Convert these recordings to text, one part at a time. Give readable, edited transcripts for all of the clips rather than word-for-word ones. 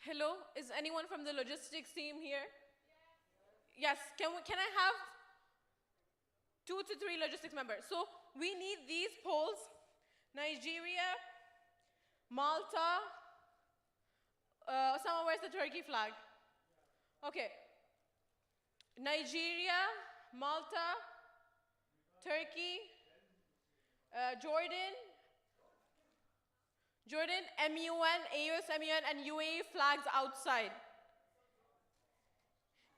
Hello, is anyone from the logistics team here? Yes, can I have 2 to 3 logistics members? So we need these poles: Nigeria, Malta, someone where's the Turkey flag? Okay. Nigeria, Malta, Turkey, Jordan, MUN, AUSMUN, and UAE flags outside.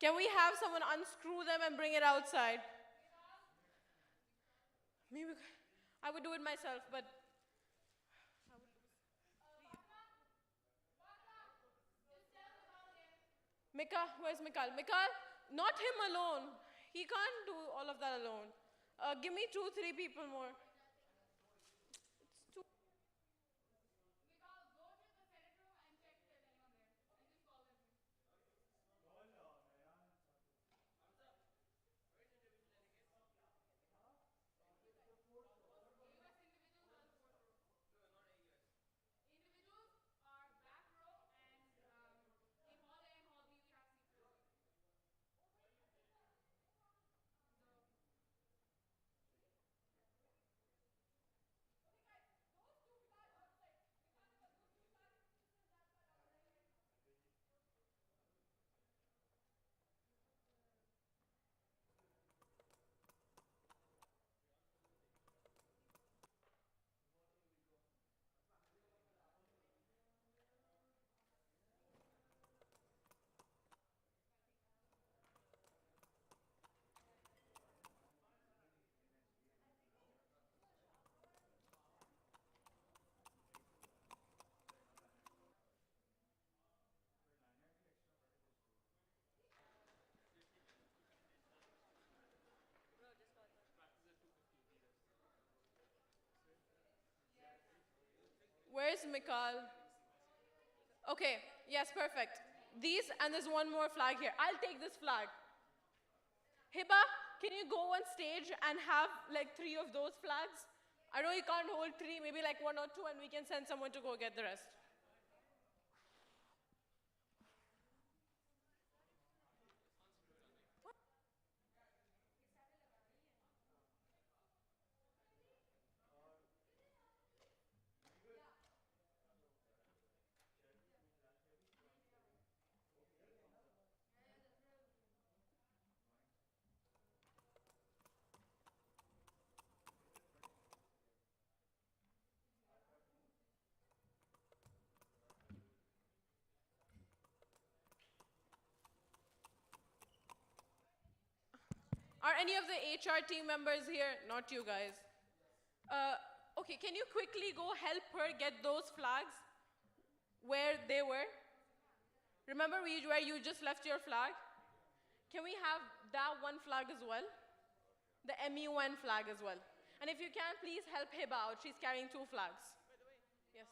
Can we have someone unscrew them and bring it outside? Maybe I would do it myself, but Mika, where's Mikal? Mikal, not him alone. He can't do all of that alone. Give me 2, 3 people more. It's too. Where's Mikal? Okay, yes, perfect. These, and there's one more flag here. I'll take this flag. Hiba, can you go on stage and have like 3 of those flags? I know you can't hold 3, maybe like 1 or 2, and we can send someone to go get the rest. Are any of the HR team members here? Not you guys. Okay, can you quickly go help her get those flags where they were? Remember where you just left your flag? Can we have that one flag as well? The MUN flag as well. And if you can, please help Hiba out. She's carrying 2 flags. Yes.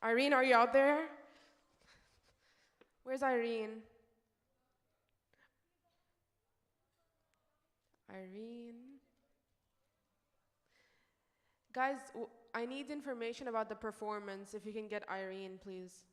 Irene, are you out there? Where's Irene? Irene. Guys, I need information about the performance. If you can get Irene, please.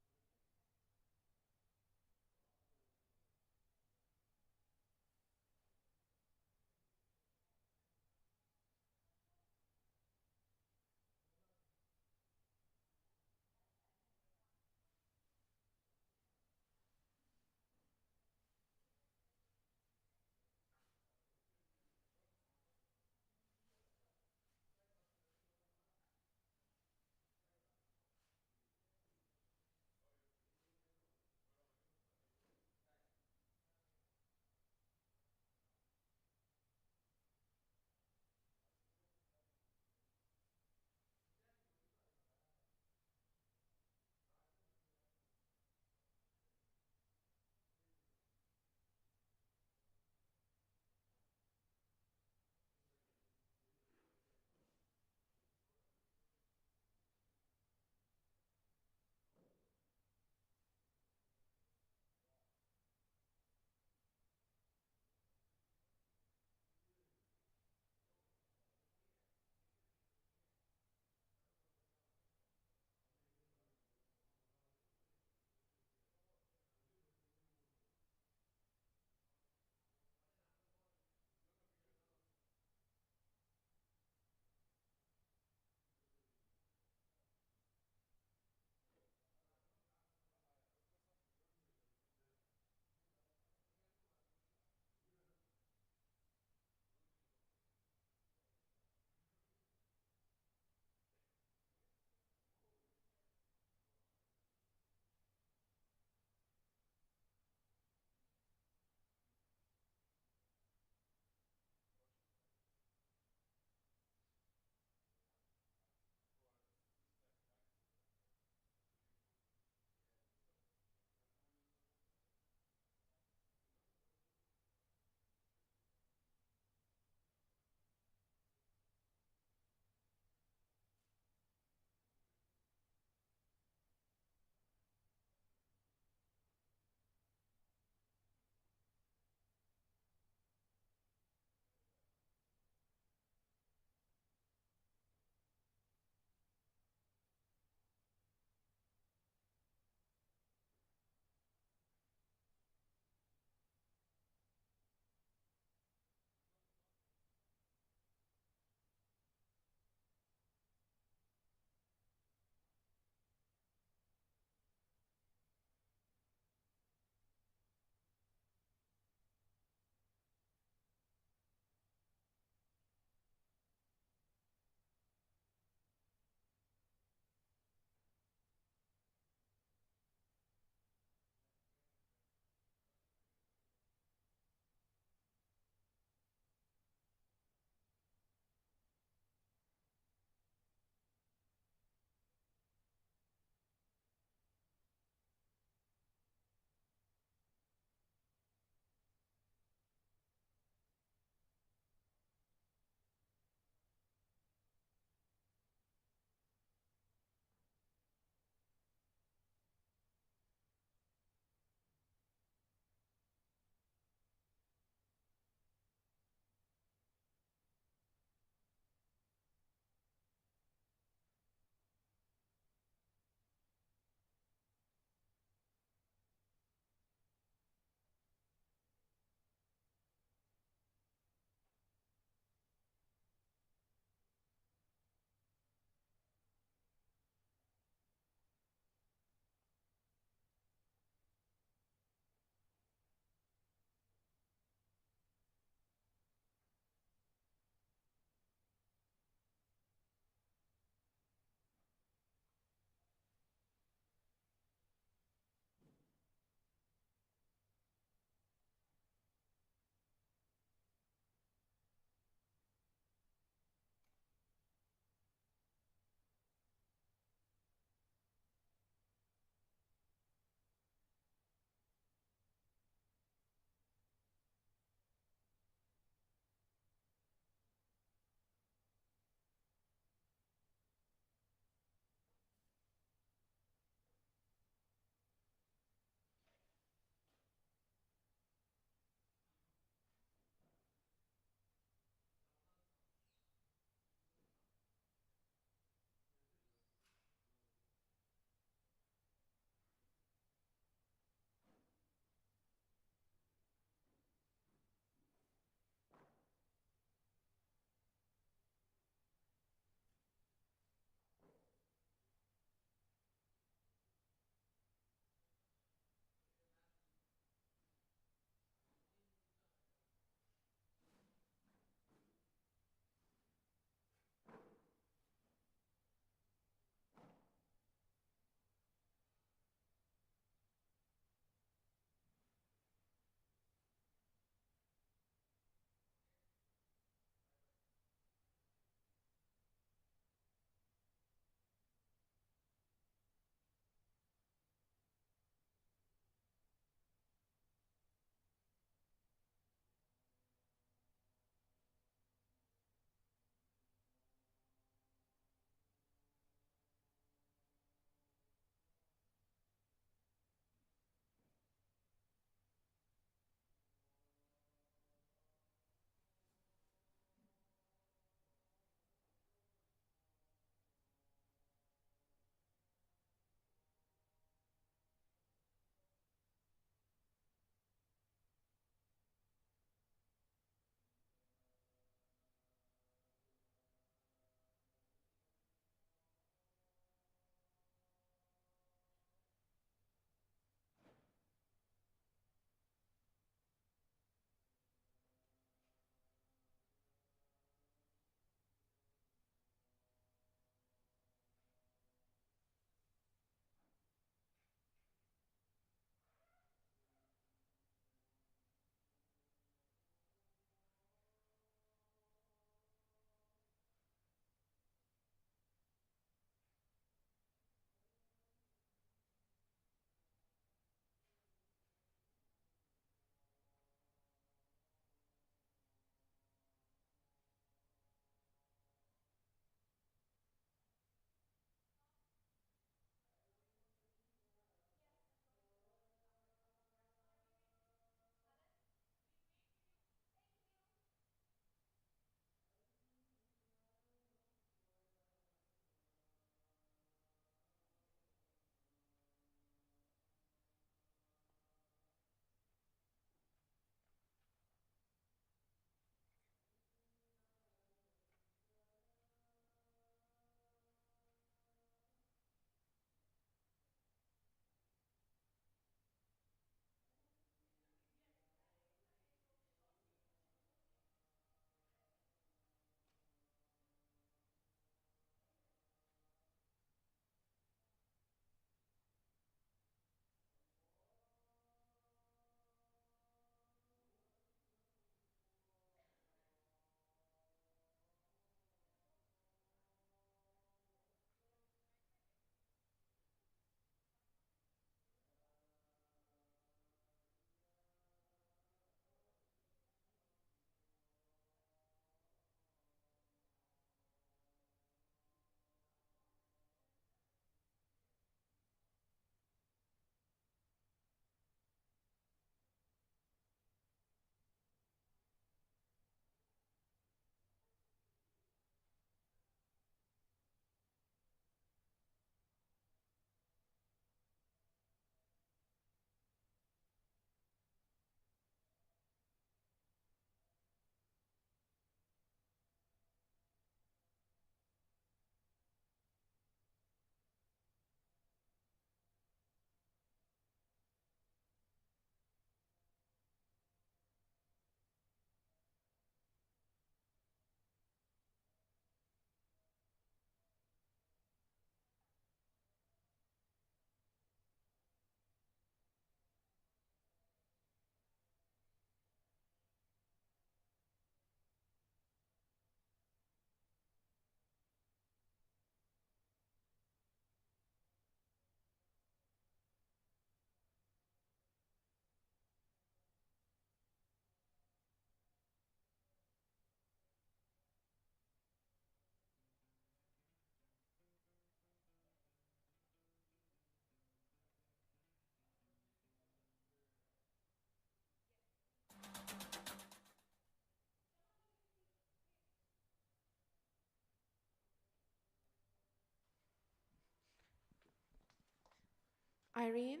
Irene?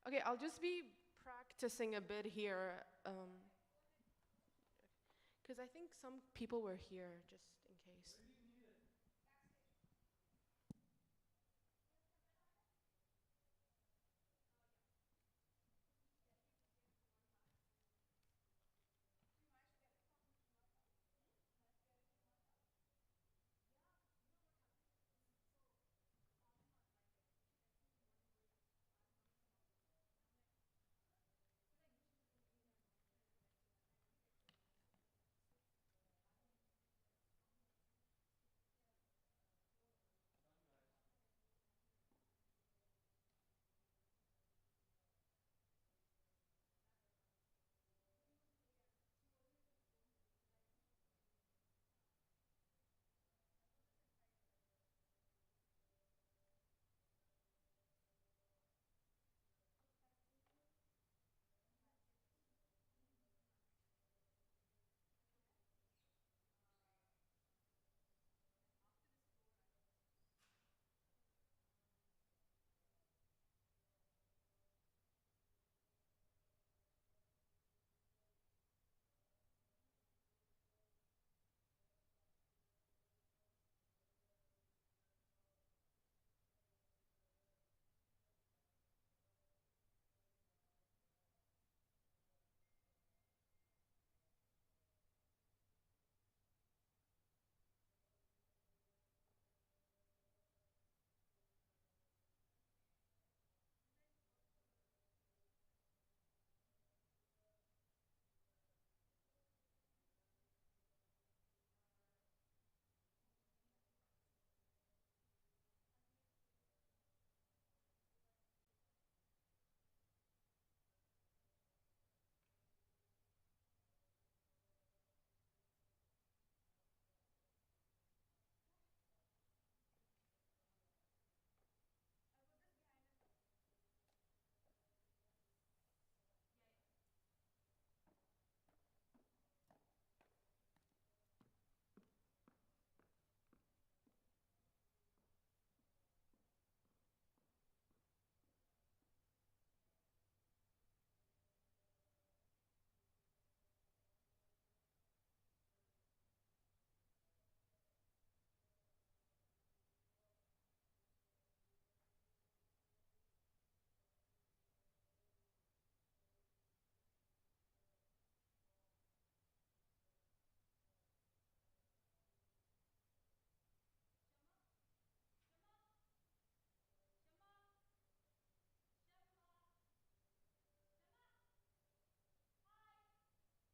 Okay, I'll just be practicing a bit here, because I think some people were here just in case.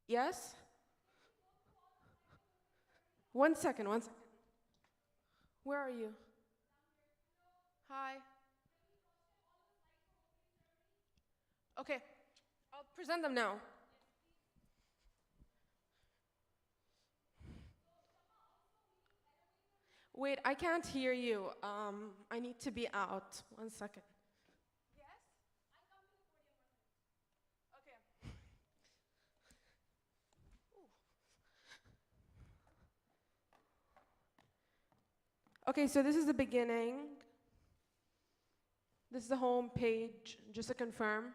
Yes? 1 second, 1 second. Where are you? Hi. Okay, I'll present them now. Wait, I can't hear you. I need to be out. 1 second. Okay. Okay, so this is the beginning. This is the home page, just to confirm.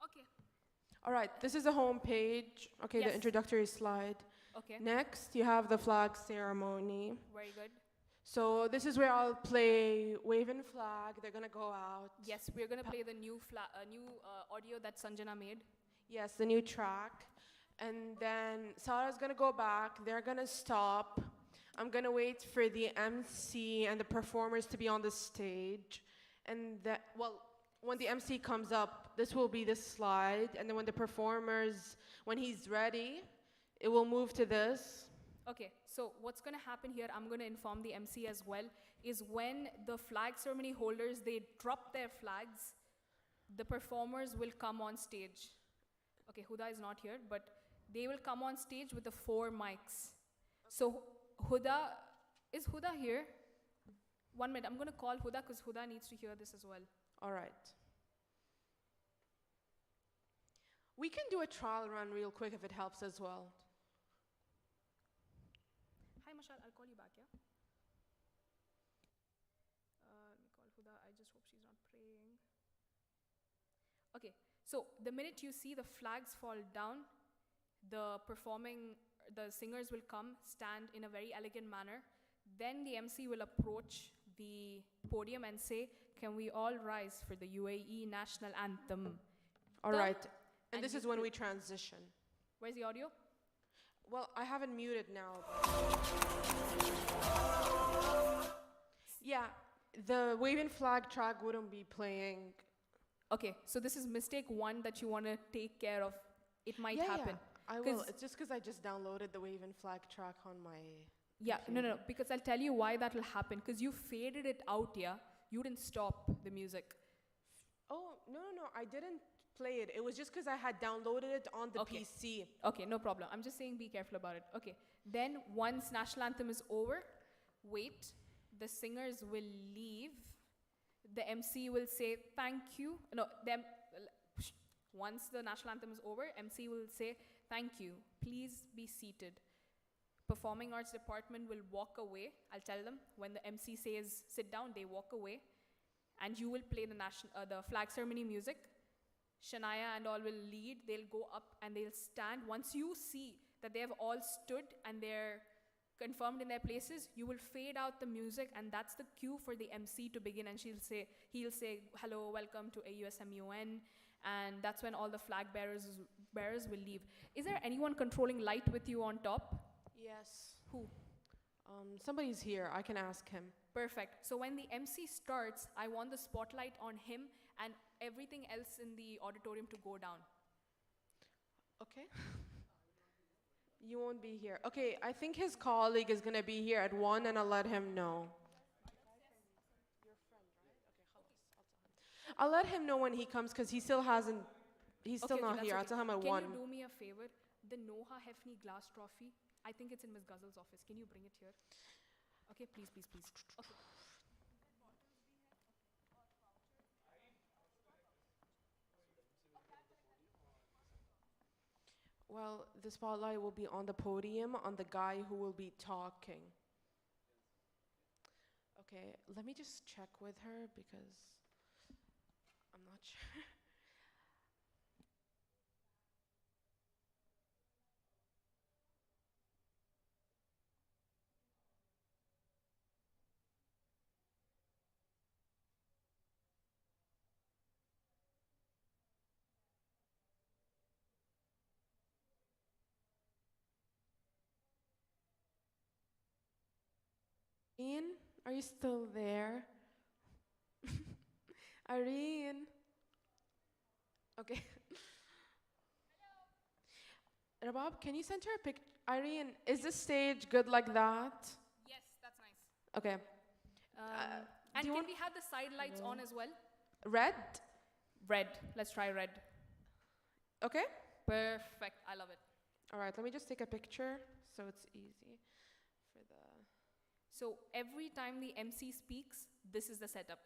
Okay. All right, this is the home page. Okay, the Yes. introductory slide. Okay. Next, you have the flag ceremony. Very good. So this is where I'll play Waving Flag. They're gonna go out. Yes, we're gonna play the new audio that Sanjana made. Yes, the new track. And then Sarah's gonna go back. They're gonna stop. I'm gonna wait for the MC and the performers to be on the stage. And that, well, when the MC comes up, this will be this slide. And then when the performers, when he's ready, it will move to this. Okay, so what's gonna happen here, I'm gonna inform the MC as well, is when the flag ceremony holders, they drop their flags, the performers will come on stage. Okay, Huda is not here, but they will come on stage with the 4 mics. So Huda, is Huda here? 1 minute, I'm going to call Huda because Huda needs to hear this as well. All right. We can do a trial run real quick if it helps as well. Hi, Mashal, I'll call you back, yeah? Let me call Huda. I just hope she's not praying. Okay, so the minute you see the flags fall down, the singers will come, stand in a very elegant manner. Then the MC will approach the podium and say, can we all rise for the UAE national anthem? All right. And and this is when we transition. Where's the audio? Well, I have it muted now. Yeah, the waving flag track wouldn't be playing. Okay, so this is mistake 1 that you want to take care of. It might happen. Yeah, I will. It's just because I just downloaded the waving flag track on my... Yeah, no, because I'll tell you why that will happen. Because you faded it out, yeah? You didn't stop the music. Oh, no, I didn't play it. It was just because I had downloaded it on the PC. Okay, no problem. I'm just saying be careful about it. Okay, then once national anthem is over, wait. The singers will leave. The MC will say thank you. No, once the national anthem is over, MC will say thank you. Please be seated. Performing Arts Department will walk away. I'll tell them when the MC says sit down, they walk away, and you will play the flag ceremony music. Shania and all will lead. They'll go up and they'll stand. Once you see that they have all stood and they're confirmed in their places, you will fade out the music, and that's the cue for the MC to begin. And he'll say, hello, welcome to AUSMUN, and that's when all the flag bearers will leave. Is there anyone controlling light with you on top? Yes. Who? Somebody's here. I can ask him. Perfect. So when the MC starts, I want the spotlight on him and everything else in the auditorium to go down. Okay. You won't be here. Okay, I think his colleague is going to be here at 1, and I'll let him know. I'll let him know when he comes because he still hasn't, he's still not here. I'll tell him at 1. Can you do me a favor? The Noha Hefni glass trophy, I think it's in Ms. Ghazal's office. Can you bring it here? Okay, please. Okay. Well, the spotlight will be on the podium, on the guy who will be talking. Okay, let me just check with her because I'm not sure. Irene, are you still there? Irene. Okay. Rabab, can you send her a pic? Irene, is this stage good like that? Yes, that's nice. Okay. And can we have the side lights on as well? Red? Red. Let's try red. Okay. Perfect. I love it. All right, let me just take a picture so it's easy for the... So every time the MC speaks, this is the setup.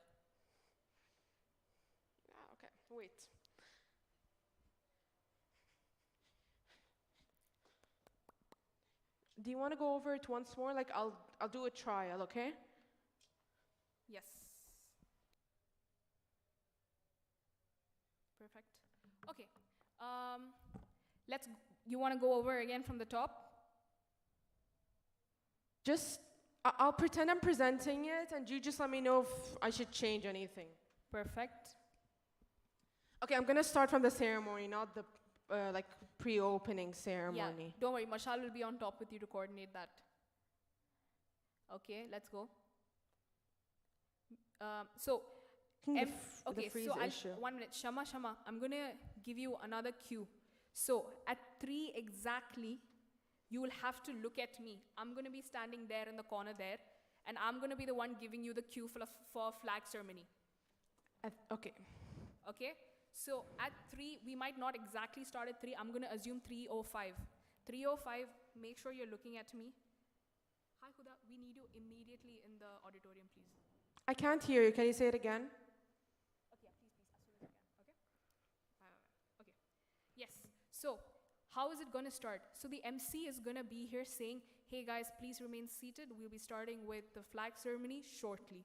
Okay, wait. Do you want to go over it once more? Like I'll do a trial, okay? Yes. Perfect. Okay. You want to go over again from the top? Just, I'll pretend I'm presenting it, and you just let me know if I should change anything. Perfect. Okay, I'm gonna start from the ceremony, not the like pre-opening ceremony. Yeah, don't worry, Mashal will be on top with you to coordinate that. Okay, let's go. Okay, so 1 minute. Shama, I'm gonna give you another cue. So at 3 exactly, you will have to look at me. I'm gonna be standing there in the corner there, and I'm gonna be the one giving you the cue for flag ceremony. Okay. Okay? So at 3, we might not exactly start at 3. I'm gonna assume 3:05. 3:05, make sure you're looking at me. Hi Huda, we need you immediately in the auditorium, please. I can't hear you. Can you say it again? Okay, yeah, please, as soon as you can. Okay. Okay. Yes. So, how is it going to start? So the MC is going to be here saying, "Hey guys, please remain seated. We'll be starting with the flag ceremony shortly."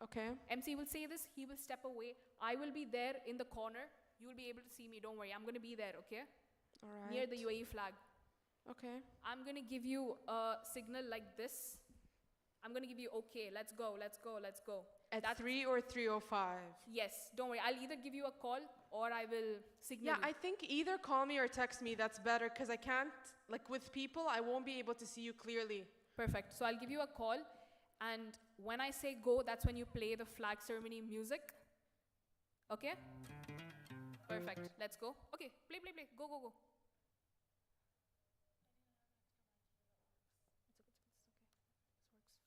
Okay. MC will say this. He will step away. I will be there in the corner. You will be able to see me. Don't worry. I'm going to be there. Okay. All right. Near the UAE flag. Okay. I'm going to give you a signal like this. I'm going to give you, okay, let's go, let's go, let's go. At That's- 3 or 3:05. Yes, don't worry. I'll either give you a call or I will signal Yeah, you. I think either call me or text me. That's better because I can't, like with people, I won't be able to see you clearly. Perfect. So I'll give you a call. And when I say go, that's when you play the flag ceremony music. Okay? Perfect. Let's go. Okay, play, play, play. Go, go, go.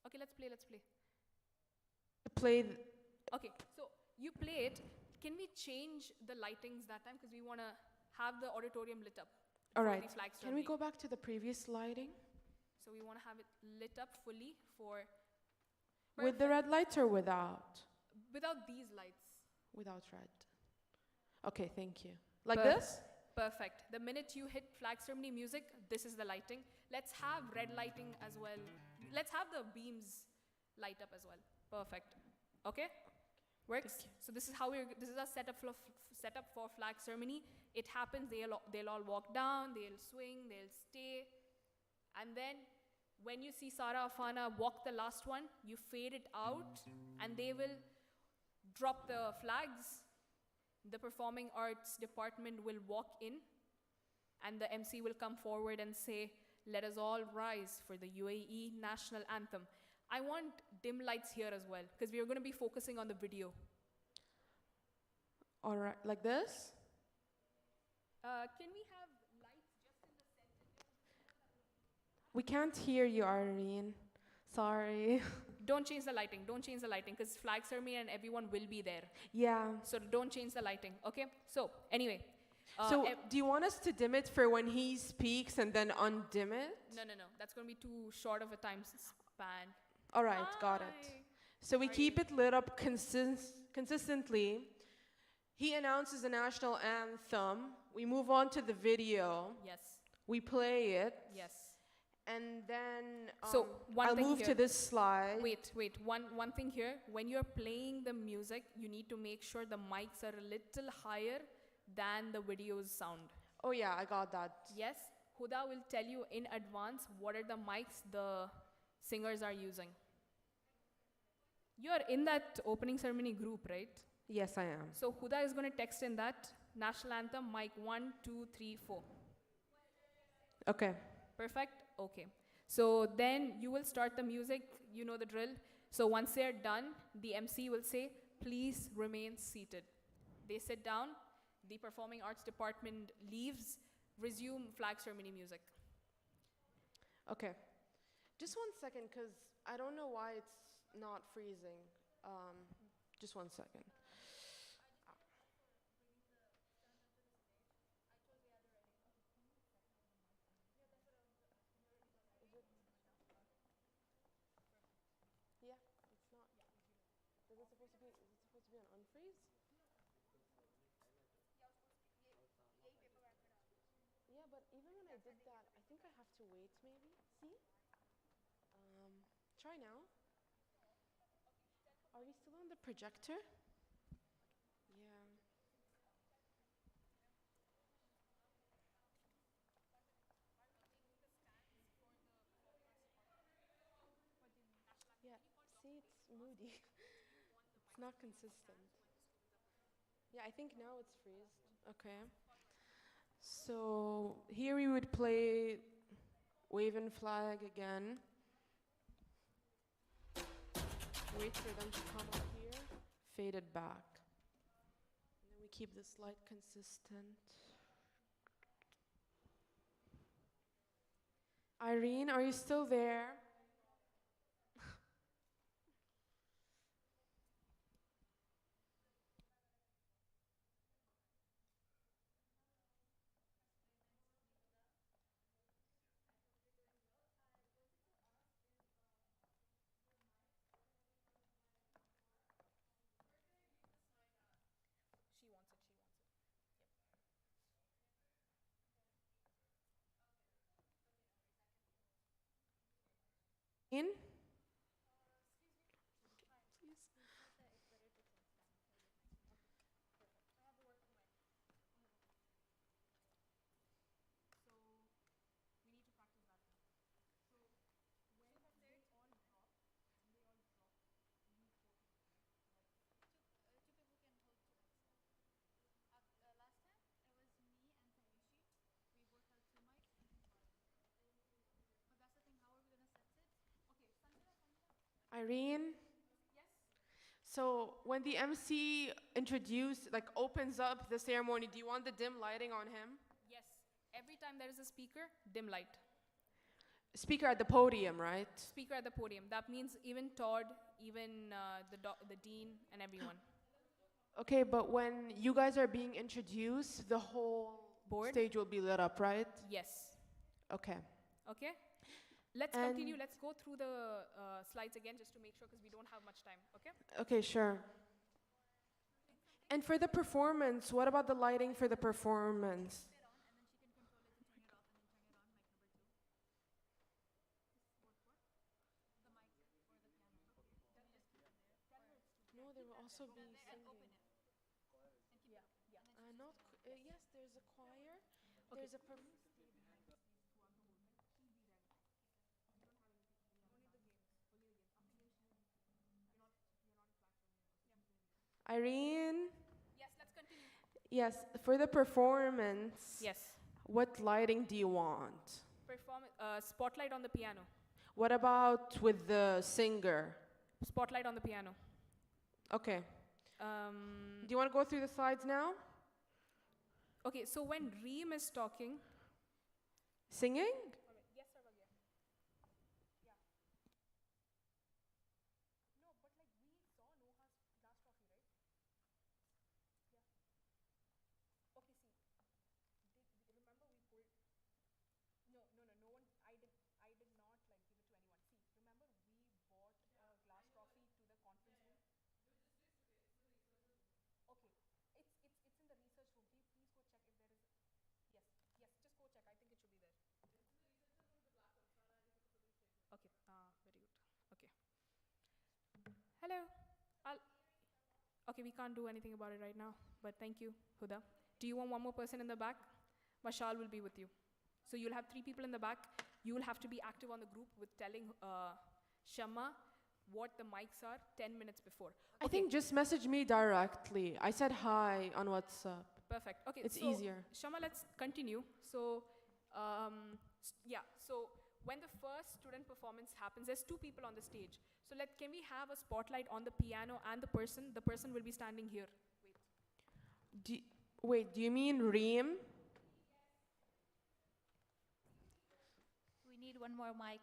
Okay, let's play, let's play. Play. Okay, so you play it. Can we change the lightings that time? Because we want to have the auditorium lit up. All for right. the flag Can we ceremony. go back to the previous lighting? So we want to have it lit up fully for. With the red lights or without? Without these lights. Without red. Okay, thank you. Like Perf- this? Perfect. The minute you hit flag ceremony music, this is the lighting. Let's have red lighting as well. Let's have the beams light up as well. Perfect. Okay? Works? So this is how this is our setup for flag ceremony. It happens, they'll all walk down, they'll swing, they'll stay. And then when you see Sarah Afana walk the last one, you fade it out and they will drop the flags. The performing arts department will walk in and the MC will come forward and say, "Let us all rise for the UAE national anthem." I want dim lights here as well because we are going to be focusing on the video. All right, like this? Can we have lights just in the center? We can't hear you, Irene. Sorry. Don't change the lighting. Don't change the lighting because flag ceremony and everyone will be there. Yeah. So don't change the lighting, okay? So anyway. So do you want us to dim it for when he speaks and then undim it? No. That's going to be too short of a time span. All right, got it. Hi. So we How are keep you? it lit up consistently. He announces the national anthem. We move on to the video. Yes. We play it. Yes. And then So, one I'll thing move here. to this slide. Wait. One thing here. When you're playing the music, you need to make sure the mics are a little higher than the video's sound. Oh yeah, I got that. Yes, Huda will tell you in advance what are the mics the singers are using. You're in that opening ceremony group, right? Yes, I am. So Huda is going to text in that national anthem, mic 1, 2, 3, 4. Okay. Perfect? Okay. So then you will start the music, you know the drill. So once they're done, the MC will say, "Please remain seated." They sit down, the performing arts department leaves, resume flag ceremony music. Okay. Just 1 second, because I don't know why it's not freezing. Just 1 second. Yeah, it's not. Is it supposed to be? Is it supposed to be on unfreeze? Yeah, but even when I did that, I think I have to wait. Maybe. See? Try now. Are we still on the projector? Yeah. Yeah. See, it's moody. It's not consistent. Yeah, I think now it's freezed. Okay. So here we would play Wave and Flag again. Wait for them to come up here. Fade it back. And then we keep this light consistent. Irene, are you still there? In? Irene? So when the MC opens up the ceremony, do you want the dim lighting on him? Yes. Every time there is a speaker, dim light. Speaker at the podium, right? Speaker at the podium. That means even Todd, even the dean, and everyone. Okay, but when you guys are being introduced, the whole Board? stage will be lit up, right? Yes. Okay. Okay. Let's And- continue. Let's go through the slides again just to make sure because we don't have much time. Okay. Okay, sure. And for the performance, what about the lighting for the performance? No, there will also be singing. Yes, there's a choir. There's a Irene? Yes, let's continue. Yes, for the performance, Yes. what lighting do you want? Spotlight on the piano. What about with the singer? Spotlight on the piano. Okay. Um, Do you want to go through the slides now? okay, so when Reem is talking, Singing? okay, very good. Okay. Hello. Okay, we can't do anything about it right now, but thank you, Huda. Do you want one more person in the back? Mashal will be with you. So you'll have 3 people in the back. You will have to be active on the group with telling Shamma what the mics are 10 minutes before. I think just message me directly. I said hi on WhatsApp. Perfect. Okay, It's so easier. Shamma, let's continue. So, yeah, so when the first student performance happens, there's 2 people on the stage. So can we have a spotlight on the piano and the person? The person will be standing here. Wait, do you mean Reem? We need one more mic.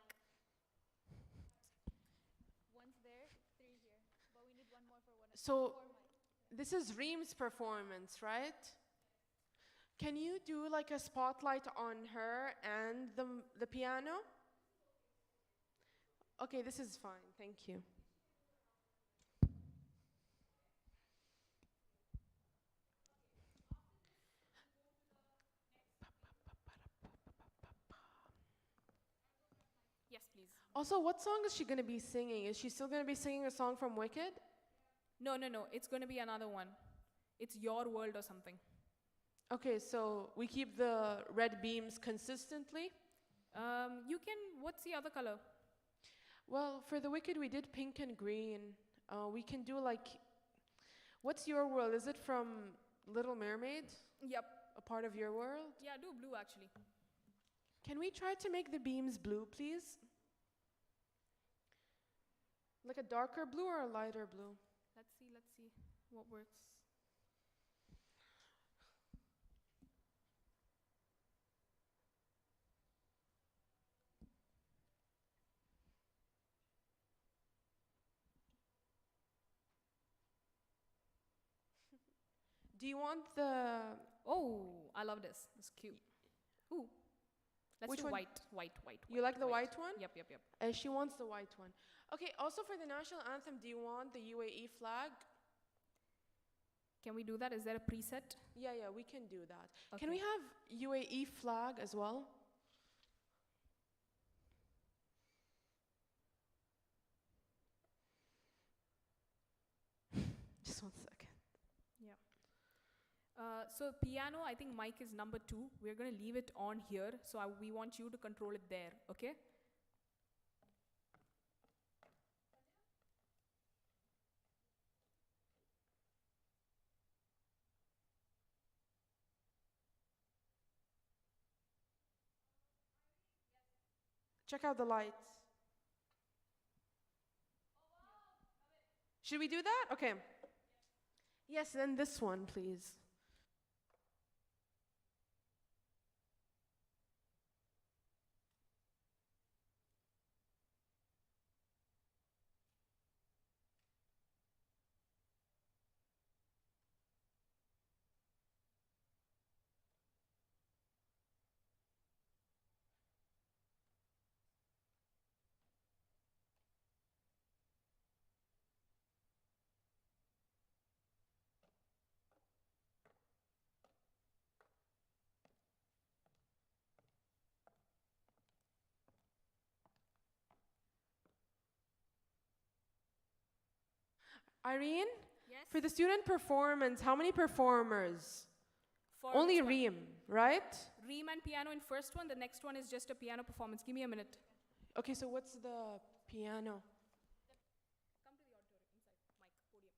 One's there, 3 here. But we need one more for one. So 4 mics. this is Reem's performance, right? Can you do like a spotlight on her and the piano? Okay, this is fine. Thank you. Yes, please. Also, what song is she going to be singing? Is she still going to be singing a song from Wicked? No. It's going to be another one. It's Your World or something. Okay, so we keep the red beams consistently? What's the other color? Well, for the Wicked, we did pink and green. We can do like, what's Your World? Is it from Little Mermaid? Yep. A part of Your World? Yeah, do blue actually. Can we try to make the beams blue, please? Like a darker blue or a lighter blue? Let's see what works. Do you want the... Oh, I love this. It's cute. Ooh. Let's Which do one? white. You like the white one? Yep. She wants the white one. Okay, also for the national anthem, do you want the UAE flag? Can we do that? Is there a preset? Yeah, we can do that. Okay. Can we have UAE flag as well? So piano, I think mic is number 2. We're going to leave it on here. So we want you to control it there, okay? Check out the lights. Should we do that? Okay. Yes, then this one, please. Irene, Yes? for the student performance, how many performers? For Only which one? Reem, right? Reem and piano in first one. The next one is just a piano performance. Give me a minute. Okay, so what's the piano? Come to the auditorium, inside, mic, podium.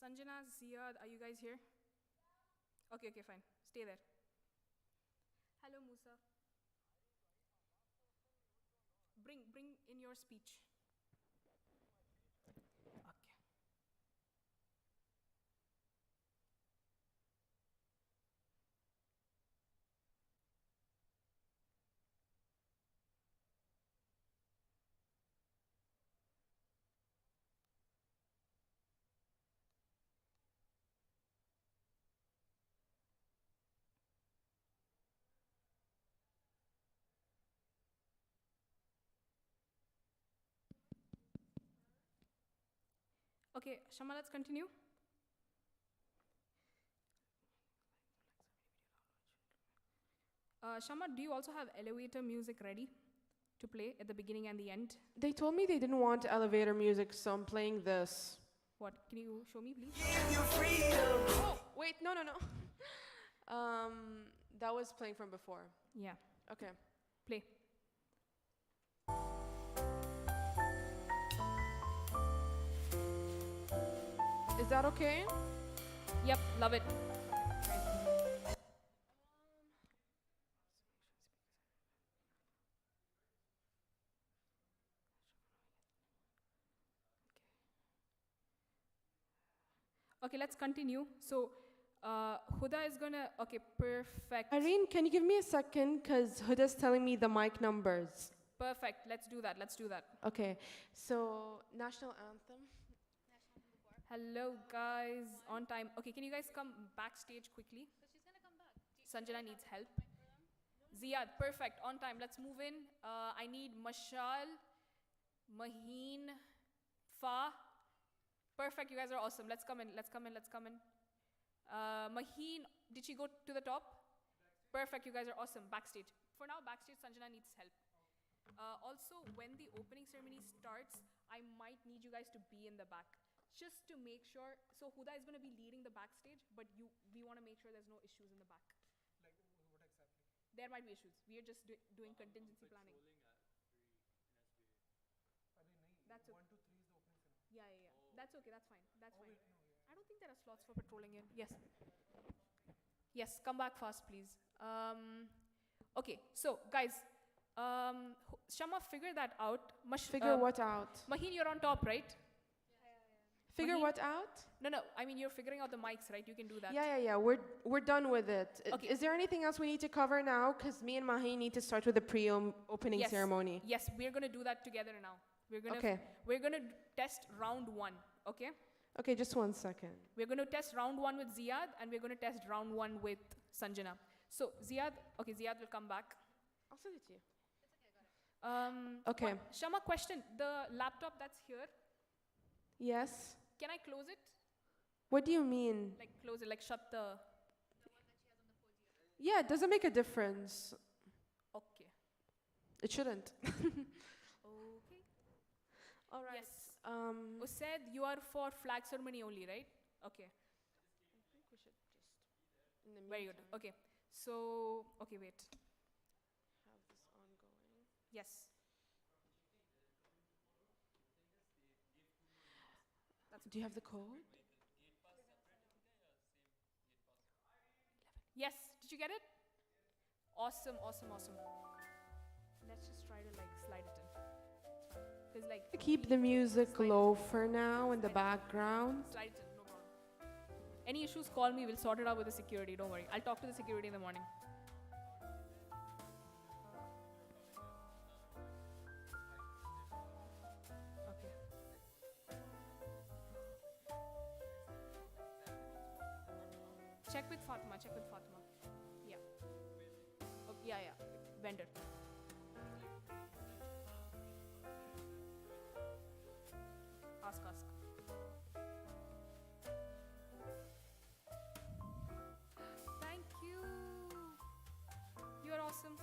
Sanjana, Ziad, are you guys here? Okay, fine. Stay there. Hello, Musa. Bring in your speech. Okay. Okay, Shama, let's continue. Shama, do you also have elevator music ready to play at the beginning and the end? They told me they didn't want elevator music, so I'm playing this. What? Can you show me, please? Oh, wait, no. That was playing from before. Yeah, Okay. play. Is that okay? Yep, love it. Okay, let's continue. So, Huda is gonna. Okay, perfect. Irene, can you give me a second? Because Huda's telling me the mic numbers. Perfect. Let's do that. Okay, so national anthem. Hello, guys. On time. Okay, can you guys come backstage quickly? So she's gonna come back. Sanjana needs help. Ziad, perfect. On time. Let's move in. I need Mashal, Maheen, Fa. Perfect. You guys are awesome. Let's come in. Maheen, did she go to the top? Perfect. You guys are awesome. Backstage. For now, backstage, Sanjana needs help. Also, when the opening ceremony starts, I might need you guys to be in the back. Just to make sure. So Huda is going to be leading the backstage, but we want to make sure there's no issues in the back. Like what exactly? There might be issues. We are just doing contingency planning. That's okay. 1 to 3 is the opening ceremony. Yeah. That's okay. That's fine. Oh, wait, no, yeah. I don't think there are slots for patrolling in. Yes, come back fast, please. Okay, so guys, Shama, figure that out. Figure what out? Maheen, you're on top, right? Figure Maheen? what out? No. I mean, you're figuring out the mics, right? You can do that. Yeah. We're done with it. Okay. Is there anything else we need to cover now? Because me and Mahi need to start with the pre-opening Yes. ceremony. Yes, we're gonna do that together now. Okay. We're gonna test round 1. Okay. Okay, just 1 second. We're going to test round 1 with Ziad, and we're going to test round 1 with Sanjana. So Ziad will come back. I'll send it to you. Okay. Shama, question. The laptop that's here, Yes. can I close it? What do you mean? Like close it, like shut the... Yeah, it doesn't make a difference. Okay. It shouldn't. Okay. All right. Yes. Um, Usaid, you are for flag ceremony only, right? Okay. I think we should just, in the Very good. meantime, Okay. So, okay, wait. have this ongoing. Yes. Do you have the code? Yes. Did you get it? Awesome, awesome, awesome. Let's just try to like slide it in. Because like Keep the music low for now in the background. slide it in, no problem. Any issues, call me. We'll sort it out with the security. Don't worry. I'll talk to the security in the morning. Okay. Check with Fatima. Check with Fatima. Yeah. Oh, yeah, yeah. Vendor. Ask, ask. Thank you. You're awesome.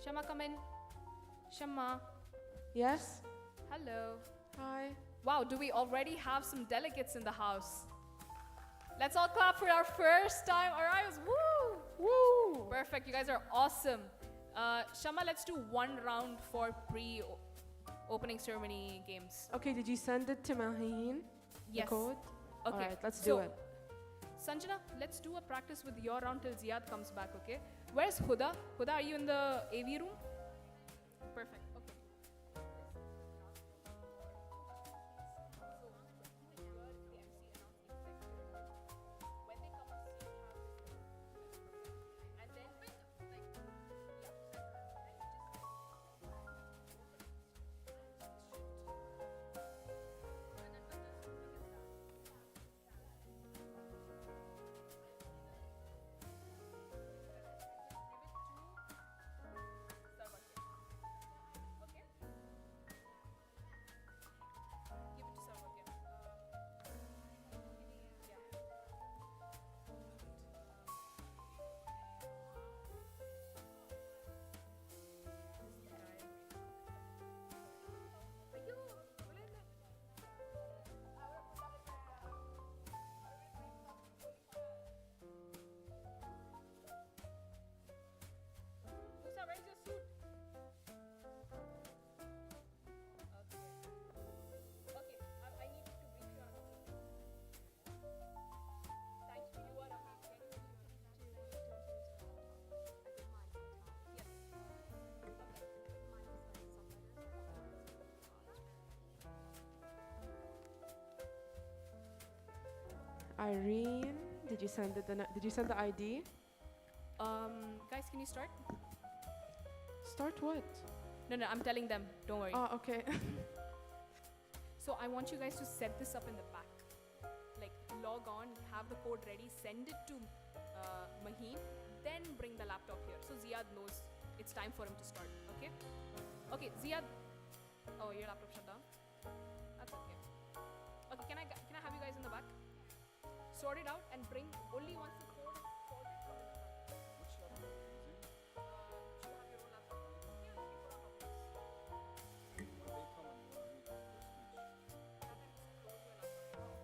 Shama, come in. Shama, Yes? hello. Hi. Wow, do we already have some delegates in the house? Let's all clap for our first time arrivals. Woo! Woo! Perfect, you guys are awesome. Shama, let's do one round for pre-opening ceremony games. Okay, did you send it to Maheen? Yes. The code? Okay. Alright, let's so, do it. Sanjana, let's do a practice with your round till Ziad comes back, okay? Where's Huda? Huda, are you in the AV room? Perfect, okay. Musa, where's your suit? Okay, I need to brief you on a few things. Thank you, you are amazing. Yes. Irene, did you send did you send the ID? Guys, can you start? Start what? No, I'm telling them. Don't worry. Oh, okay. So I want you guys to set this up in the back. Like log on, have the code ready, send it to Maheen, then bring the laptop here. So Ziad knows it's time for him to start. Okay? Okay, Ziad. Oh, your laptop shut down. That's okay. Okay, can I have you guys in the back? Sort it out and bring only once the code is sorted from in the front. Which laptop are you using? You have your own laptop. Yeah, you can put on office. When they come and read the speech, Have them close your laptop.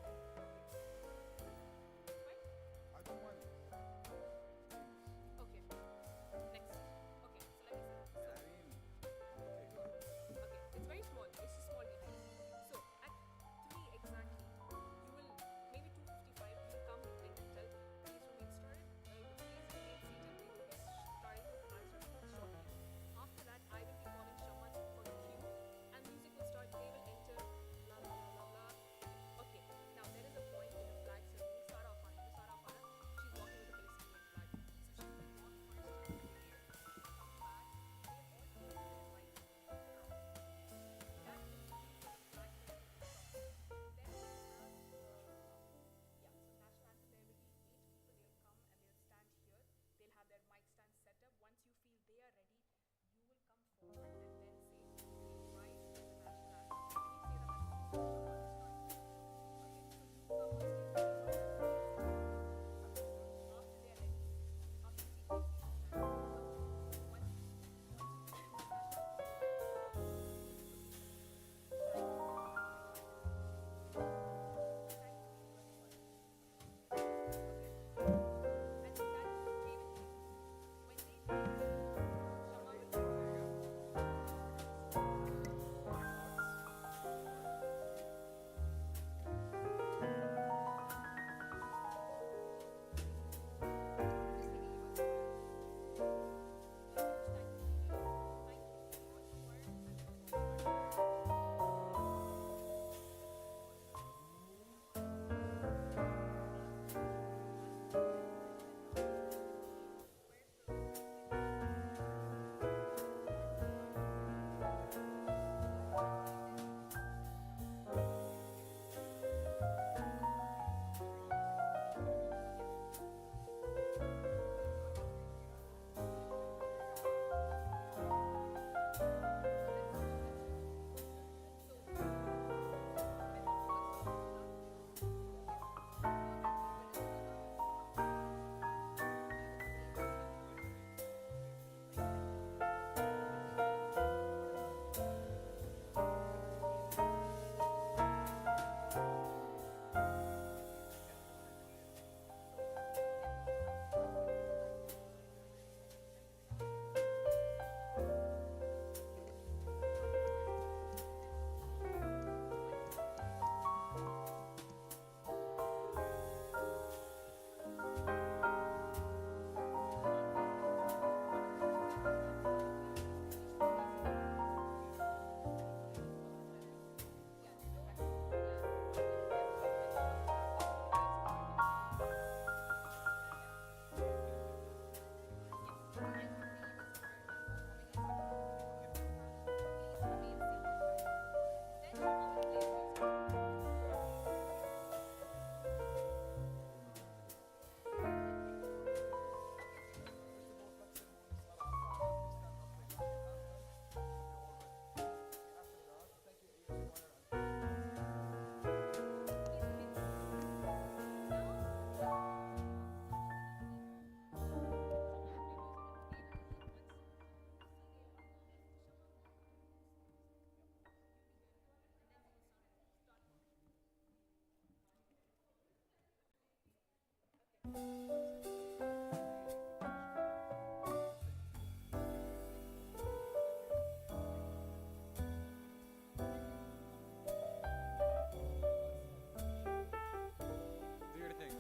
Do your thing.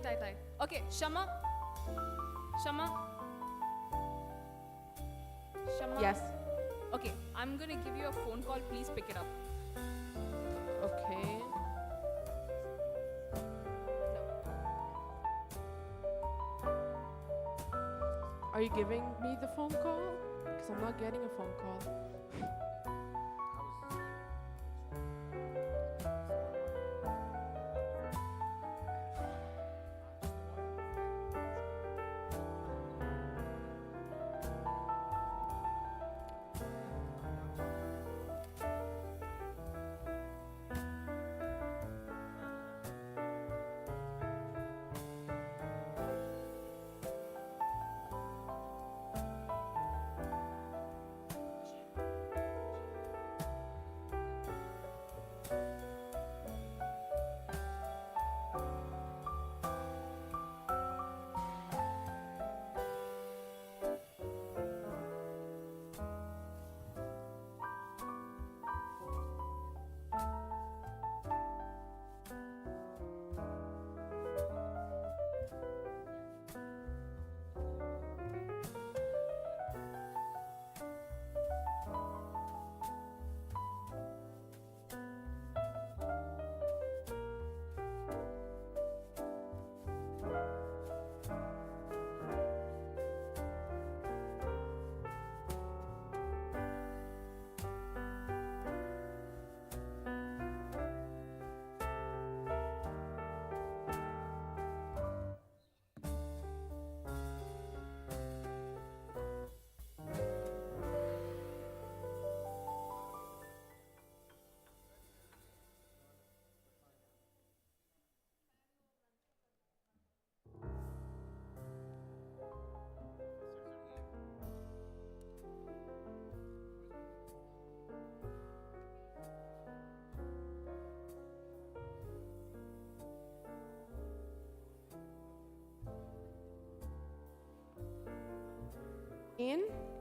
Tie. Okay, Shama. Shama. Yes. Okay, I'm gonna give you a phone call. Please pick it up. Okay. Are you giving me the phone call? Because I'm not getting a phone call.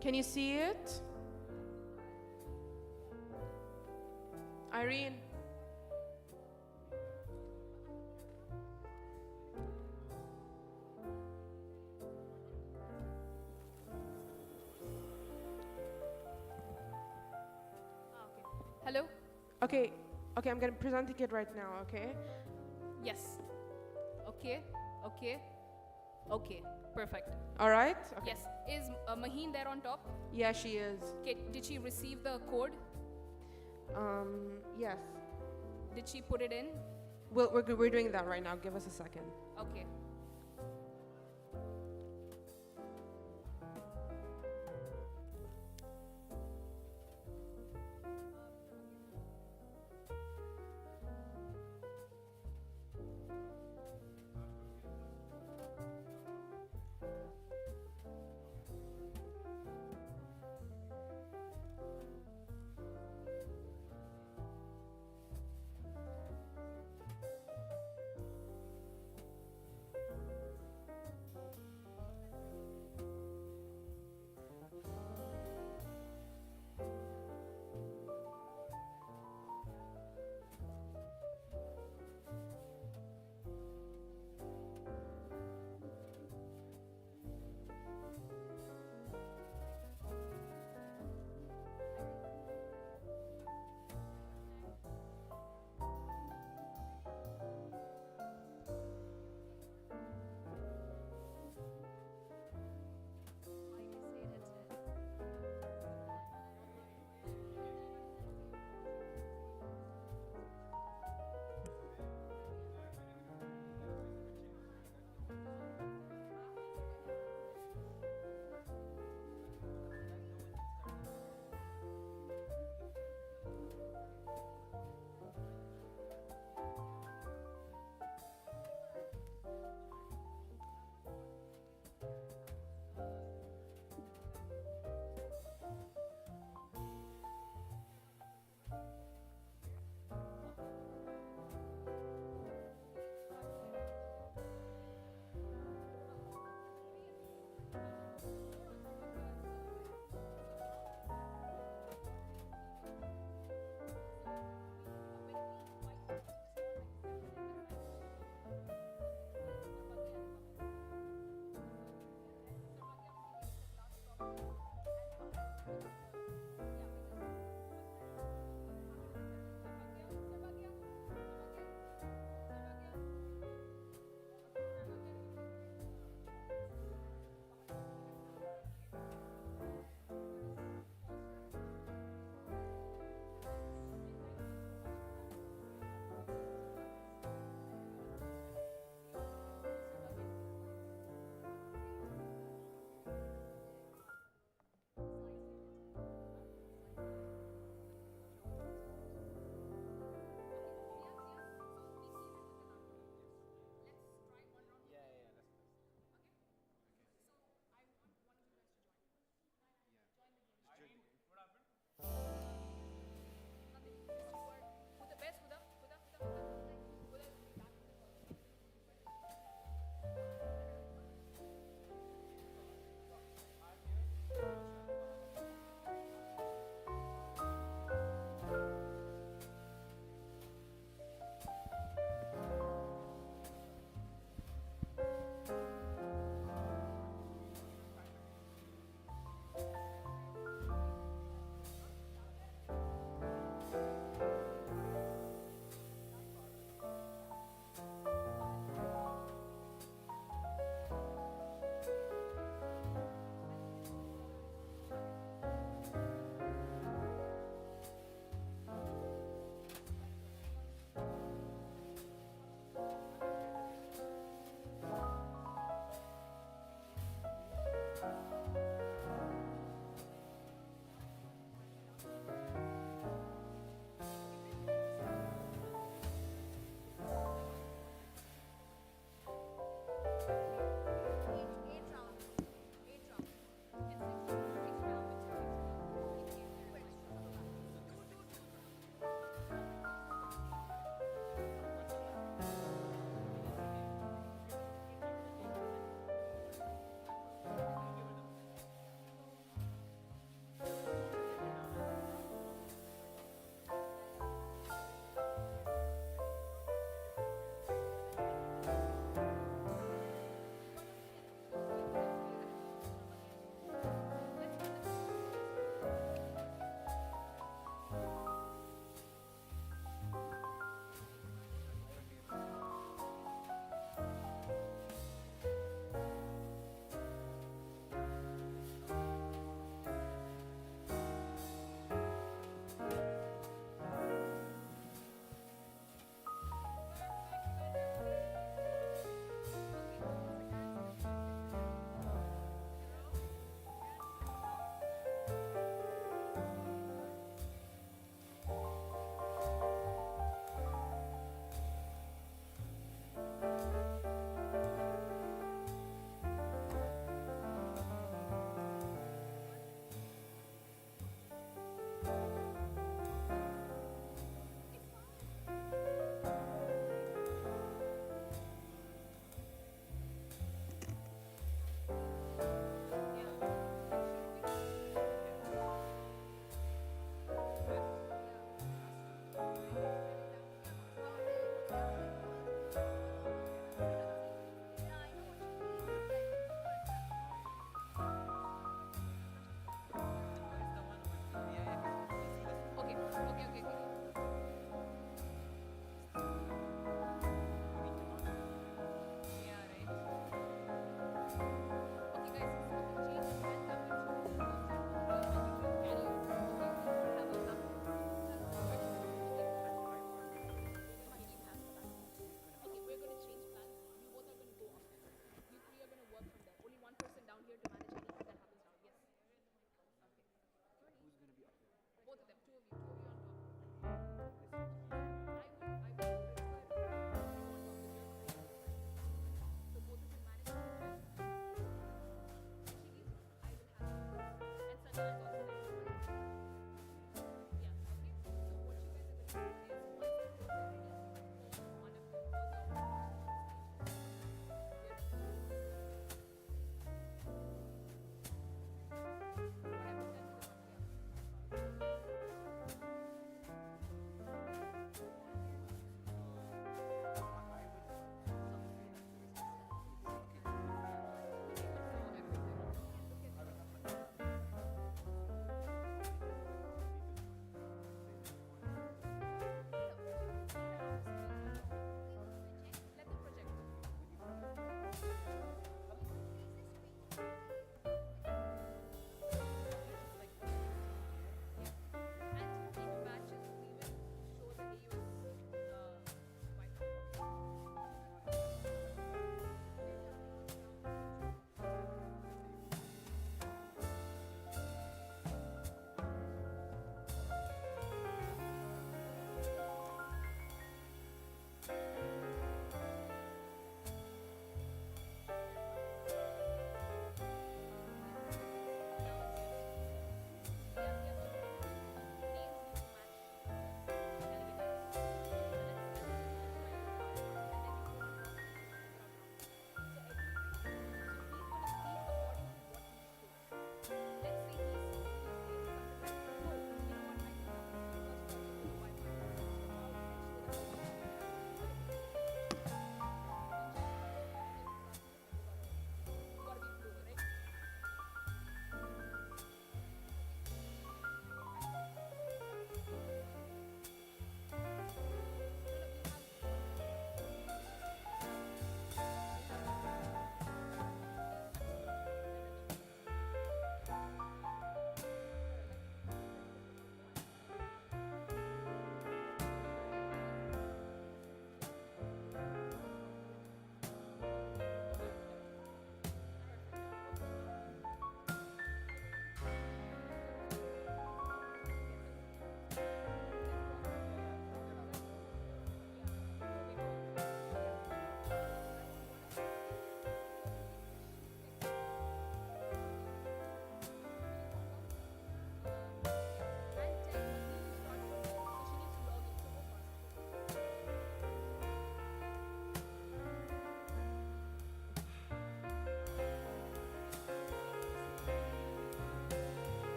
Can you see it? Irene. Hello? Okay, I'm gonna present the kid right now, okay? Yes. Okay. Perfect. All right? Okay. Yes. Is Maheen there on top? Yeah, she is. Okay. Did she receive the code? Yes. Did she put it in? We're doing that right now. Give us a second. Okay.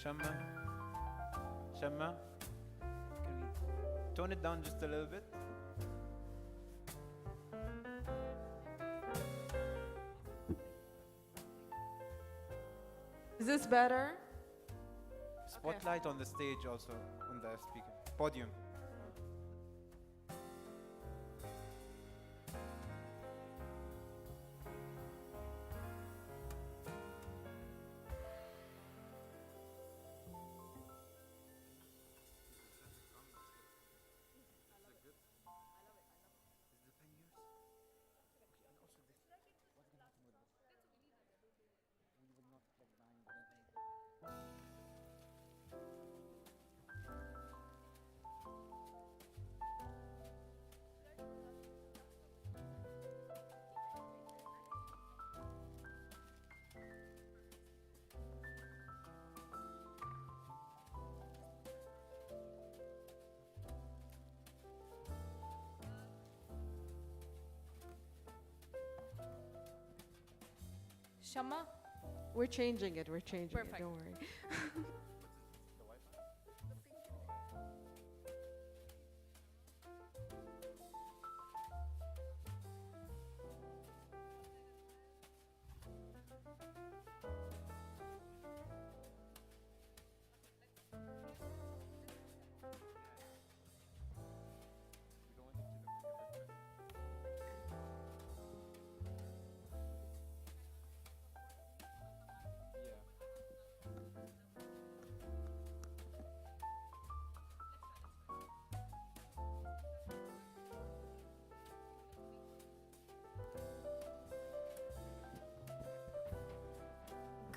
Shamma, Shamma, can we tone it down just a little bit? Is this better? Spotlight on the stage also, on the speaker. Podium. Shamma, We're changing it. We're changing Perfect. it. Don't worry.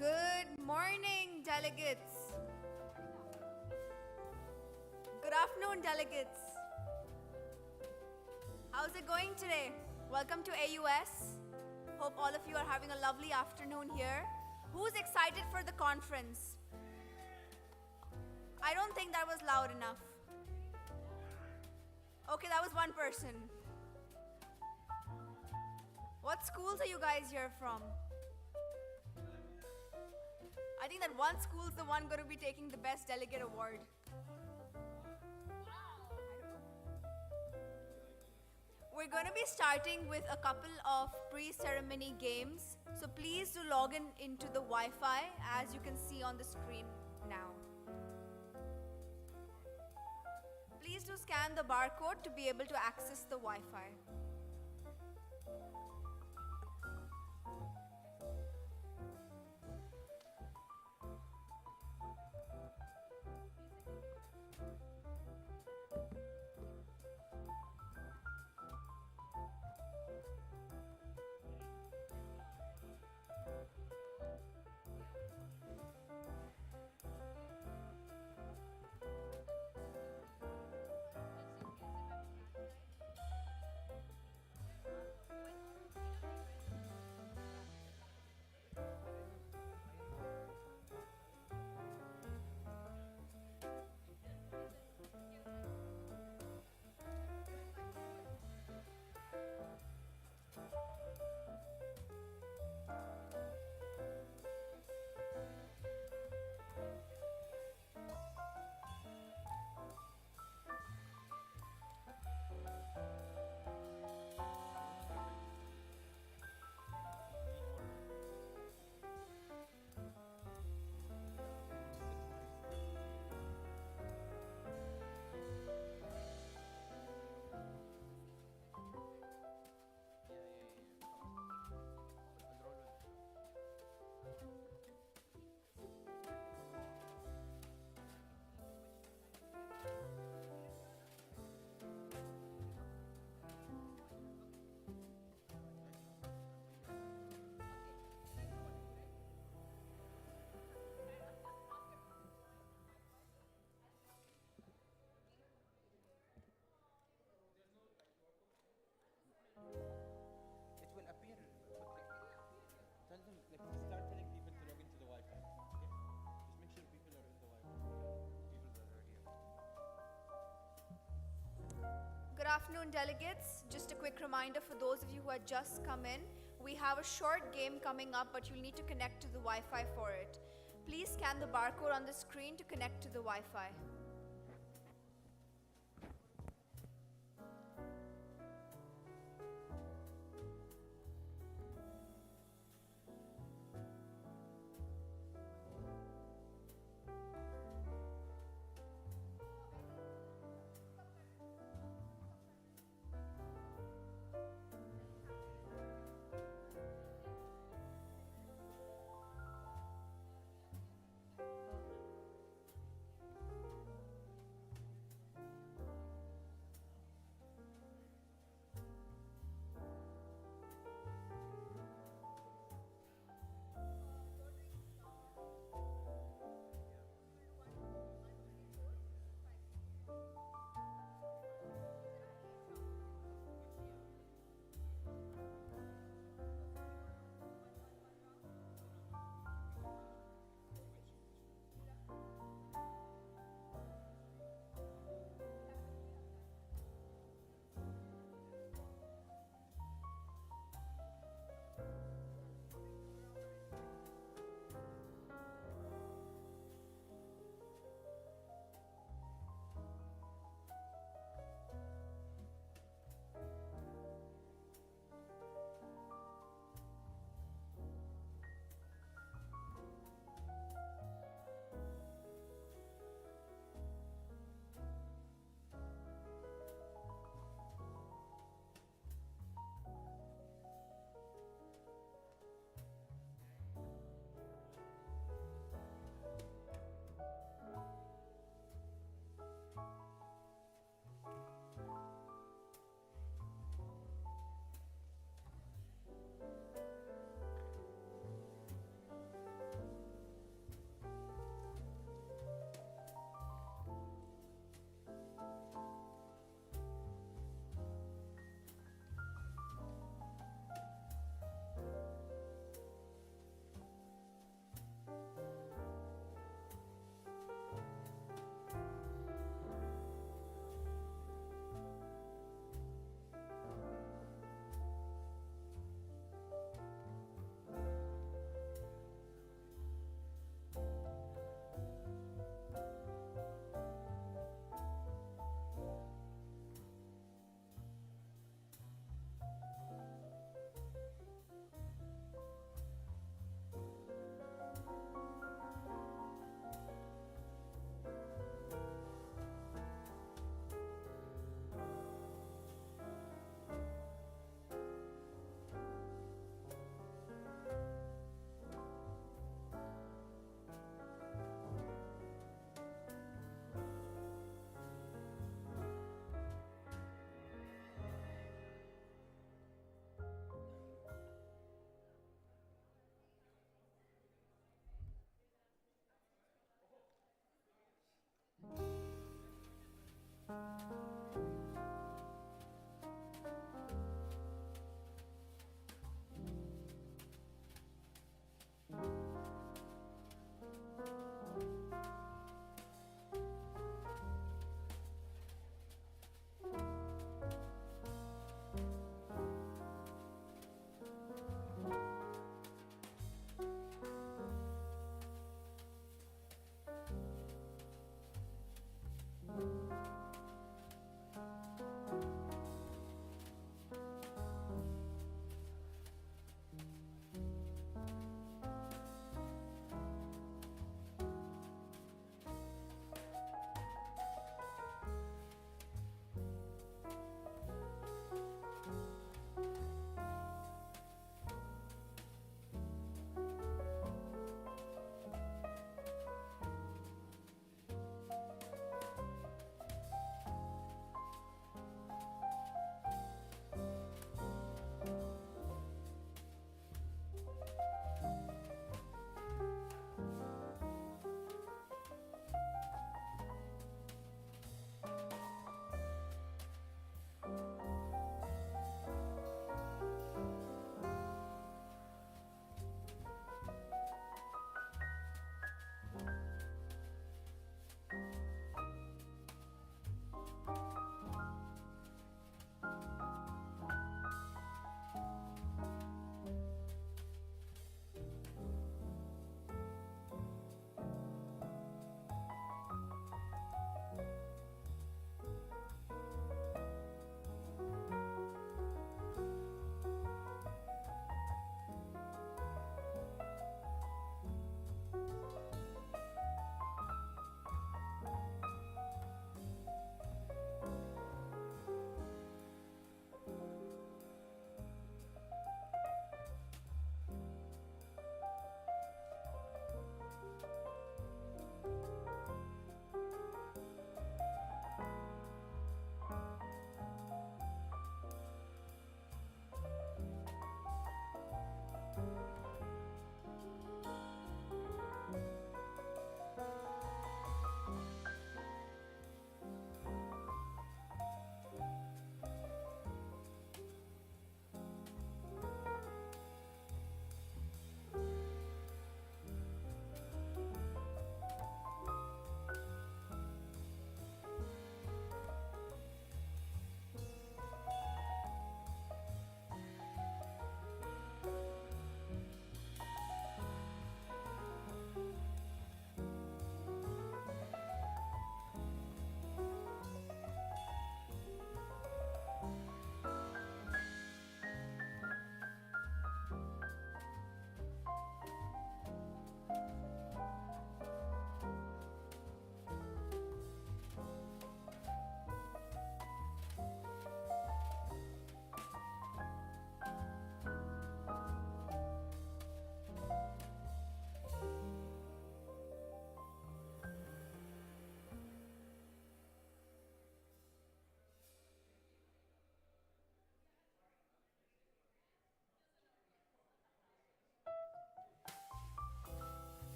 Good morning, delegates. Good afternoon, delegates. How's it going today? Welcome to AUS. Hope all of you are having a lovely afternoon here. Who's excited for the conference? I don't think that was loud enough. Okay, that was one person. What schools are you guys here from? I think that one school is the one going to be taking the Best Delegate Award. We're going to be starting with a couple of pre-ceremony games. So please do log in into the Wi-Fi as you can see on the screen now. Please do scan the barcode to be able to access the Wi-Fi. It will appear, but tell them, start telling people to log into the Wi-Fi. Okay? Just make sure people are in the Wi-Fi. People that are here. Good afternoon, delegates. Just a quick reminder for those of you who had just come in, we have a short game coming up, but you'll need to connect to the Wi-Fi for it. Please scan the barcode on the screen to connect to the Wi-Fi.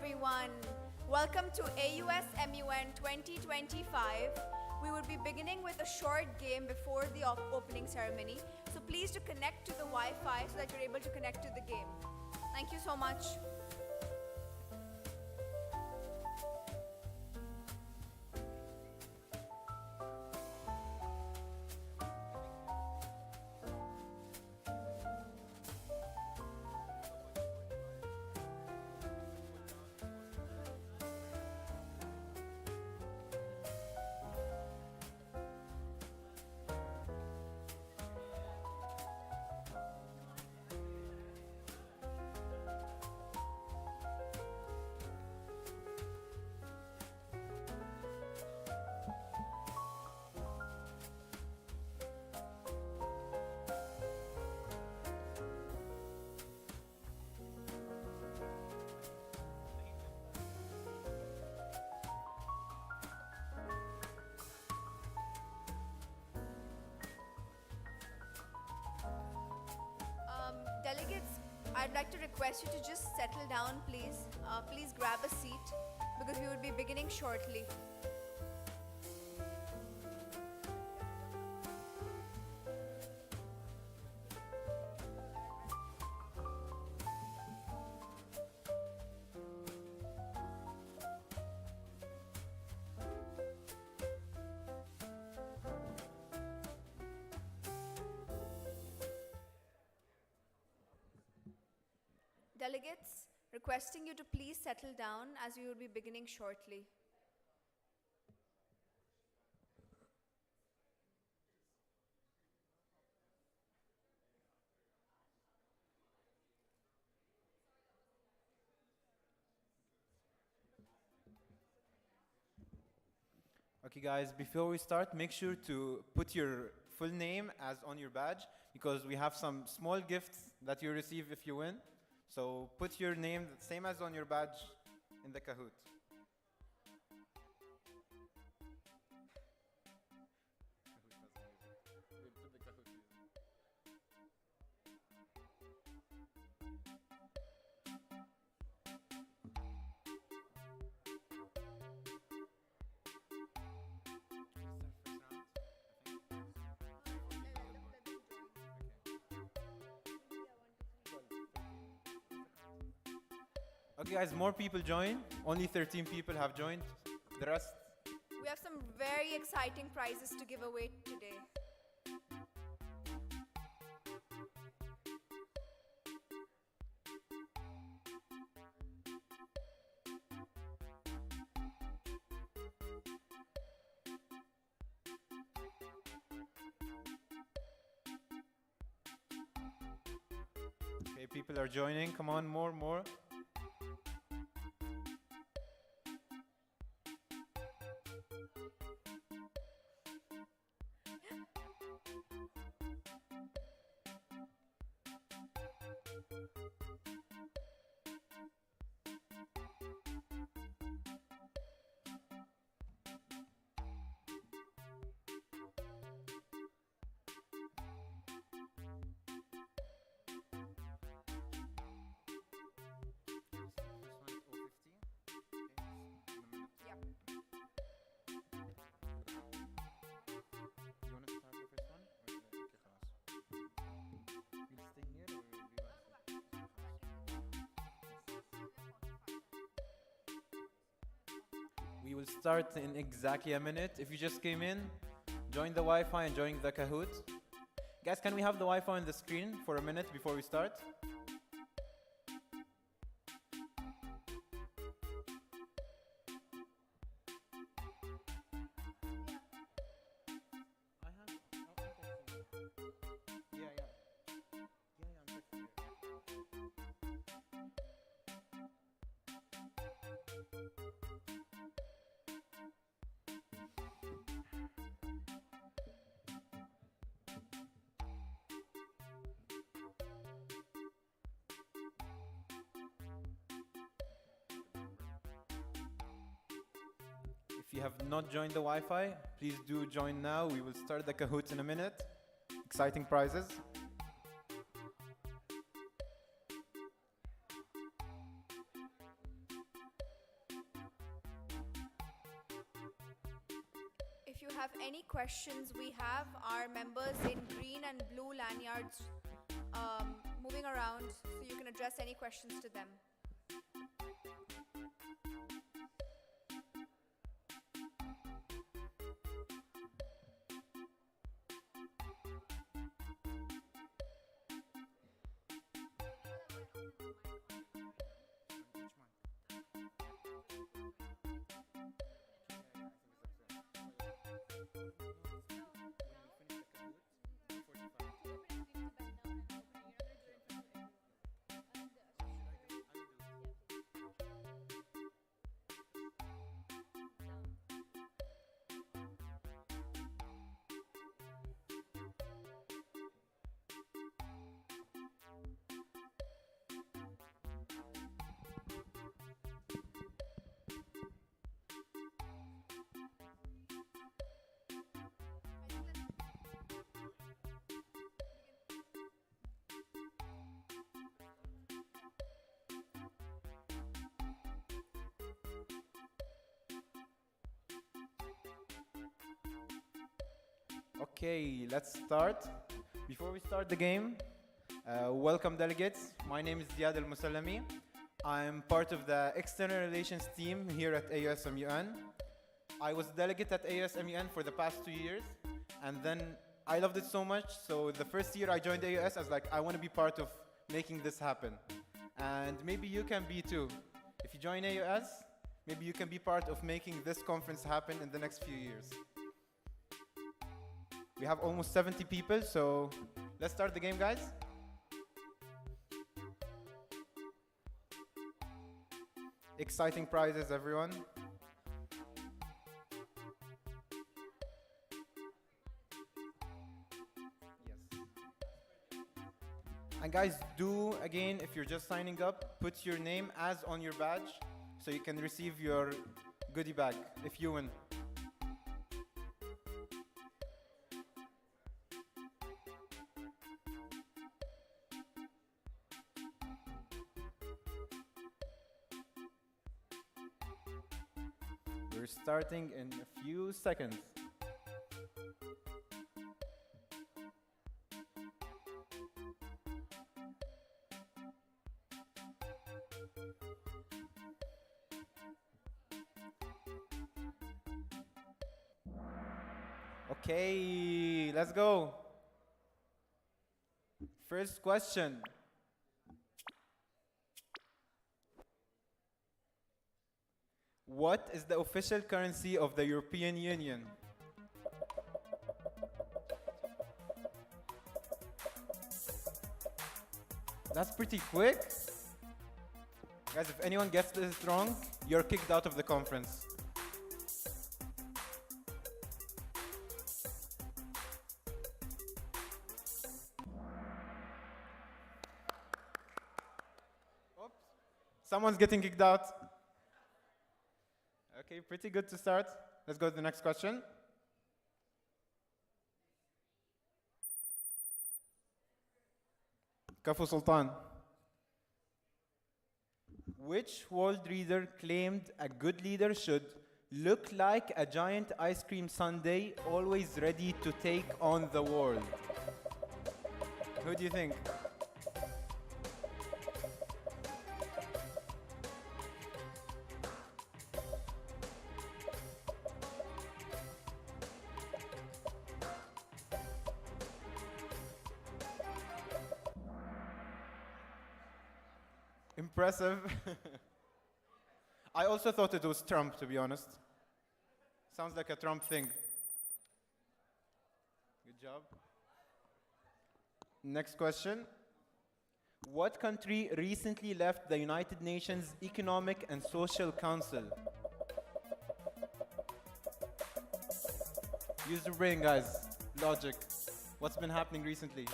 everyone. Welcome to AUSMUN 2025. We will be beginning with a short game before the opening ceremony. So please to connect to the Wi-Fi so that you're able to connect to the game. Thank you so much. Delegates, I'd like to request you to just settle down, please. Please grab a seat because we will be beginning shortly. Delegates, requesting you to please settle down as we will be beginning shortly. Okay guys, before we start, make sure to put your full name as on your badge because we have some small gifts that you receive if you win. So put your name the same as on your badge in the Kahoot. Okay guys, more people join. Only 13 people have joined. The rest. We have some very exciting prizes to give away today. Okay, people are joining. Come on, more. We will start in exactly a minute. If you just came in, join the Wi-Fi and join the Kahoot. Guys, can we have the Wi-Fi on the screen for a minute before we start? If you have not joined the Wi-Fi, please do join now. We will start the Kahoot in a minute. Exciting prizes. questions, we have our members in green and blue lanyards moving around, so you can address any questions to them. Okay, let's start. Before we start the game, welcome delegates. My name is Ziad Al-Musallami. I'm part of the external relations team here at AUSMUN. I was delegate at AUSMUN for the past 2 years, and then I loved it so much, so the first year I joined AUS, I was like, I want to be part of making this happen. And maybe you can be too. If you join AUS, maybe you can be part of making this conference happen in the next few years. We have almost 70 people, so let's start the game, guys. Exciting prizes, everyone. Yes. And guys, do, again, if you're just signing up, put your name as on your badge so you can receive your goodie bag if you win. We're starting in a few seconds. Okay, let's go. First question. What is the official currency of the European Union? That's pretty quick. Guys, if anyone gets this wrong, you're kicked out of the conference. Oops. Someone's getting kicked out. Okay, pretty good to start. Let's go to the next question. Kafu Sultan. Which world leader claimed a good leader should look like a giant ice cream sundae, always ready to take on the world? Who do you think? Impressive. I also thought it was Trump, to be honest. Sounds like a Trump thing. Good job. Next question. What country recently left the United Nations Economic and Social Council? Use your brain, guys. Logic. What's been happening recently?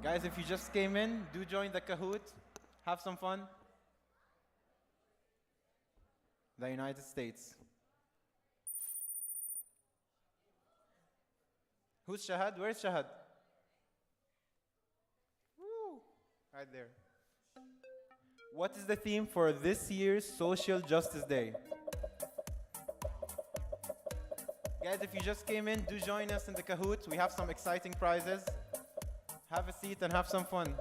Guys, if you just came in, do join the Kahoot. Have some fun. The United States. Who's Shahad? Where's Shahad? Woo! Right there. What is the theme for this year's Social Justice Day? Guys, if you just came in, do join us in the Kahoot. We have some exciting prizes. Have a seat and have some fun.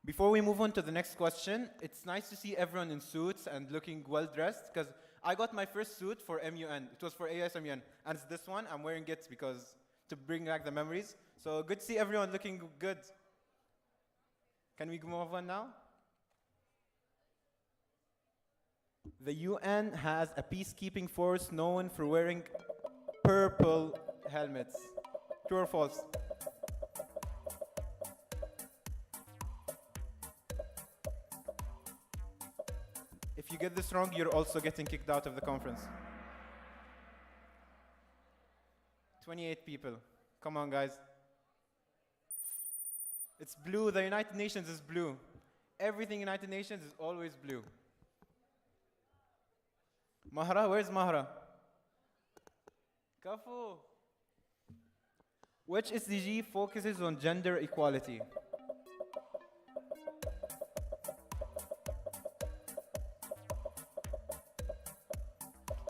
Before we move on to the next question, it's nice to see everyone in suits and looking well dressed, because I got my first suit for MUN. It was for AUSMUN, and it's this one. I'm wearing it because to bring back the memories. So good to see everyone looking good. Can we move on now? The UN has a peacekeeping force known for wearing purple helmets. True or false? If you get this wrong, you're also getting kicked out of the conference. 28 people. Come on, guys. It's blue. The United Nations is blue. Everything United Nations is always blue. Mahra, where's Mahra? Kafu. Which SDG focuses on gender equality?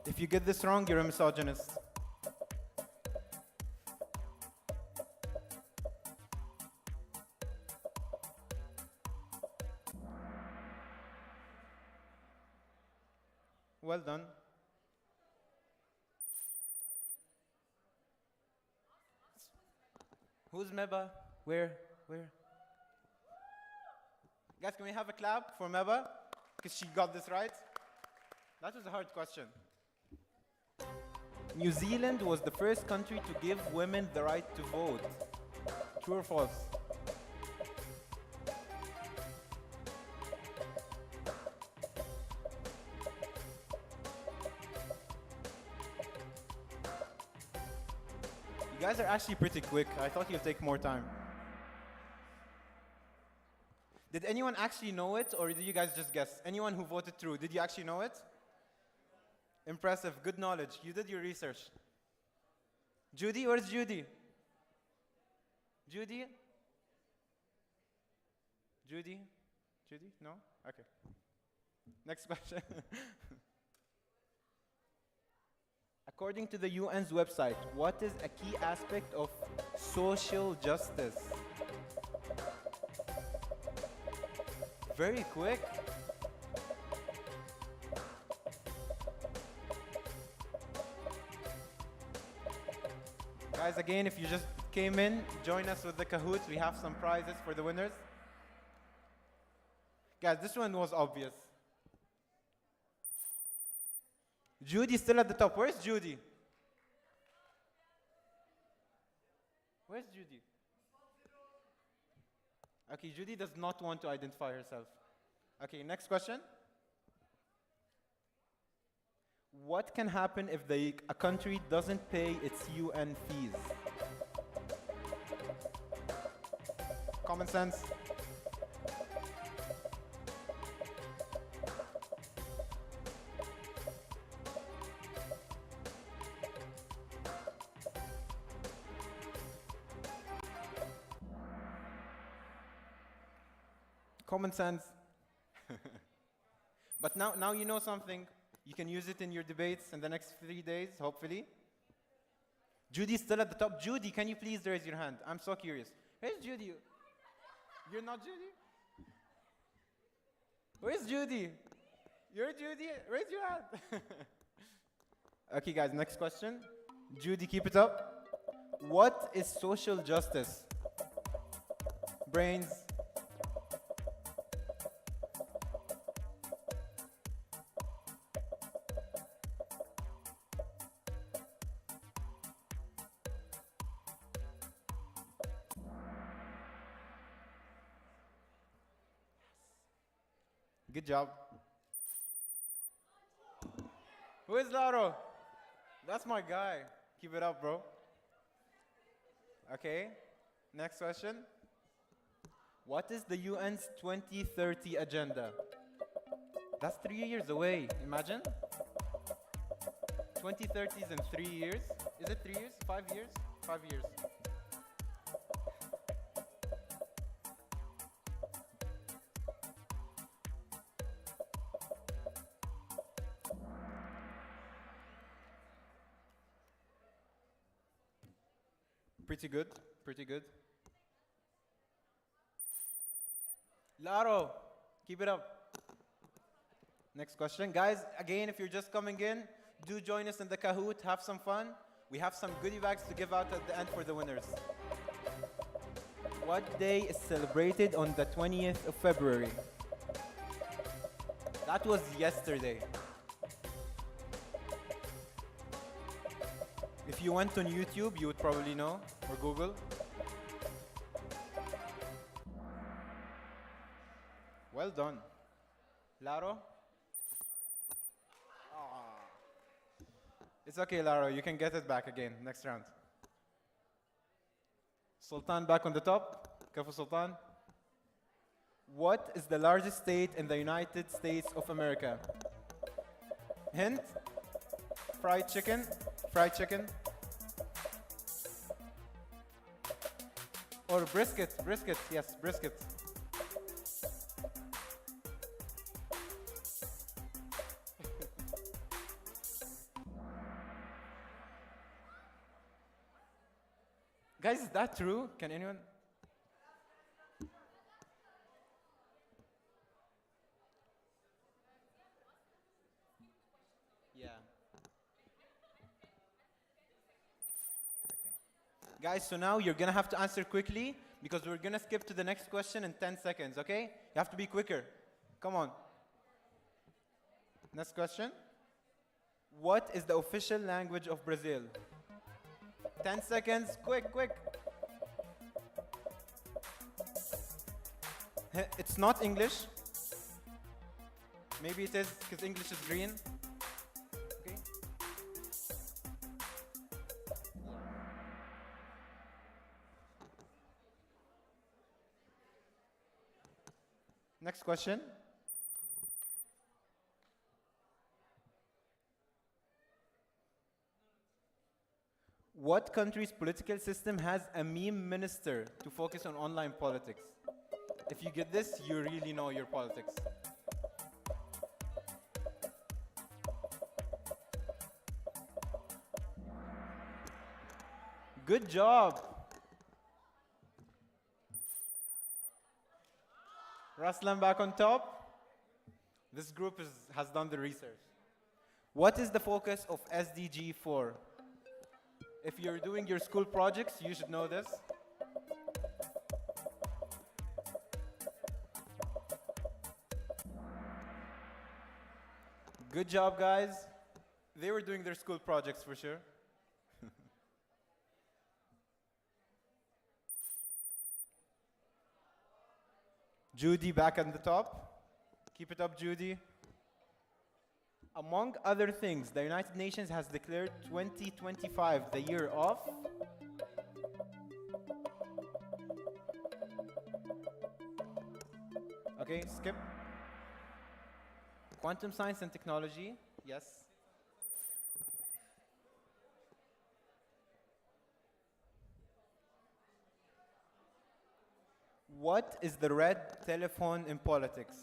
If you get this wrong, you're a misogynist. Well done. Who's Meba? Where? Guys, can we have a clap for Meba? Because she got this right. That was a hard question. New Zealand was the first country to give women the right to vote. True or false? You guys are actually pretty quick. I thought you'd take more time. Did anyone actually know it, or did you guys just guess? Anyone who voted through, did you actually know it? Impressive, good knowledge. You did your research. Judy, where's Judy? Judy? Judy? Judy? No? Okay. Next question. According to the UN's website, what is a key aspect of social justice? Very quick. Guys, again, if you just came in, join us with the Kahoot. We have some prizes for the winners. Guys, this one was obvious. Judy's still at the top. Where's Judy? Where's Judy? Okay, Judy does not want to identify herself. Okay, next question. What can happen if a country doesn't pay its UN fees? Common sense. Common sense. But now you know something. You can use it in your debates in the next 3 days, hopefully. Judy's still at the top. Judy, can you please raise your hand? I'm so curious. Where's Judy? You're not Judy? Where's Judy? You're Judy? Raise your hand. Okay, guys, next question. Judy, keep it up. What is social justice? Brains. Good job. Who is Lauro? That's my guy. Keep it up, bro. Okay. Next question. What is the UN's 2030 agenda? That's 3 years away. Imagine. 2030 is in 3 years. Is it 3 years? 5 years? 5 years. Pretty good. Pretty good. Laro, keep it up. Next question. Guys, again, if you're just coming in, do join us in the Kahoot. Have some fun. We have some goodie bags to give out at the end for the winners. What day is celebrated on the 20th of February? That was yesterday. If you went on YouTube, you would probably know, or Google. Well done. Laro? It's okay, Laro. You can get it back again next round. Sultan back on the top. Kafu Sultan. What is the largest state in the United States of America? Hint? Fried chicken? Fried chicken? Or brisket? Brisket, yes, brisket. Guys, is that true? Can anyone? Yeah. Okay. Guys, so now you're gonna have to answer quickly because we're gonna skip to the next question in 10 seconds, okay? You have to be quicker. Come on. Next question. What is the official language of Brazil? 10 seconds, quick, quick. It's not English. Maybe it is because English is green. Okay. Next question. What country's political system has a meme minister to focus on online politics? If you get this, you really know your politics. Good job. Raslan back on top. This group has done the research. What is the focus of SDG 4? If you're doing your school projects, you should know this. Good job, guys. They were doing their school projects for sure. Judy back on the top. Keep it up, Judy. Among other things, the United Nations has declared 2025 the year of okay, skip. Quantum science and technology, yes. What is the red telephone in politics?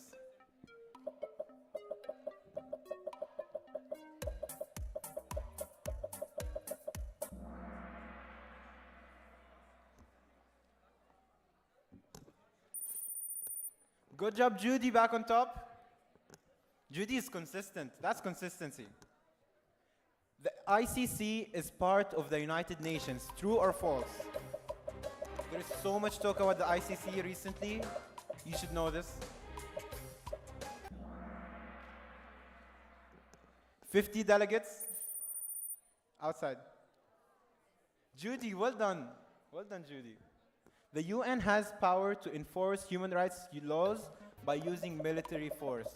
Good job, Judy, back on top. Judy is consistent. That's consistency. The ICC is part of the United Nations. True or false? There is so much talk about the ICC recently. You should know this. 50 delegates outside. Judy, well done. Well done, Judy. The UN has power to enforce human rights laws by using military force.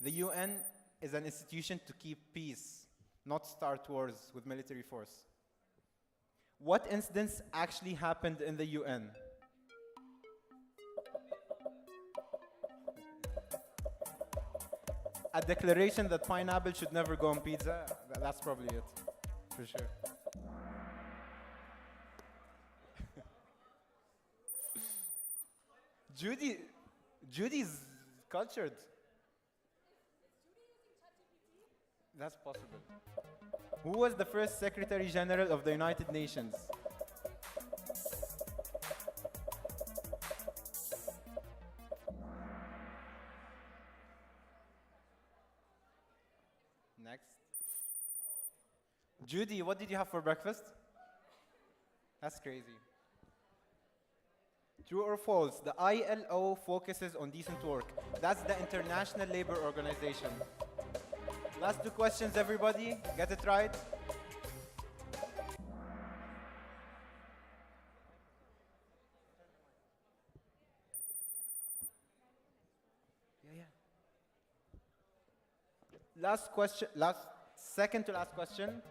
The UN is an institution to keep peace. not start wars with military force. What incidents actually happened in the UN? A declaration that pineapple should never go on pizza. That's probably it, for sure. Judy's cultured. That's possible. Who was the first Secretary General of the United Nations? Next. Judy, what did you have for breakfast? That's crazy. True or false? The ILO focuses on decent work. That's the International Labour Organization. Last two questions, everybody. Get it right. Yeah. Last question, second to last question.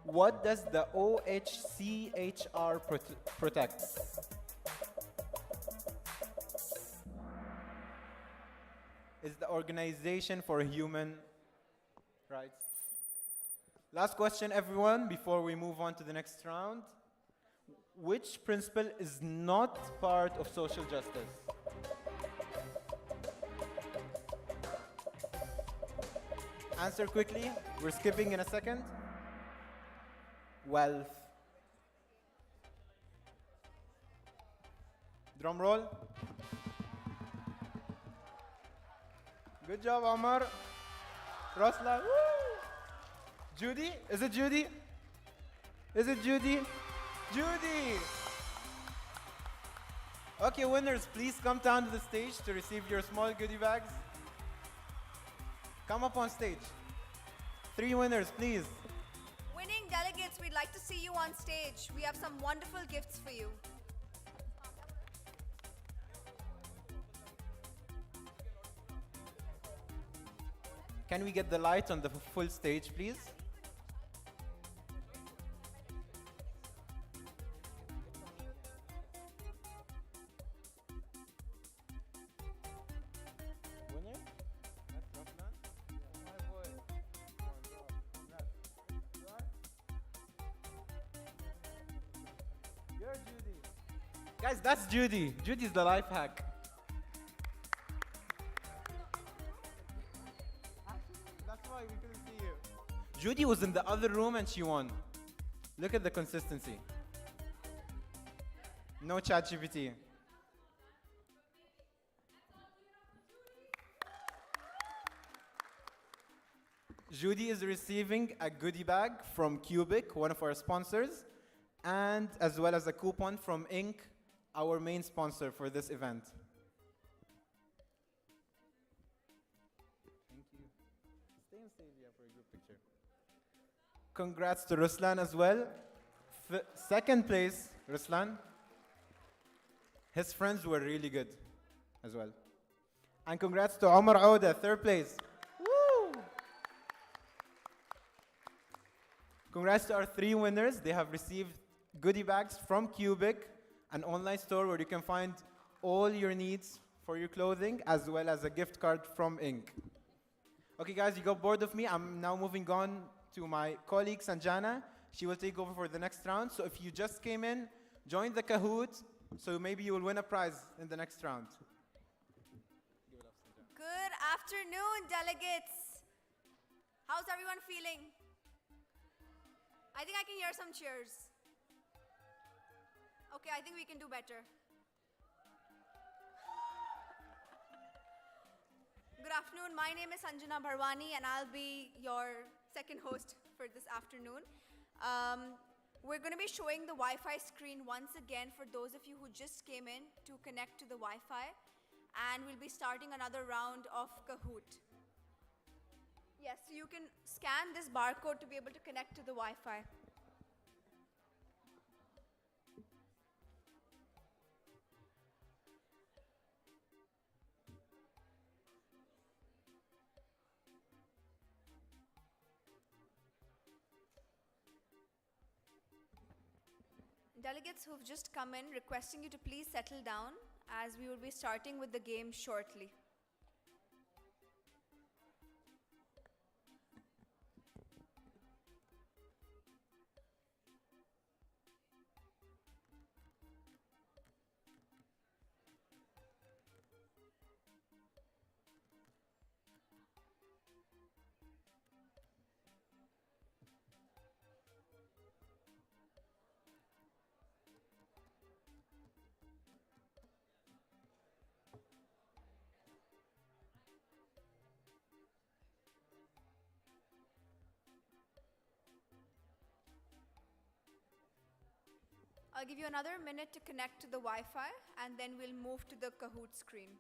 What does the OHCHR protect? Is the Organization for Human Rights. Last question, everyone, before we move on to the next round. Which principle is not part of social justice? Answer quickly. We're skipping in a second. Wealth. Drum roll. Good job, Omar. Rosla. Woo! Judy? Is it Judy? Is it Judy? Judy! Okay, winners, please come down to the stage to receive your small goodie bags. Come up on stage. 3 winners, please. Winning delegates, we'd like to see you on stage. We have some wonderful gifts for you. Can we get the light on the full stage, please? Winner? That's Rahman. My boy. You're Judy. Guys, that's Judy. Judy's the life hack. That's why we couldn't see you. Judy was in the other room and she won. Look at the consistency. No chat GPT. Judy is receiving a goodie bag from Cubic, one of our sponsors, and as well as a coupon from Inc., our main sponsor for this event. Thank you. Stay on stage here for a group picture. Congrats to Ruslan as well. Second place, Ruslan. His friends were really good as well. And congrats to Omar Auda, third place. Woo! Congrats to our 3 winners. They have received goodie bags from Cubic, an online store where you can find all your needs for your clothing, as well as a gift card from Inc. Okay, guys, you got bored of me. I'm now moving on to my colleague, Sanjana. She will take over for the next round. So if you just came in, join the Kahoot, so maybe you will win a prize in the next round. Good afternoon, delegates. How's everyone feeling? I think I can hear some cheers. Okay, I think we can do better. Good afternoon. My name is Sanjana Bharwani, and I'll be your second host for this afternoon. We're going to be showing the Wi-Fi screen once again for those of you who just came in to connect to the Wi-Fi. And we'll be starting another round of Kahoot. Yes, so you can scan this barcode to be able to connect to the Wi-Fi. Delegates who've just come in, requesting you to please settle down as we will be starting with the game shortly. I'll give you another minute to connect to the Wi-Fi and then we'll move to the Kahoot screen.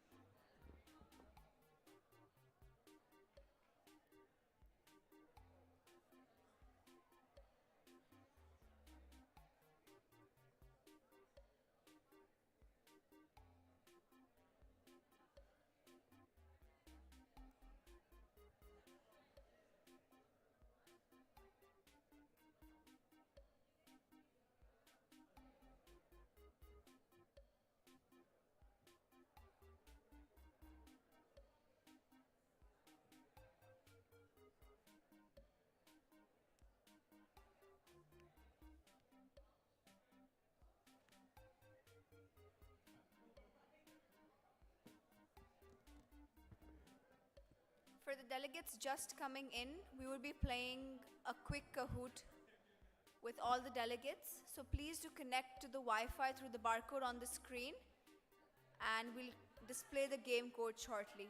For the delegates just coming in, we will be playing a quick Kahoot with all the delegates. So please do connect to the Wi-Fi through the barcode on the screen and we'll display the game code shortly.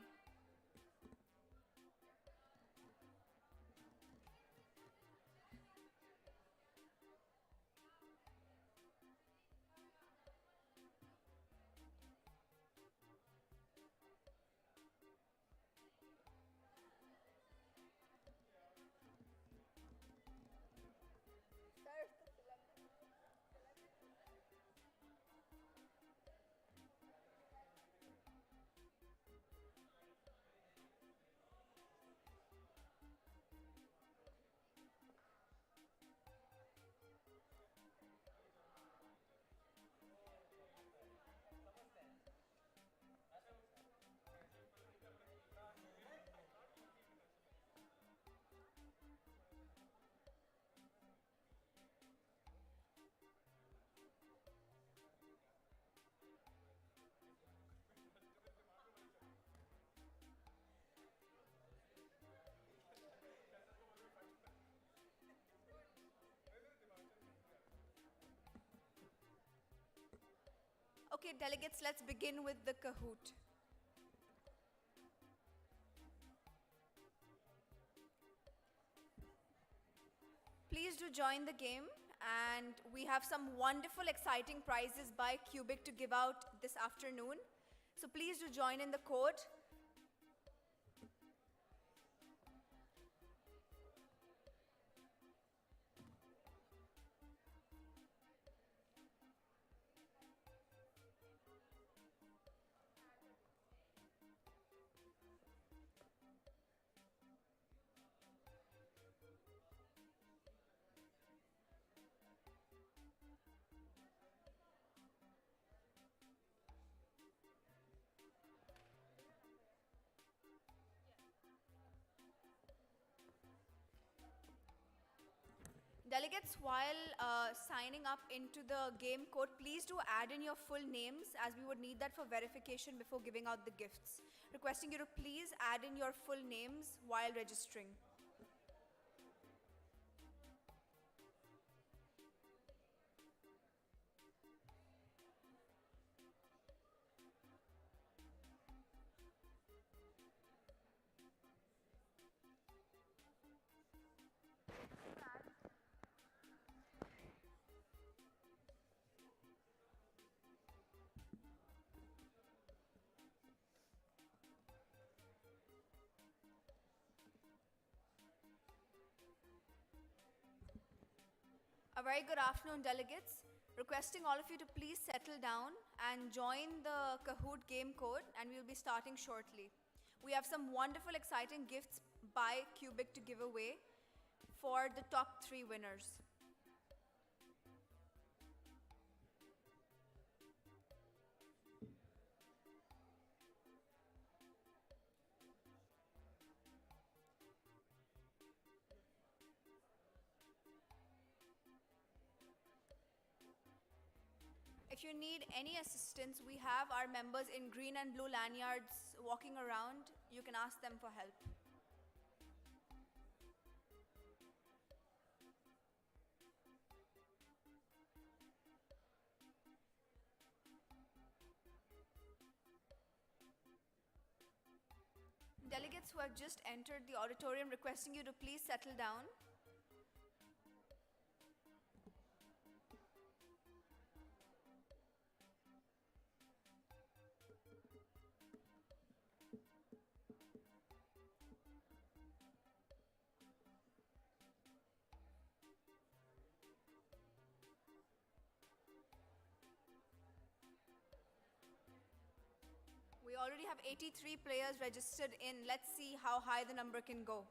Okay, delegates, let's begin with the Kahoot. Please do join the game, and we have some wonderful, exciting prizes by Cubic to give out this afternoon. So please do join in the code. Delegates, while signing up into the game code, please do add in your full names as we would need that for verification before giving out the gifts. Requesting you to please add in your full names while registering. A very good afternoon, delegates. Requesting all of you to please settle down and join the Kahoot game code, and we'll be starting shortly. We have some wonderful, exciting gifts by Cubic to give away for the top 3 winners. if you need any assistance, we have our members in green and blue lanyards walking around. You can ask them for help. Delegates who have just entered the auditorium, requesting you to please settle down. We already have 83 players registered in. Let's see how high the number can go.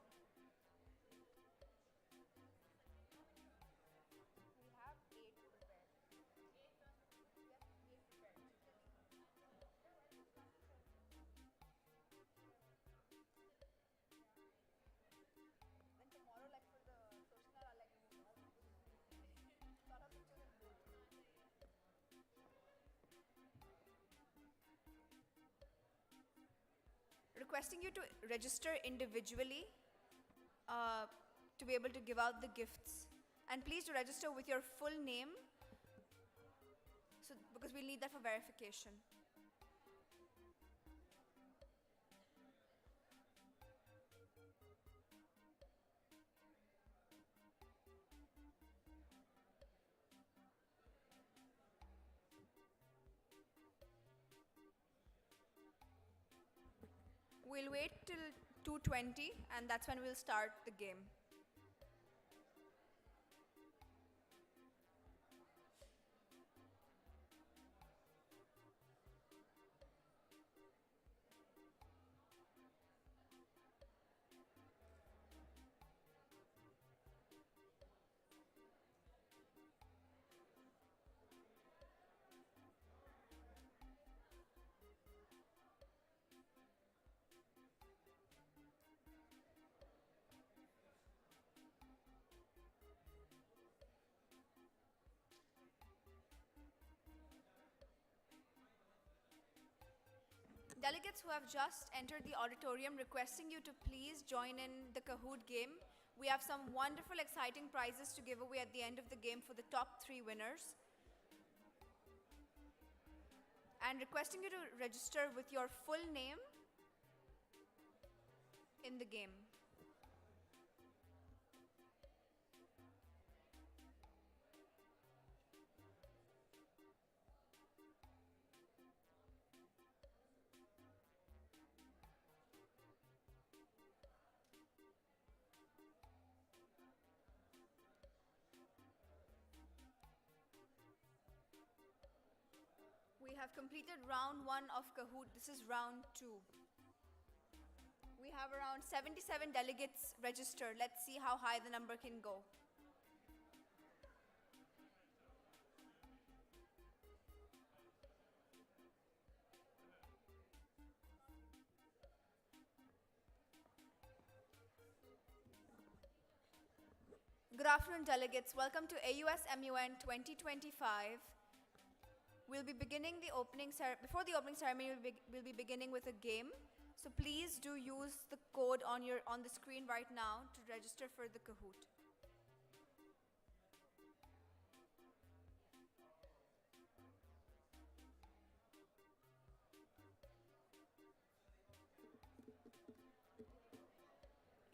Requesting you to register individually to be able to give out the gifts. And please do register with your full name, because we'll need that for verification. We'll wait till 2:20 and that's when we'll start the game. Delegates who have just entered the auditorium, requesting you to please join in the Kahoot game. We have some wonderful, exciting prizes to give away at the end of the game for the top 3 winners. And requesting you to register with your full name in the game. We have completed round 1 of Kahoot. This is round 2. We have around 77 delegates registered. Let's see how high the number can go. Good afternoon, delegates. Welcome to AUSMUN 2025. We'll be beginning the before the opening ceremony, we'll be beginning with a game. So please do use the code on the screen right now to register for the Kahoot.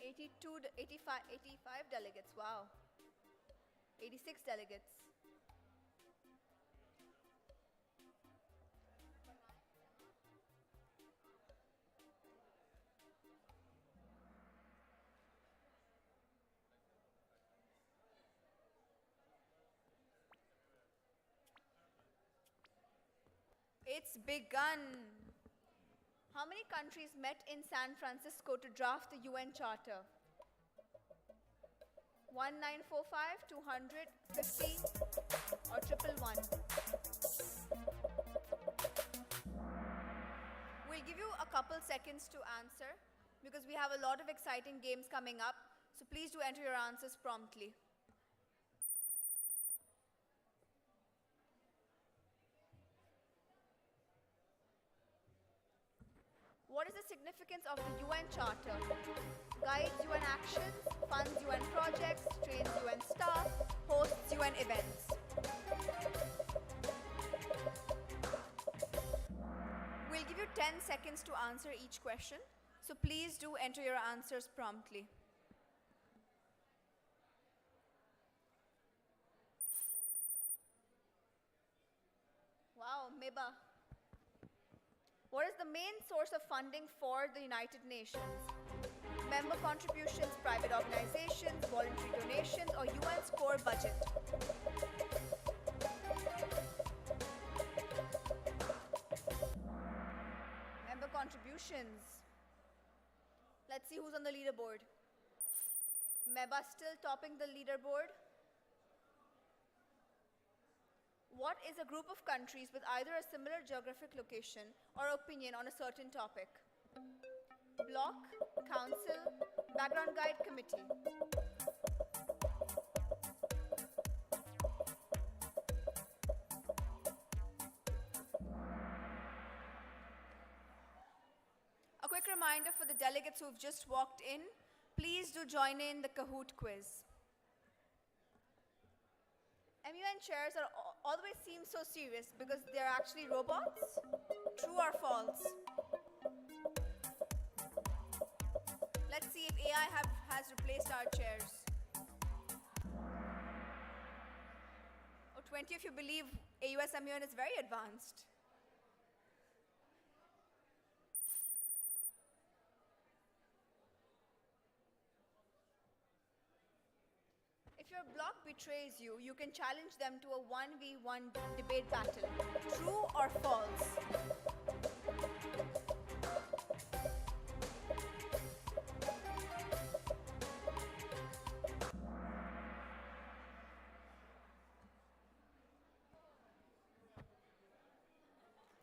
$82, $85 delegates, wow. 86 delegates. It's begun. How many countries met in San Francisco to draft the UN Charter? 1945, 200, 50, or 111? We'll give you a couple seconds to answer because we have a lot of exciting games coming up. So please do enter your answers promptly. What is the significance of the UN Charter? Guides UN actions, funds UN projects, trains UN staff, hosts UN events. We'll give you 10 seconds to answer each question, so please do enter your answers promptly. Wow, Meba. What is the main source of funding for the United Nations? Member contributions, private organizations, voluntary donations, or UN's core budget? Member contributions. Let's see who's on the leaderboard. Meba still topping the leaderboard. What is a group of countries with either a similar geographic location or opinion on a certain topic? Bloc, council, background guide committee. A quick reminder for the delegates who've just walked in, please do join in the Kahoot quiz. MUN chairs always seem so serious because they're actually robots? True or false? Let's see if AI has replaced our chairs. Oh, 20 of you believe AUSMUN is very advanced. If your bloc betrays you, you can challenge them to a 1v1 debate battle. True or false?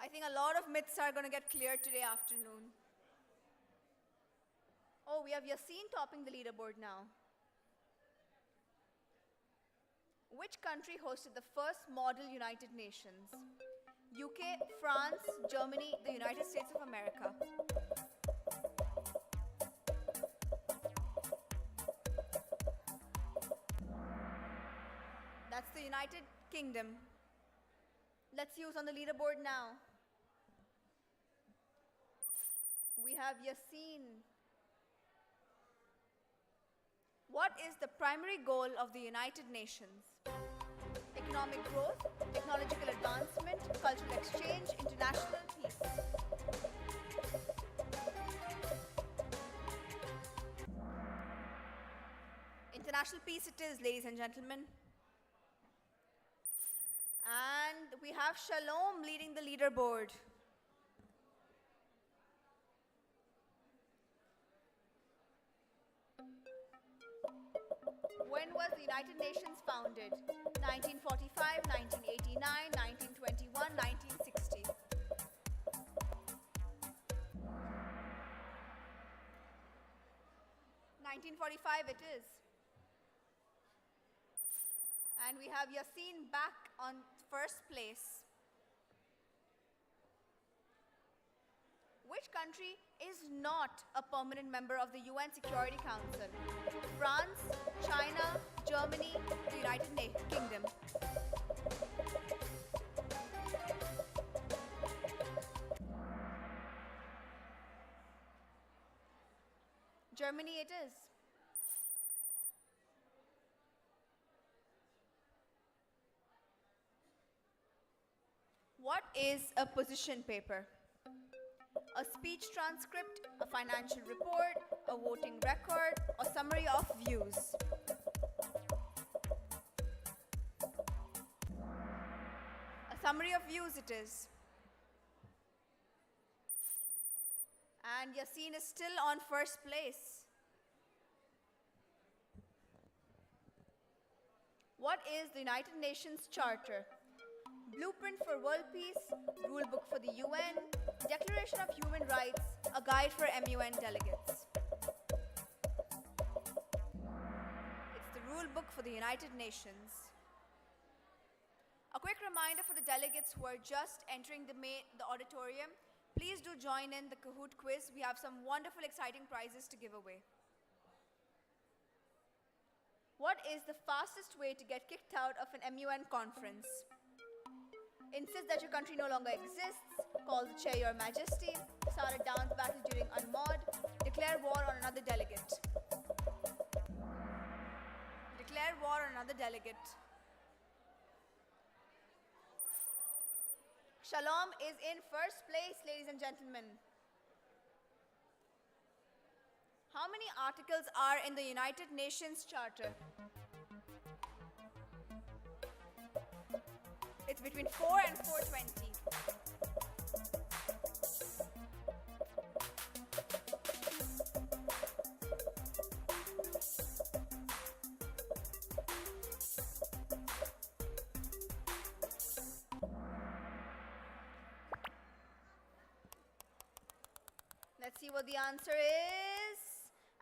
I think a lot of myths are going to get cleared today afternoon. Oh, we have Yassine topping the leaderboard now. Which country hosted the first model United Nations? UK, France, Germany, the United States of America. That's the United Kingdom. Let's see who's on the leaderboard now. We have Yassine. What is the primary goal of the United Nations? Economic growth, technological advancement, cultural exchange, international peace. International peace it is, ladies and gentlemen. And we have Shalom leading the leaderboard. When was the United Nations founded? 1945, 1989, 1921, 1960. (1945) it is. And we have Yassine back on first place. Which country is not a permanent member of the UN Security Council? France, China, Germany, the United Kingdom. Germany it is. What is a position paper? A speech transcript, a financial report, a voting record, or summary of views. A summary of views it is. And Yassine is still on first place. What is the United Nations Charter? Blueprint for World Peace, Rule Book for the UN, Declaration of Human Rights, a guide for MUN delegates. It's the Rule Book for the United Nations. A quick reminder for the delegates who are just entering the auditorium, Please do join in the Kahoot quiz. We have some wonderful, exciting prizes to give away. What is the fastest way to get kicked out of an MUN conference? Insist that your country no longer exists. Call the chair your majesty. Start a dance battle during unmod. Declare war on another delegate. Declare war on another delegate. Shalom is in first place, ladies and gentlemen. How many articles are in the United Nations Charter? It's between 4 and 420. Let's see what the answer is.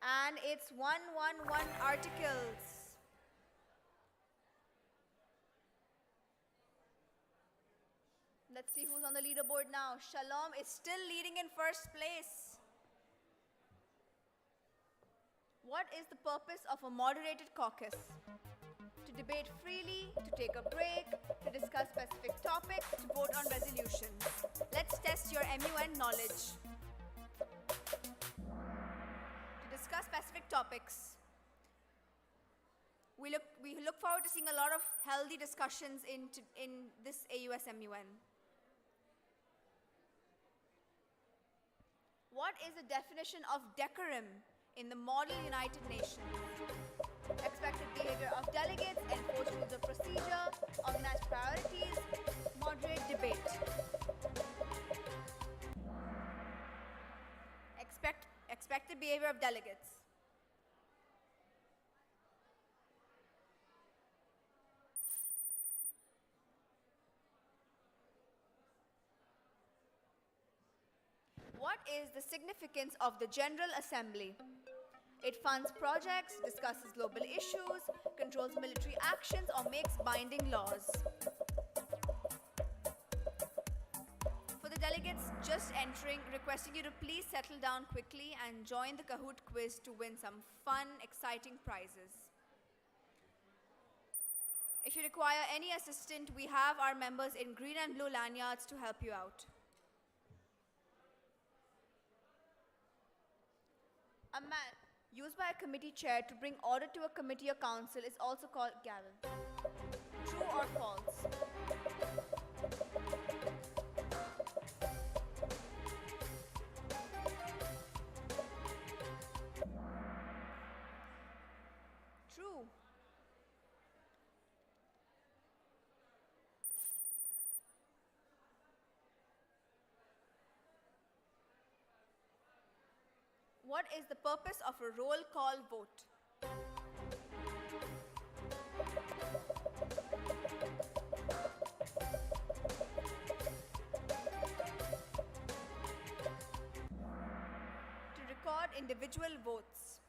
And it's 111 articles. Let's see who's on the leaderboard now. Shalom is still leading in first place. What is the purpose of a moderated caucus? To debate freely, to take a break, to discuss specific topics, to vote on resolutions. Let's test your MUN knowledge. To discuss specific topics. We look forward to seeing a lot of healthy discussions in this AUSMUN. What is the definition of decorum in the model United Nations? Expected behavior of delegates, enforce rules of procedure, organize priorities, moderate debate. Expected behavior of delegates. What is the significance of the General Assembly? It funds projects, discusses global issues, controls military actions, or makes binding laws. For the delegates just entering, requesting you to please settle down quickly and join the Kahoot quiz to win some fun, exciting prizes. If you require any assistance, we have our members in green and blue lanyards to help you out. A man used by a committee chair to bring order to a committee or council is also called gavel. True or false? True. What is the purpose of a roll call vote? To record individual votes.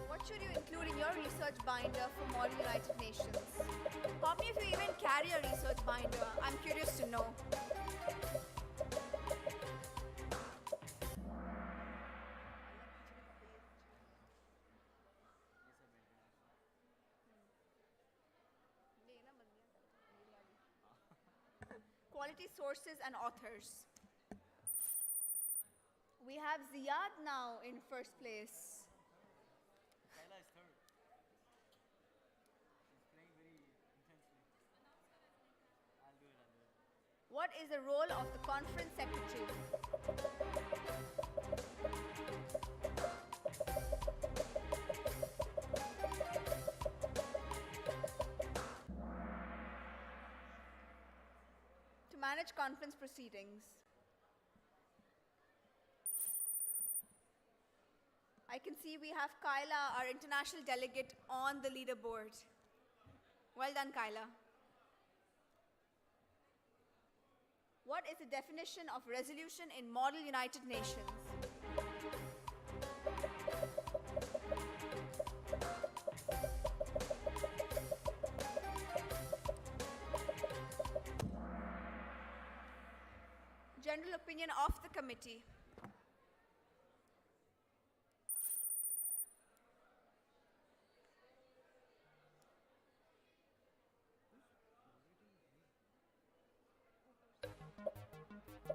What should you include in your research binder for Model United Nations? How many of you even carry a research binder? I'm curious to know. Quality sources and authors. We have Ziyad now in first place. Kayla is third. She's playing very intensely. I'll do it. What is the role of the conference secretary? To manage conference proceedings. I can see we have Kyla, our international delegate, on the leaderboard. Well done, Kyla. What is the definition of resolution in Model United Nations? General opinion of the committee.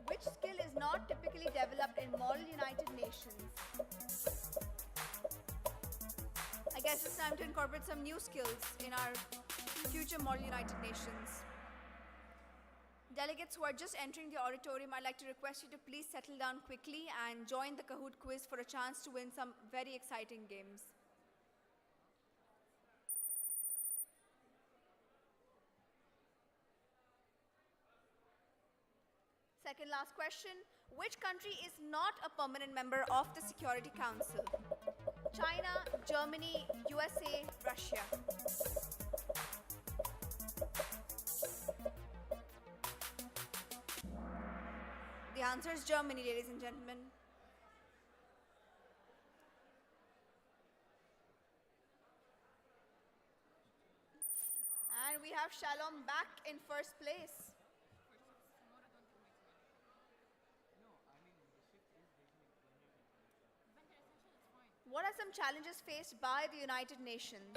Which skill is not typically developed in Model United Nations? I guess it's time to incorporate some new skills in our future Model United Nations. Delegates who are just entering the auditorium, I'd like to request you to please settle down quickly and join the Kahoot quiz for a chance to win some very exciting games. Second last question. Which country is not a permanent member of the Security Council? China, Germany, USA, Russia. The answer is Germany, ladies and gentlemen. And we have Shalom back in first place. What are some challenges faced by the United Nations?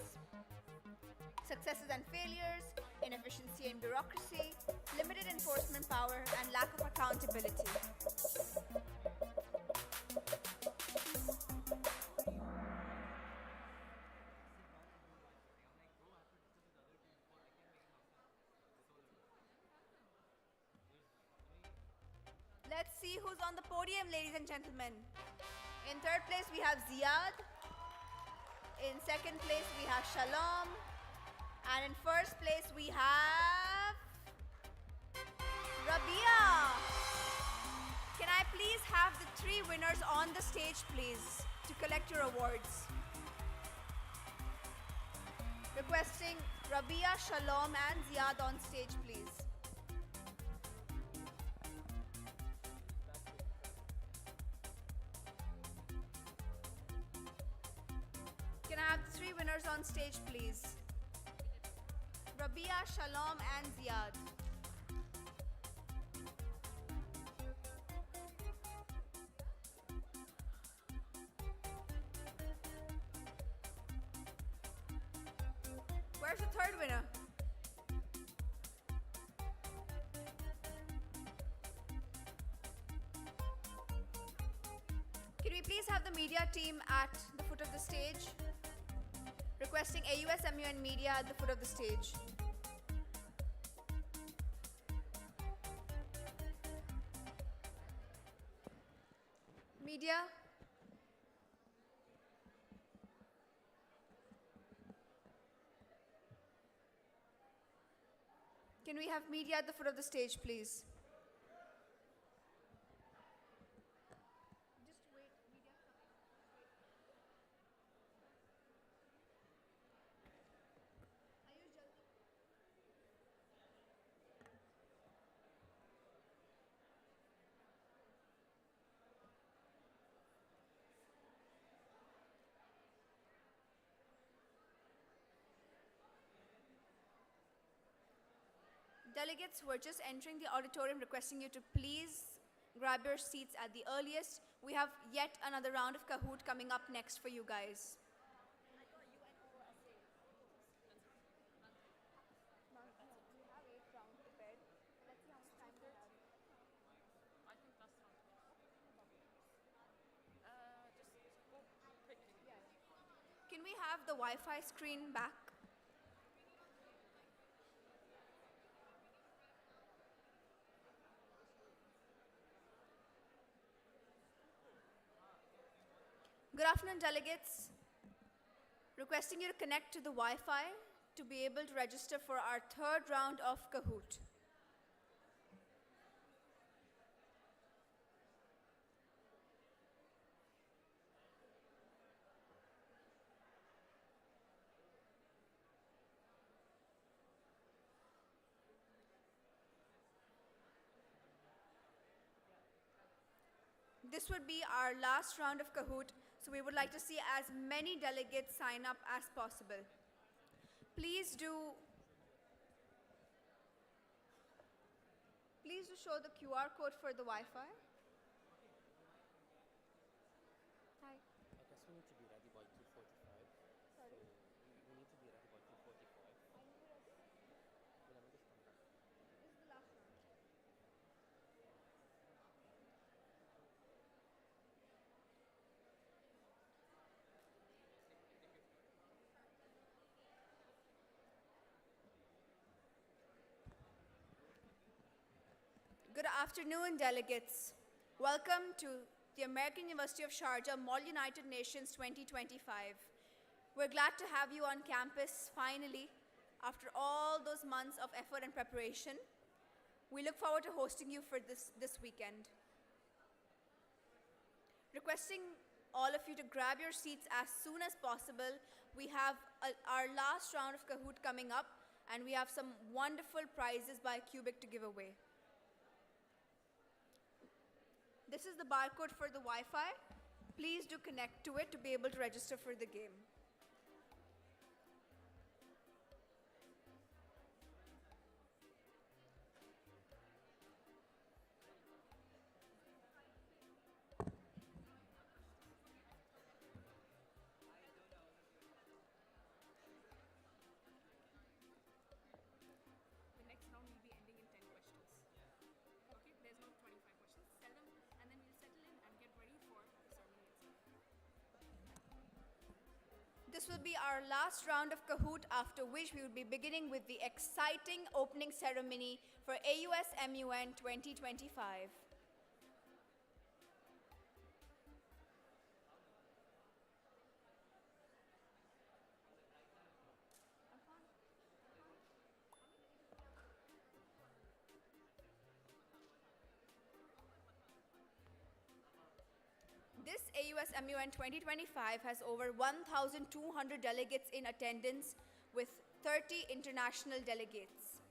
Successes and failures, inefficiency and bureaucracy, limited enforcement power, and lack of accountability. Let's see who's on the podium, ladies and gentlemen. In third place, we have Ziad. In second place, we have Shalom. And in first place, we have Rabia. Can I please have the three winners on the stage, please, to collect your awards? Requesting Rabia, Shalom, and Ziad on stage, please. Can I have the three winners on stage, please? Rabia, Shalom, and Ziad. Where's the third winner? Can we please have the media team at the foot of the stage? Requesting AUSMUN media at the foot of the stage. Media. Can we have media at the foot of the stage, please? Just wait, media. Delegates who are just entering the auditorium, requesting you to please grab your seats at the earliest. We have yet another round of Kahoot coming up next for you guys. Can we have the Wi-Fi screen back? Good afternoon, delegates. Requesting you to connect to the Wi-Fi to be able to register for our third round of Kahoot. This would be our last round of Kahoot, so we would like to see as many delegates sign up as possible. Please do show the QR code for the Wi-Fi. Hi. I guess we need to be ready by 2:45. Sorry? So we need to be ready by 2:45. Are you ready? Let me just come back. This is the last round. Good afternoon, delegates. Welcome to the American University of Sharjah Mall United Nations 2025. We're glad to have you on campus finally, after all those months of effort and preparation. We look forward to hosting you for this weekend. Requesting all of you to grab your seats as soon as possible. We have our last round of Kahoot coming up, and we have some wonderful prizes by Cubic to give away. This is the barcode for the Wi-Fi. Please do connect to it to be able to register for the game. The next round will be ending in 10 questions. Okay, there's no 25 questions. Tell them, and then we'll settle in and get ready for the ceremony itself. This will be our last round of Kahoot, after which we will be beginning with the exciting opening ceremony for AUSMUN 2025. This AUSMUN 2025 has over 1,200 delegates in attendance with 30 international delegates.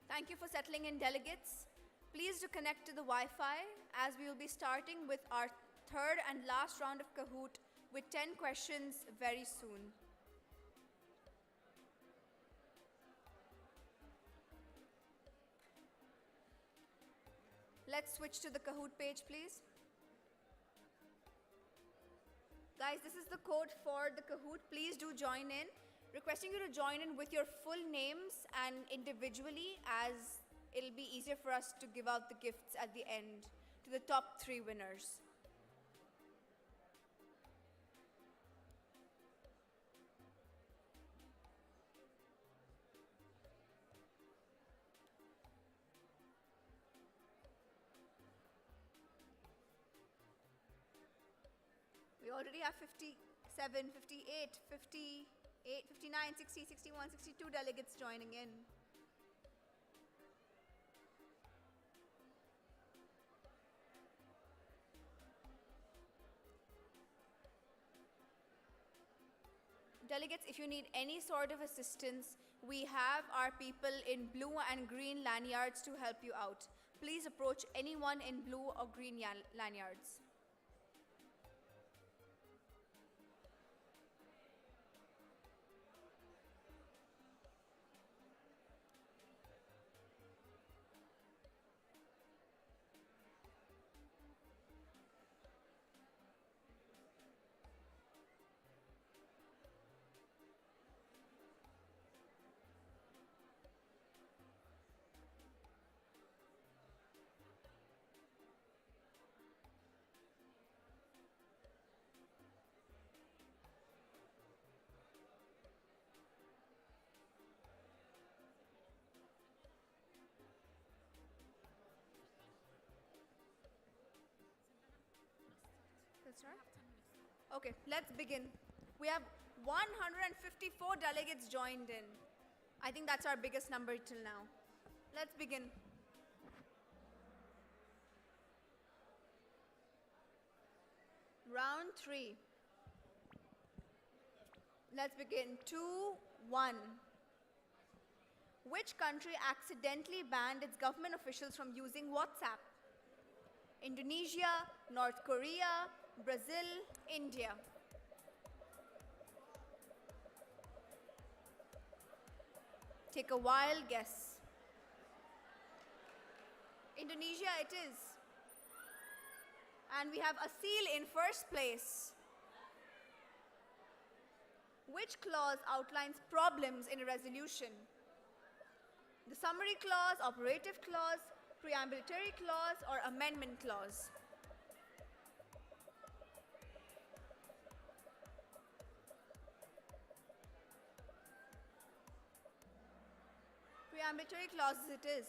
Thank you for settling in, delegates. Please do connect to the Wi-Fi, as we will be starting with our third and last round of Kahoot with 10 questions very soon. Let's switch to the Kahoot page, please. Guys, this is the code for the Kahoot. Please do join in. Requesting you to join in with your full names and individually, as it'll be easier for us to give out the gifts at the end to the top 3 winners. We already have 57, 58, 58, 59, 60, 61, 62 delegates joining in. Delegates, if you need any sort of assistance, we have our people in blue and green lanyards to help you out. Please approach anyone in blue or green lanyards. That's right. Okay, let's begin. We have 154 delegates joined in. I think that's our biggest number till now. Let's begin. Round 3. Let's begin. 2-1. Which country accidentally banned its government officials from using WhatsApp? Indonesia, North Korea, Brazil, India. Take a wild guess. Indonesia it is. And we have Asil in first place. Which clause outlines problems in a resolution? The summary clause, operative clause, preambulatory clause, or amendment clause? Preambulatory clauses it is.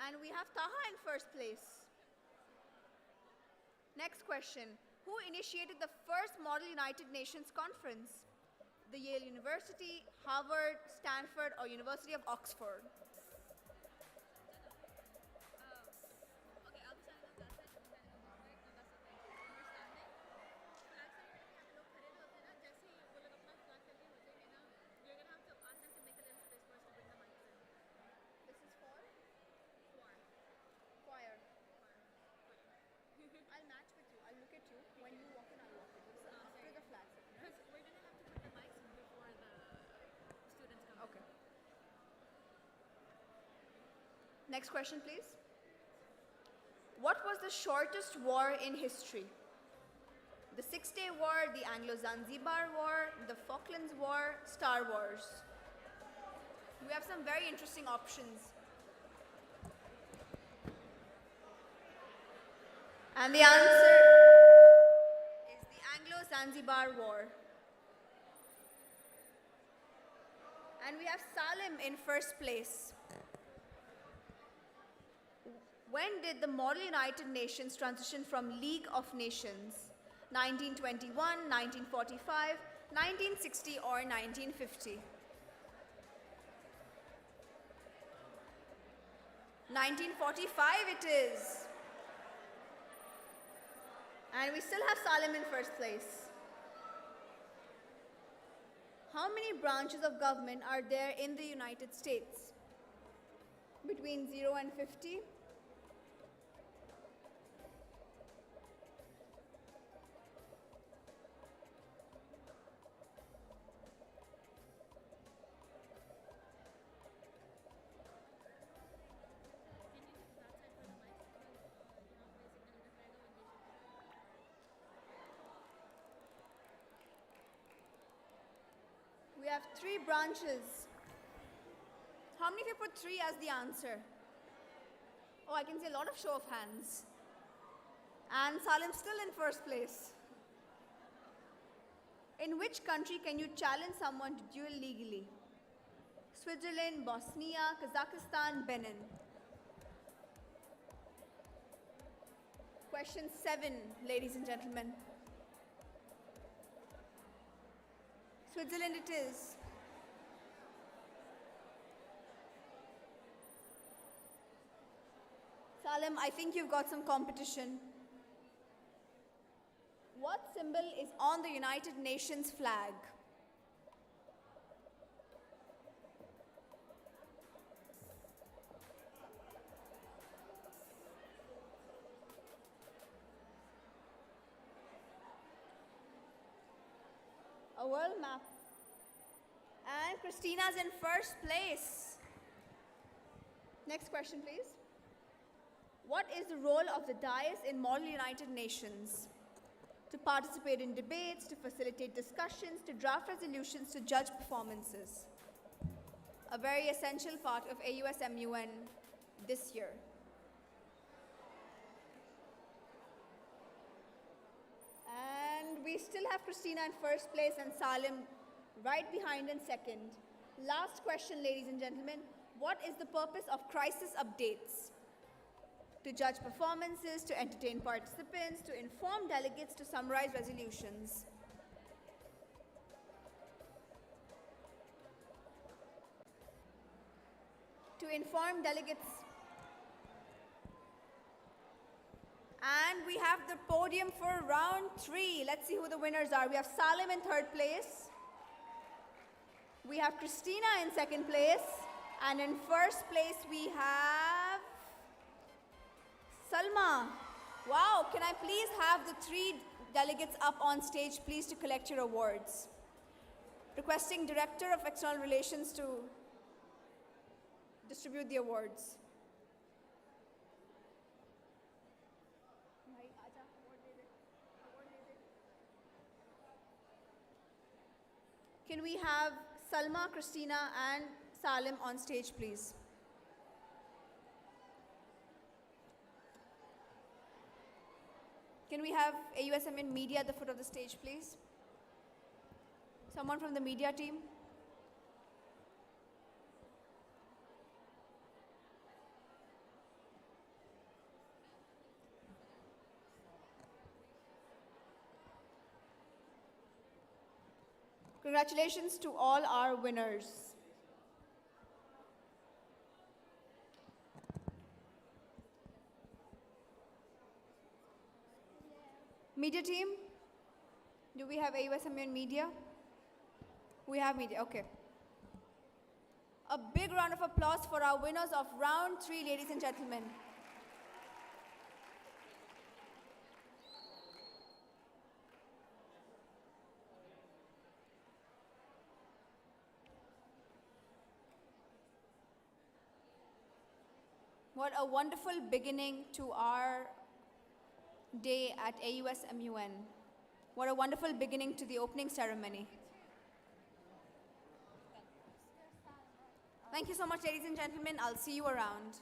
And we have Taha in first place. Next question. Who initiated the first Model United Nations Conference? The Yale University, Harvard, Stanford, or University of Oxford? This is for choir. I'll match with you. I'll look at you. When you walk in, I'll walk with you. So after the flag ceremony. Because we're going to have to put the mics before the students come. Okay. Next question, please. What was the shortest war in history? The Six-Day War, the Anglo-Zanzibar War, the Falklands War, Star Wars. We have some very interesting options. And the answer is the Anglo-Zanzibar War. And we have Salim in first place. When did the Model United Nations transition from League of Nations? 1921, 1945, 1960, or 1950? 1945 it is. And we still have Salim in first place. How many branches of government are there in the United States? Between 0 and 50? We have 3 branches. How many of you put 3 as the answer? Oh, I can see a lot of show of hands. And Salim's still in first place. In which country can you challenge someone to duel legally? Switzerland, Bosnia, Kazakhstan, Benin. Question 7, ladies and gentlemen. Switzerland it is. Salim, I think you've got some competition. What symbol is on the United Nations flag? A world map. And Christina's in first place. Next question, please. What is the role of the dais in Model United Nations? To participate in debates, to facilitate discussions, to draft resolutions, to judge performances. A very essential part of AUSMUN this year. And we still have Christina in first place and Salim right behind in second. Last question, ladies and gentlemen. What is the purpose of crisis updates? To judge performances, to entertain participants, to inform delegates, to summarize resolutions. To inform delegates. we have the podium for round 3. Let's see who the winners are. We have Salim in 3rd place. We have Christina in 2nd place. And in 1st place, we have Salma. Wow, can I please have the 3 delegates up on stage, please, to collect your awards. Requesting Director of External Relations to distribute the awards. Can we have Salma, Christina, and Salim on stage, please? Can we have AUSMN media at the foot of the stage, please? Someone from the media team? Congratulations to all our winners. Media team? Do we have AUSMN media? We have media, okay. A big round of applause for our winners of round 3, ladies and gentlemen. What a wonderful beginning to our day at AUSMUN. What a wonderful beginning to the opening ceremony. Thank you so much, ladies and gentlemen. I'll see you around.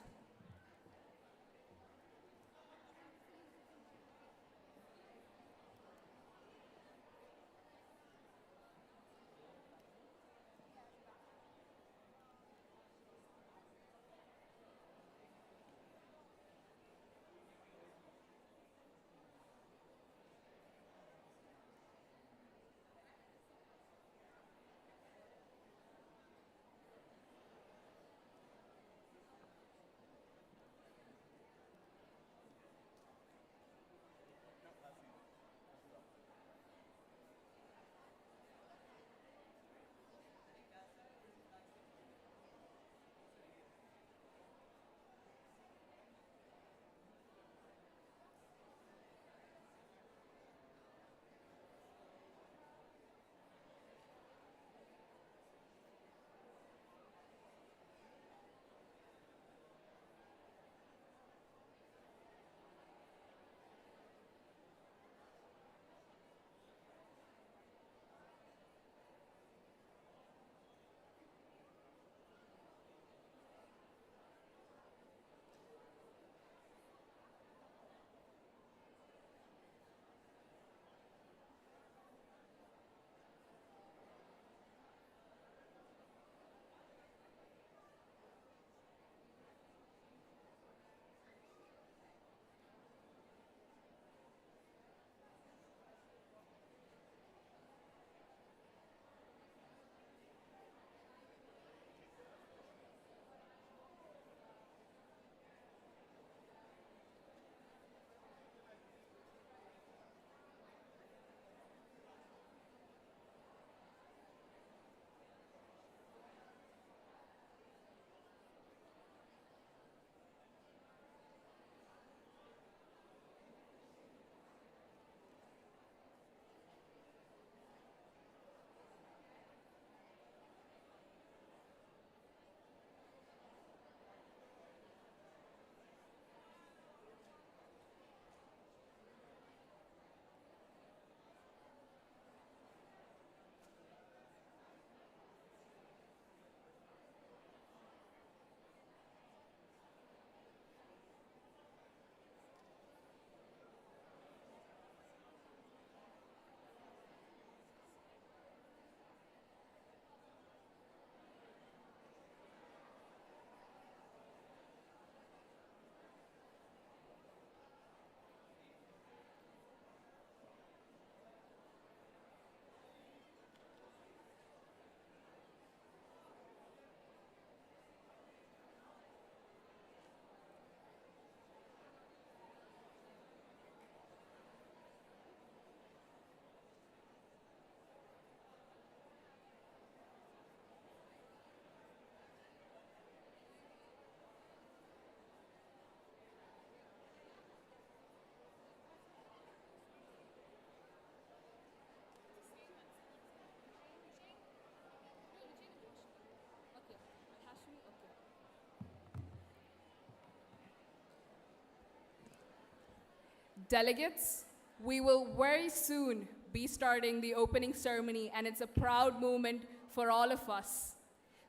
Delegates, we will very soon be starting the opening ceremony, and it's a proud moment for all of us.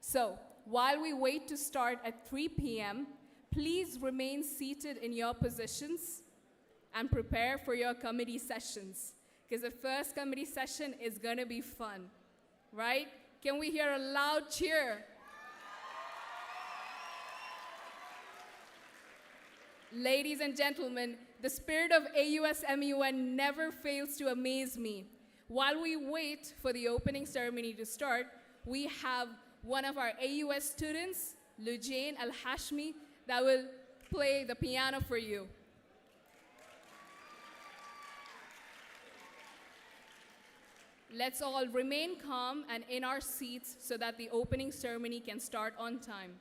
So, while we wait to start at 3 p.m., please remain seated in your positions and prepare for your committee sessions, because the first committee session is gonna be fun, right? Can we hear a loud cheer? Ladies and gentlemen, the spirit of AUSMUN never fails to amaze me. While we wait for the opening ceremony to start, we have one of our AUS students, Lujain Al-Hashmi, that will play the piano for you. Let's all remain calm and in our seats so that the opening ceremony can start on time.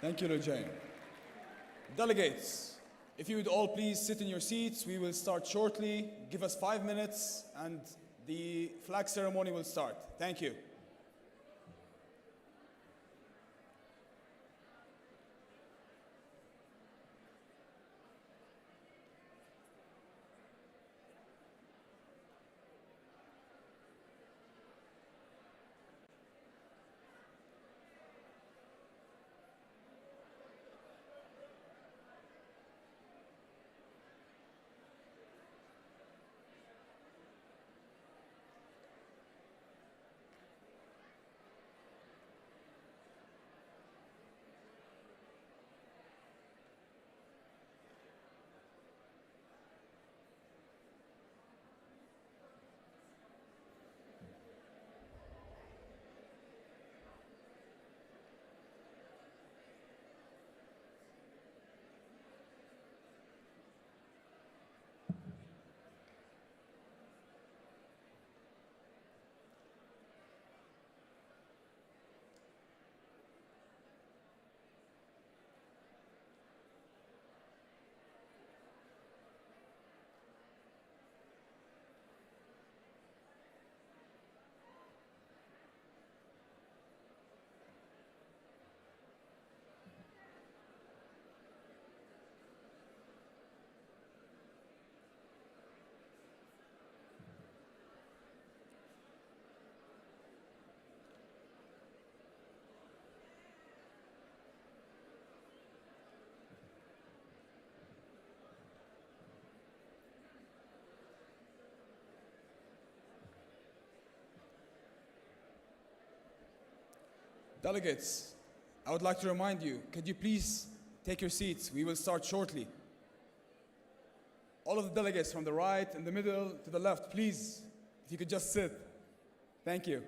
Thank you, Rajain. Delegates, if you would all please sit in your seats, we will start shortly. Give us 5 minutes and the flag ceremony will start. Thank you. Delegates, I would like to remind you, could you please take your seats? We will start shortly. All of the delegates from the right and the middle to the left, please, if you could just sit. Thank you.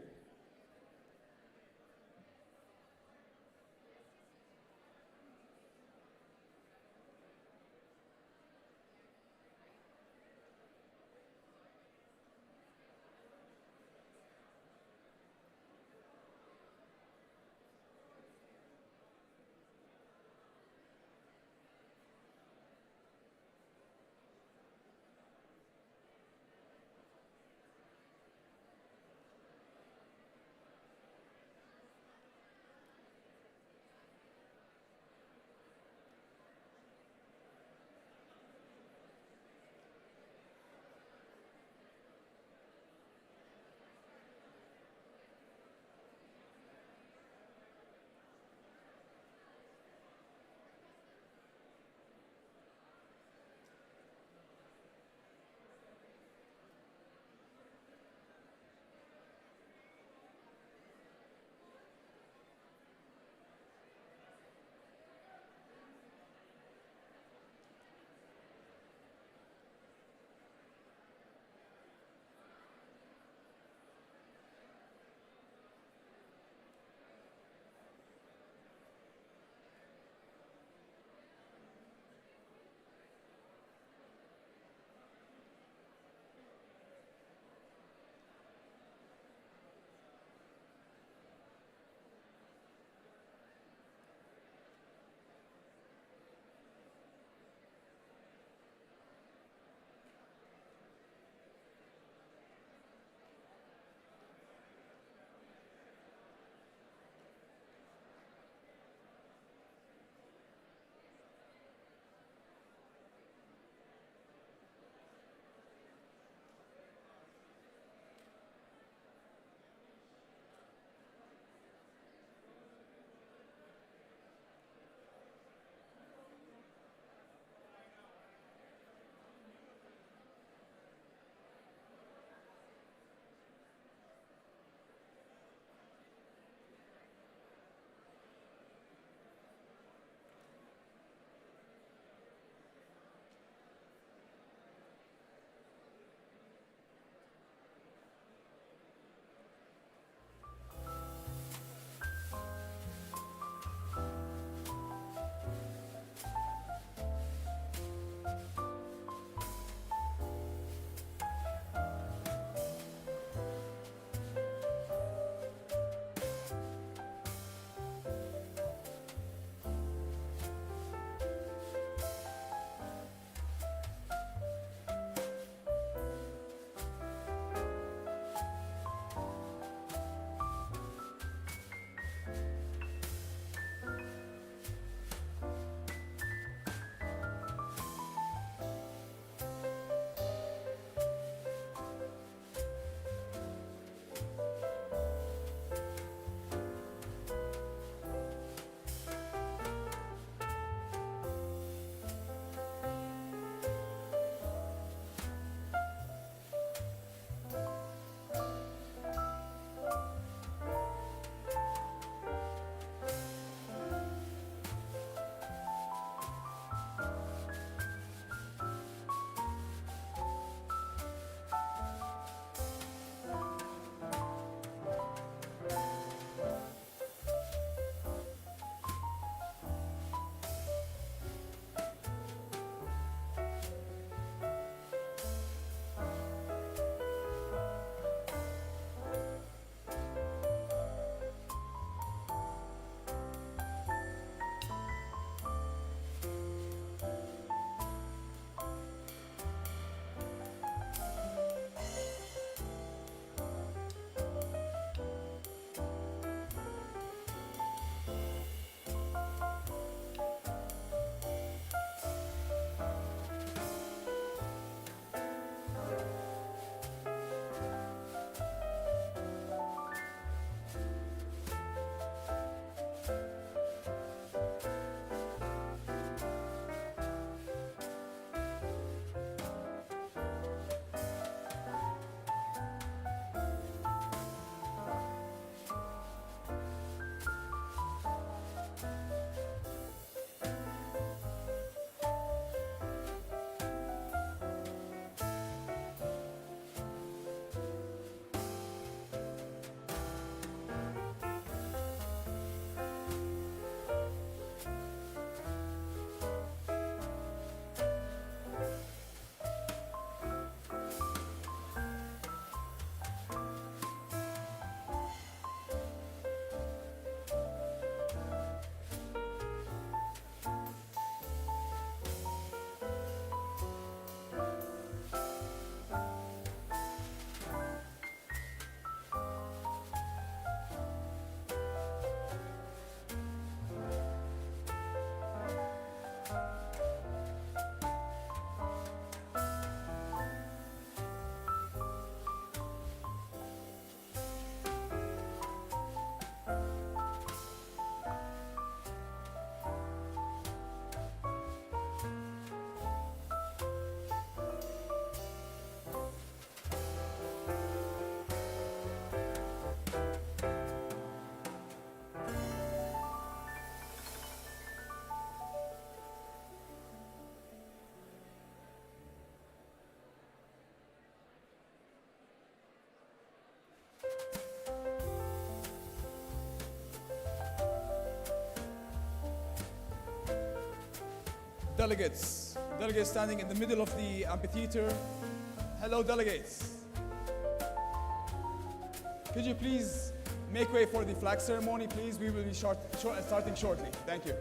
delegates. Delegates standing in the middle of the amphitheater. Hello, delegates. Could you please make way for the flag ceremony, please? We will be starting shortly. Thank you.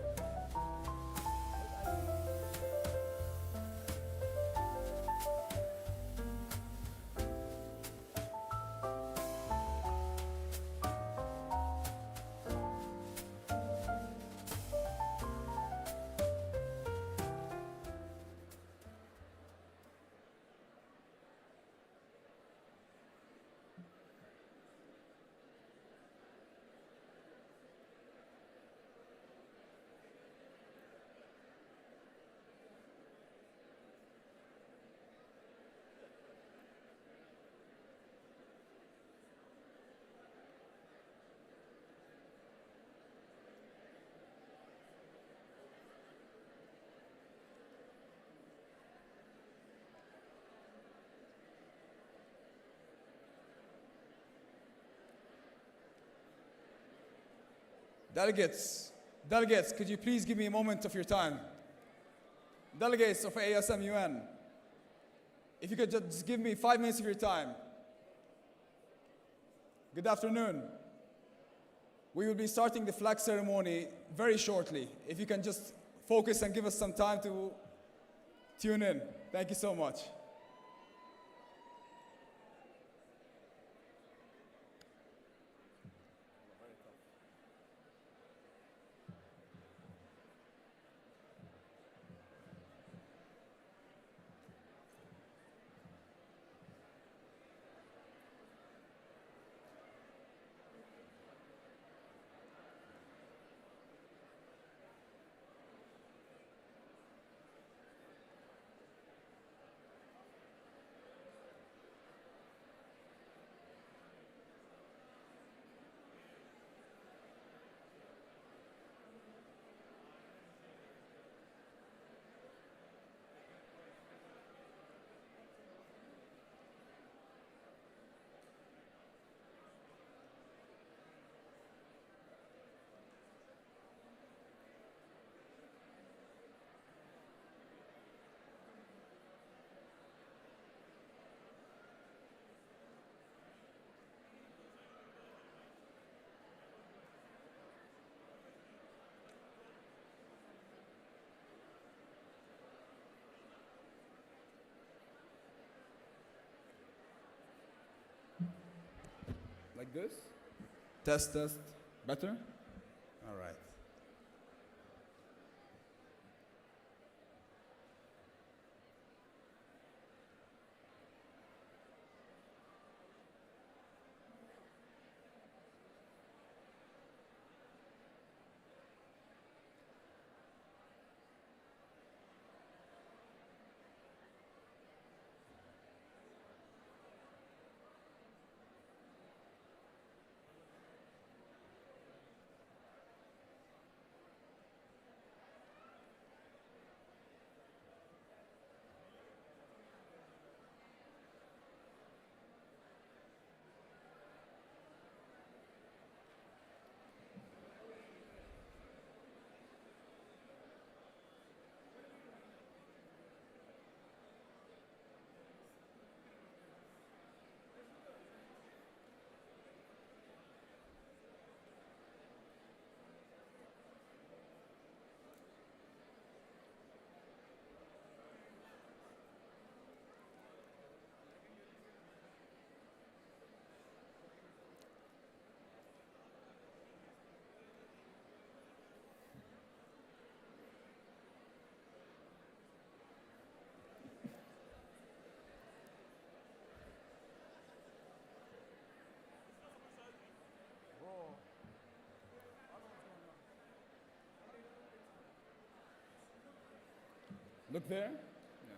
Delegates, could you please give me a moment of your time? Delegates of AUSMUN, if you could just give me 5 minutes of your time. Good afternoon. We will be starting the flag ceremony very shortly. If you can just focus and give us some time to tune in. Thank you so much. Like this? Test, test. Better? All right. Look there. Yeah.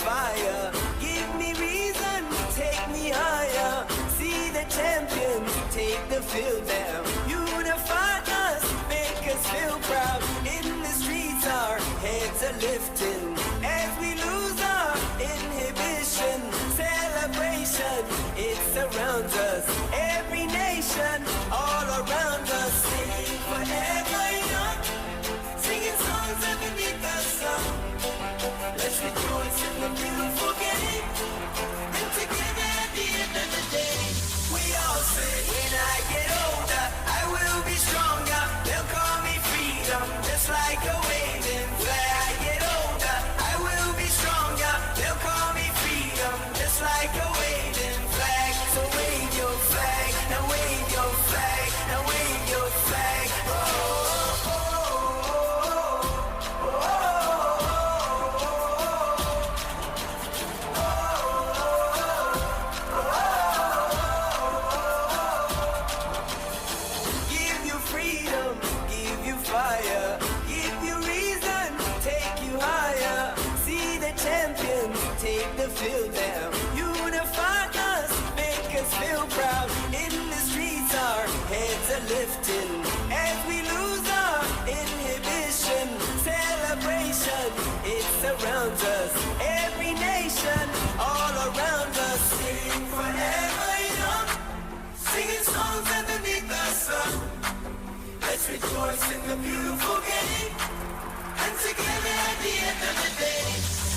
fire. Give me reason, take me higher. See the champions, take the field now. Unify us, make us feel proud. In the streets our heads are lifting. As we lose our inhibition, celebration, it surrounds us. Every nation, all around us, sing forever young. Singing songs underneath the sun. Let's rejoice in the beautiful game. And together at the end of the day, we all say, when I get older, I will be stronger. They'll call me freedom, just like a waving flag. I get older, I will be stronger. They'll call me freedom, just like a waving flag. So wave your flag, now wave your flag, now wave your flag. Oh, oh, oh, oh, give you freedom, give you fire, give you reason, take you higher. See the champions, take the field now. Unify us, make us feel proud. In the streets our heads are lifting. As we lose our inhibition, celebration, it surrounds us. Every nation, all around us, sing forever young. Singing songs underneath the sun. Let's rejoice in the beautiful game. And together at the end of the day,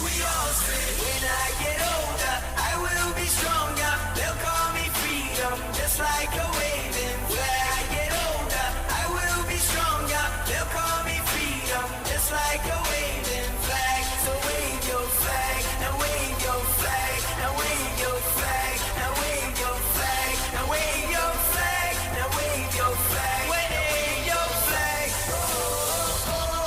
we all say, when I get older, I will be stronger. They'll call me freedom, just like a waving flag. I get older, I will be stronger. They'll call me freedom, just like a waving flag. So wave your flag, now wave your flag, now wave your flag, now wave your flag, now wave your flag, now wave your flag, wave your flag. Oh, oh, oh, oh,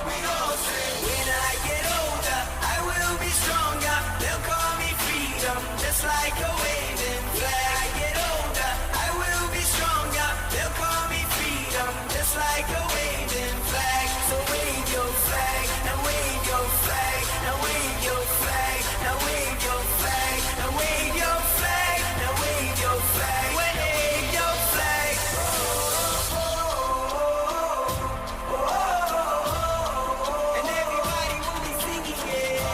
we all say, when I get older, I will be stronger. They'll call me freedom, just like a waving flag. I get older, I will be stronger. They'll call me freedom, just like a waving flag. So wave your flag, now wave your flag, now wave your flag, now wave your flag, now wave your flag, now wave your flag, wave your flag. And everybody will be singing, yeah.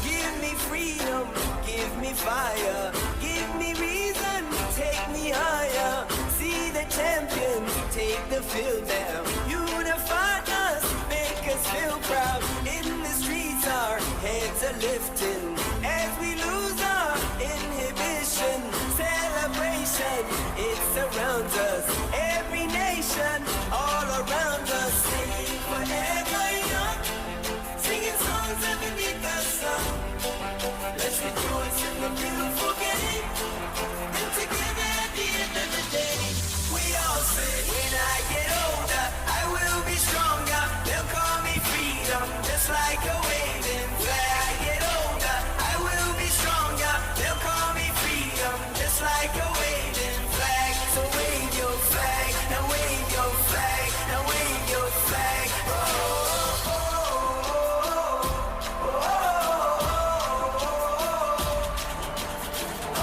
Give me freedom, give me fire, give me reason, take me higher. See the champions, take the field now. Unify us, make us feel proud. In the streets our heads are lifting. As we lose our inhibition, celebration, it surrounds us. Every nation, all around us, sing forever young. Singing songs underneath the sun. Let's rejoice in the beautiful game. And together at the end of the day, we all say, when I get older, I will be stronger. They'll call me freedom, just like a waving flag. I get older, I will be stronger. They'll call me freedom, just like a waving flag. So wave your flag, now wave your flag, now wave your flag. Oh, oh, oh, oh,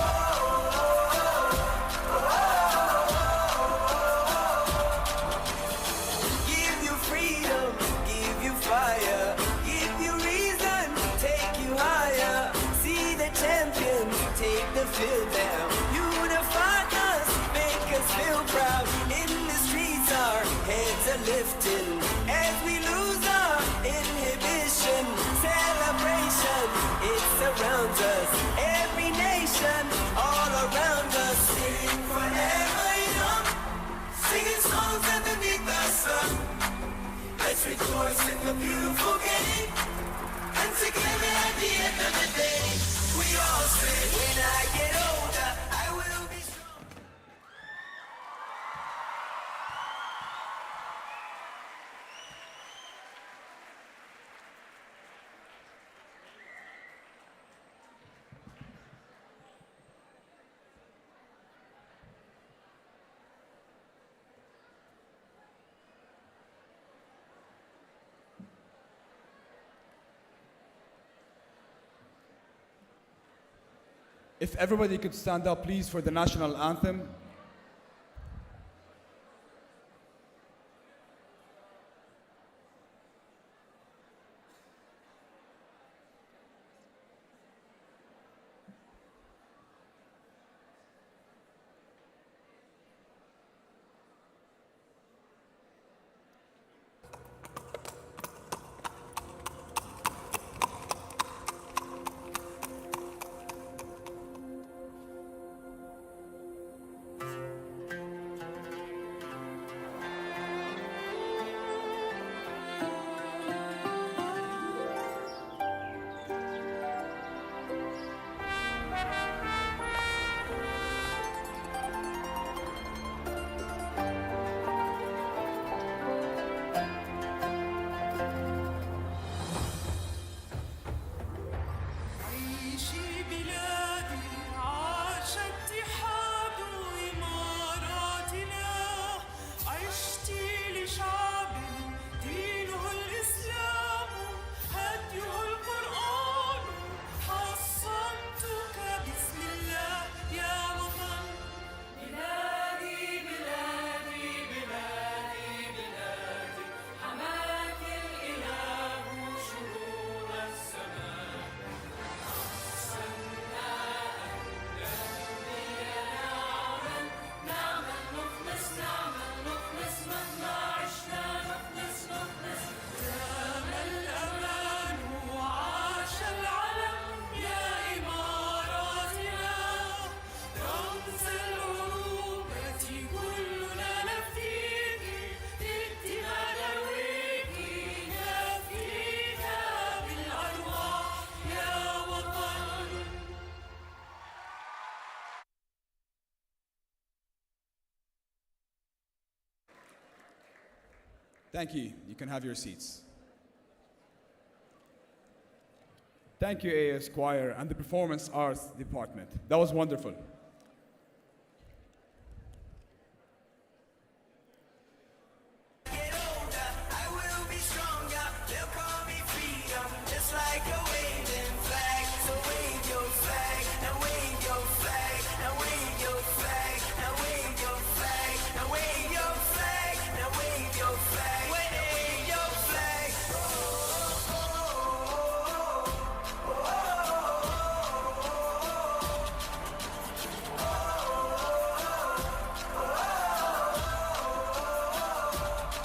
give you freedom, give you fire, give you reason, take you higher. See the champions, take the field now. Unify us, make us feel proud. In the streets our heads are lifting. As we lose our inhibition, celebration, it surrounds us. Every nation, all around us, sing forever young. Singing songs underneath the sun. Let's rejoice in the beautiful game. And together at the end of the day, we all say, when I get older, I will be strong. If everybody could stand up, please, for the national anthem. عيشي بلادي عاش اتحاد إماراتنا عشتي لشعب دينه الإسلام هديه القرآن حصنتك بسم الله يا وطن بلادي بلادي بلادي بلادي حماك الإله شرور السماء الأمان وعاش العلم يا إماراتنا رمز العروبة كلنا نفديك الدماء نرويك نفديك بالأرواح يا وطن. Thank you. You can have your seats. Thank you, AS Choir and the Performance Arts Department. That was wonderful. Get older, I will be stronger. They'll call me freedom, just like a waving flag. So wave your flag, now wave your flag, now wave your flag, now wave your flag, now wave your flag, now wave your flag, wave your flag.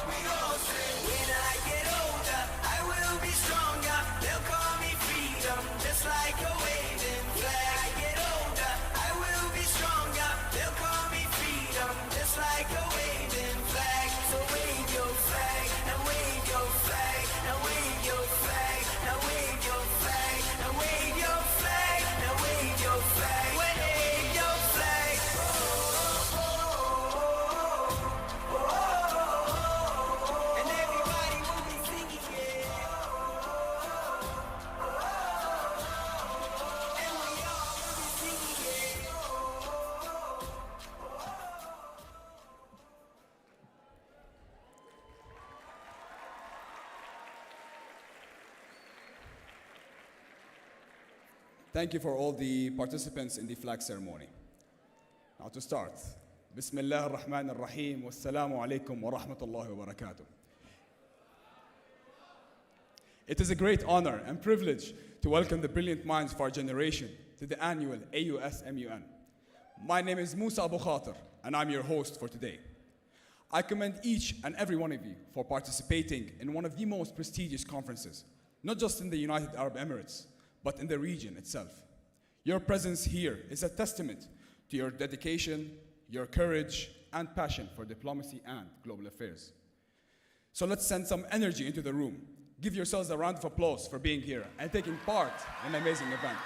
We all say, when I get older, I will be stronger. They'll call me freedom, just like a waving flag. I get older, I will be stronger. They'll call me freedom, just like a waving flag. So wave your flag, now wave your flag, now wave your flag, now wave your flag, now wave your flag, now wave your flag, wave your flag. And everybody will be singing it. And we all will be singing it. Thank you for all the participants in the flag ceremony. Now to start. Bismillah ar-Rahman ar-Rahim. Wassalamu alaikum wa rahmatullahi wa barakatuh. It is a great honor and privilege to welcome the brilliant minds of our generation to the annual AUSMUN. My name is Musa Abu Khater, and I'm your host for today. I commend each and every one of you for participating in one of the most prestigious conferences, not just in the United Arab Emirates, but in the region itself. Your presence here is a testament to your dedication, your courage, and passion for diplomacy and global affairs. So let's send some energy into the room. Give yourselves a round of applause for being here and taking part in an amazing event.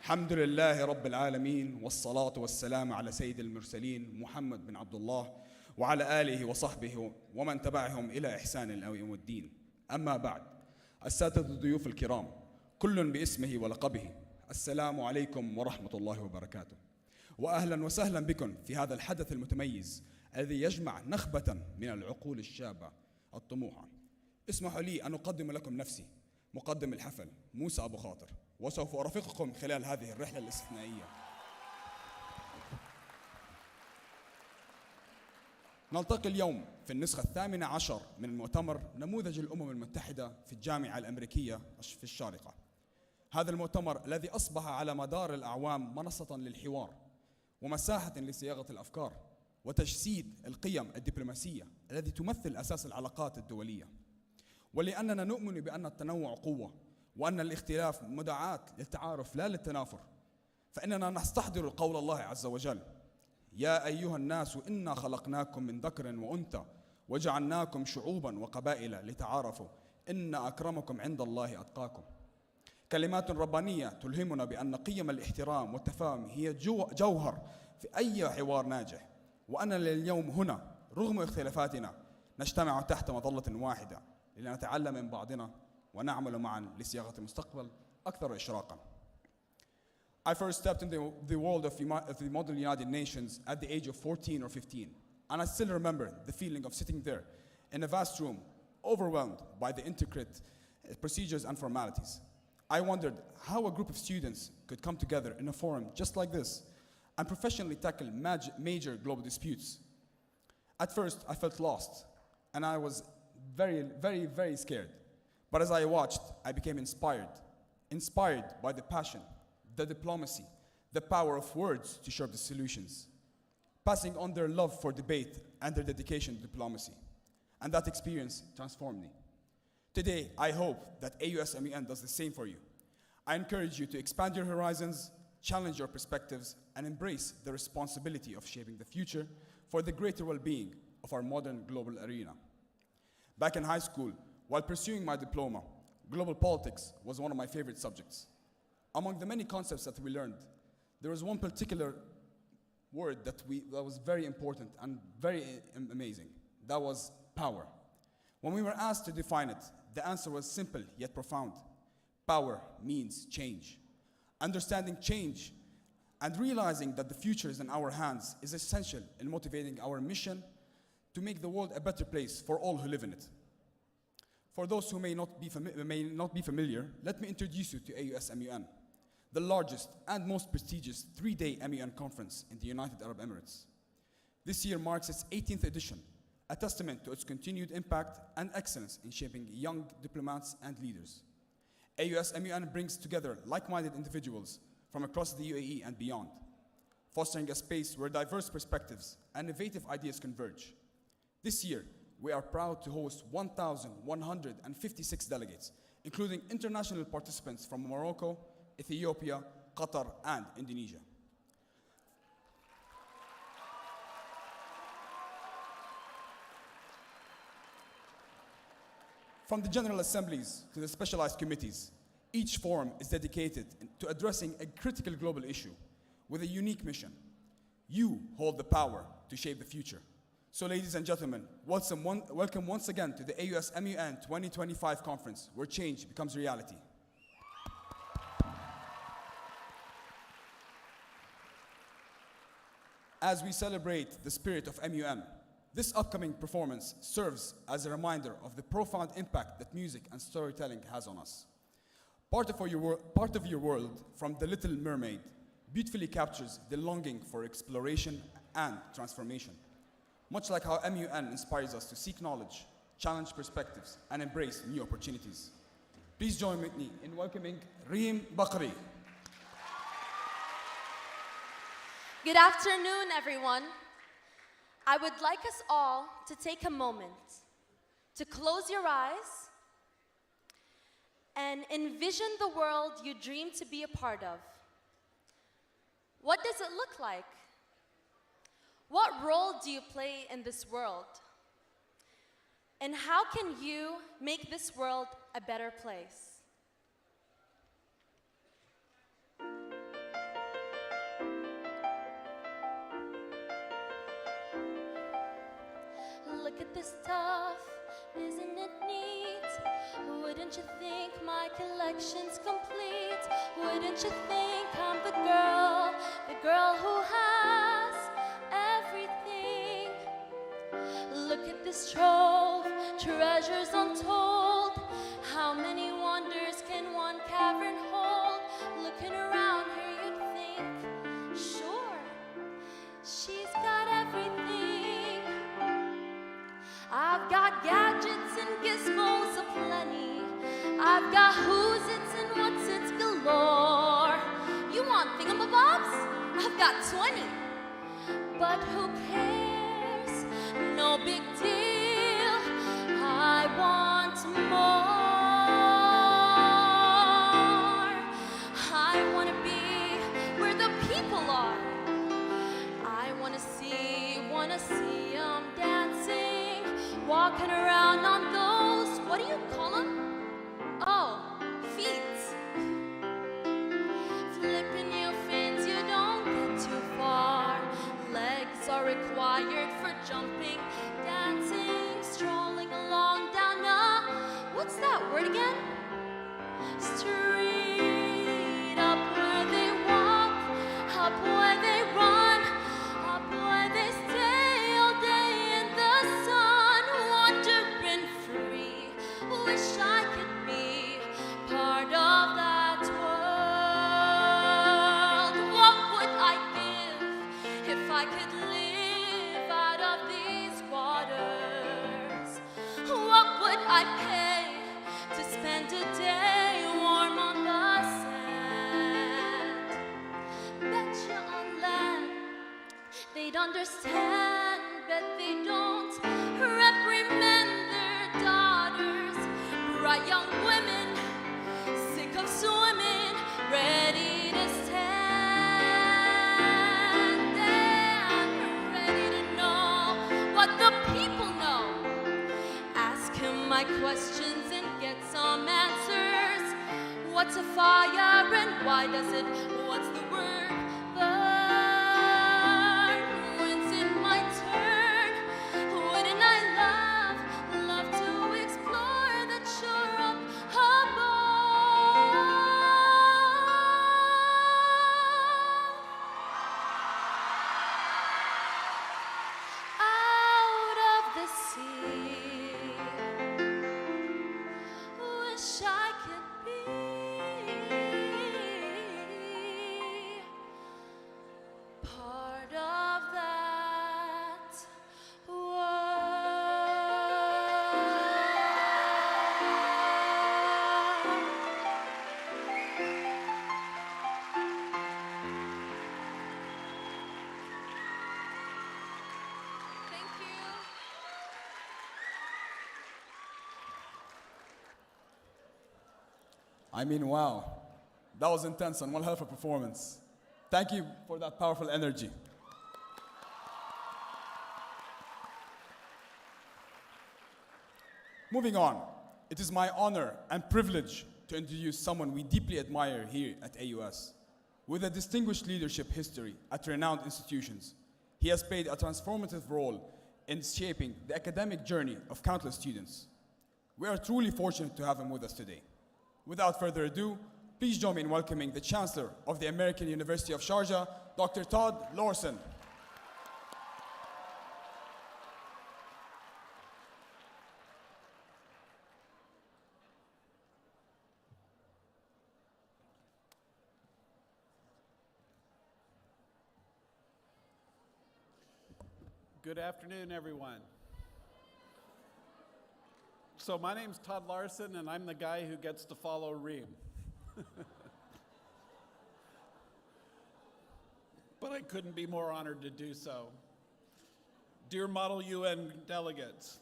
الحمد لله رب العالمين والصلاة والسلام على سيد المرسلين محمد بن عبد الله وعلى آله وصحبه ومن تبعهم إلى إحسان إلى يوم الدين. أما بعد، السادة الضيوف الكرام، كل باسمه ولقبه، السلام عليكم ورحمة الله وبركاته. وأهلا وسهلا بكم في هذا الحدث المتميز الذي يجمع نخبة من العقول الشابة الطموحة. اسمحوا لي أن أقدم لكم نفسي. مقدم الحفل موسى أبو خاطر، وسوف أرافقكم خلال هذه الرحلة الاستثنائية. نلتقي اليوم في النسخة 18 من المؤتمر نموذج الأمم المتحدة في الجامعة الأمريكية في الشارقة. هذا المؤتمر الذي أصبح على مدار الأعوام منصة للحوار ومساحة لصياغة الأفكار وتجسيد القيم الدبلوماسية التي تمثل أساس العلاقات الدولية. ولأننا نؤمن بأن التنوع قوة وأن الاختلاف مدعاة للتعارف لا للتنافر، فإننا نستحضر قول الله عز وجل: يا أيها الناس إنا خلقناكم من ذكر وأنثى وجعلناكم شعوبا وقبائل لتعارفوا إن أكرمكم عند الله أتقاكم. كلمات ربانية تلهمنا بأن قيم الاحترام والتفاهم هي جوهر في أي حوار ناجح، وأننا اليوم هنا رغم اختلافاتنا نجتمع تحت مظلة واحدة لنتعلم من بعضنا ونعمل معا لصياغة المستقبل أكثر إشراقا. I first stepped in the world of the modern United Nations at the age of 14 or 15, and I still remember the feeling of sitting there in a vast room, overwhelmed by the intricate procedures and formalities. I wondered how a group of students could come together in a forum just like this and professionally tackle major global disputes. At first, I felt lost, and I was very, very, very scared. But as I watched, I became inspired by the passion, the diplomacy, the power of words to shape the solutions, passing on their love for debate and their dedication to diplomacy. And that experience transformed me. Today, I hope that AUSMUN does the same for you. I encourage you to expand your horizons, challenge your perspectives, and embrace the responsibility of shaping the future for the greater well-being of our modern global arena. Back in high school, while pursuing my diploma, global politics was one of my favorite subjects. Among the many concepts that we learned, there was one particular word that was very important and very amazing. That was power. When we were asked to define it, the answer was simple yet profound. Power means change. Understanding change and realizing that the future is in our hands is essential in motivating our mission to make the world a better place for all who live in it. For those who may not be familiar, let me introduce you to AUSMUN, the largest and most prestigious 3-day MUN conference in the United Arab Emirates. This year marks its 18th edition, a testament to its continued impact and excellence in shaping young diplomats and leaders. AUSMUN brings together like-minded individuals from across the UAE and beyond, fostering a space where diverse perspectives and innovative ideas converge. This year, we are proud to host 1,156 delegates, including international participants from Morocco, Ethiopia, Qatar, and Indonesia. From the General Assemblies to the specialized committees, each forum is dedicated to addressing a critical global issue with a unique mission. You hold the power to shape the future. So ladies and gentlemen, welcome once again to the AUSMUN 2025 conference, where change becomes reality. As we celebrate the spirit of MUN, this upcoming performance serves as a reminder of the profound impact that music and storytelling has on us. Part of your world, from The Little Mermaid, beautifully captures the longing for exploration and transformation, much like how MUN inspires us to seek knowledge, challenge perspectives, and embrace new opportunities. Please join with me in welcoming Reem Bakri. Good afternoon, everyone. I would like us all to take a moment to close your eyes and envision the world you dream to be a part of. What does it look like? What role do you play in this world? And how can you make this world a better place? Look at this stuff, isn't it neat? Wouldn't you think my collection's complete? Wouldn't you think I'm the girl who has everything? Look at this trove, treasures untold. How many wonders got who's its and what's its galore. You want thingamabobs? I've got 20. But who cares? No big deal. I want more. I want to be where the people are. I want to see 'em dancing, walking around on those, what do you call them? Oh, feet. Flipping your fins, you don't get too far. Legs are required for jumping, dancing, strolling along down what's that word again? Street, up where they walk, up where they run, up where they stay all day in the sun, wandering free. Wish I could be part of that world. What would I give if I could live out of these waters? What would I pay to spend a day warm on the sand? Bet you on land they'd understand, bet they don't reprimand their daughters. Bright young women, sick of swimming, ready to stand and ready to know what the people know. Ask him my questions and get some answers. What's a fire and why does it? What's the word? Burn. When's it my turn? Wouldn't I love to explore that shore up above? Out of the sea, wish I could be part of that Thank you. I mean, wow. That was intense and one hell of a performance. Thank you for that powerful energy. Moving on, it is my honor and privilege to introduce someone we deeply admire here at AUS. With a distinguished leadership history at renowned institutions, he has played a transformative role in shaping the academic journey of countless students. We are truly fortunate to have him with us today. Without further ado, please join me in welcoming the Chancellor of the American University of Sharjah, Dr. Todd Lorson. Good afternoon, everyone. So my name's Todd Larson, and I'm the guy who gets to follow Reem. But I couldn't be more honored to do so. Dear Model UN delegates,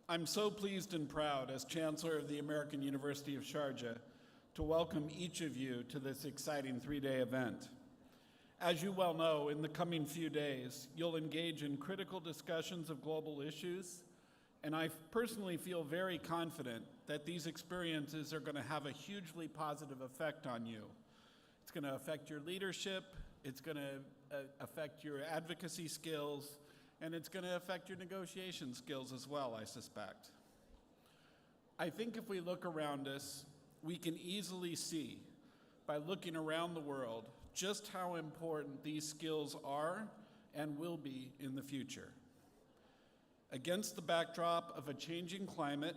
I'm so pleased and proud as Chancellor of the American University of Sharjah to welcome each of you to this exciting three-day event. As you well know, in the coming few days, you'll engage in critical discussions of global issues, and I personally feel very confident that these experiences are going to have a hugely positive effect on you. It's going to affect your leadership, it's going to affect your advocacy skills, and it's going to affect your negotiation skills as well, I suspect. I think if we look around us, we can easily see, by looking around the world, just how important these skills are and will be in the future. Against the backdrop of a changing climate,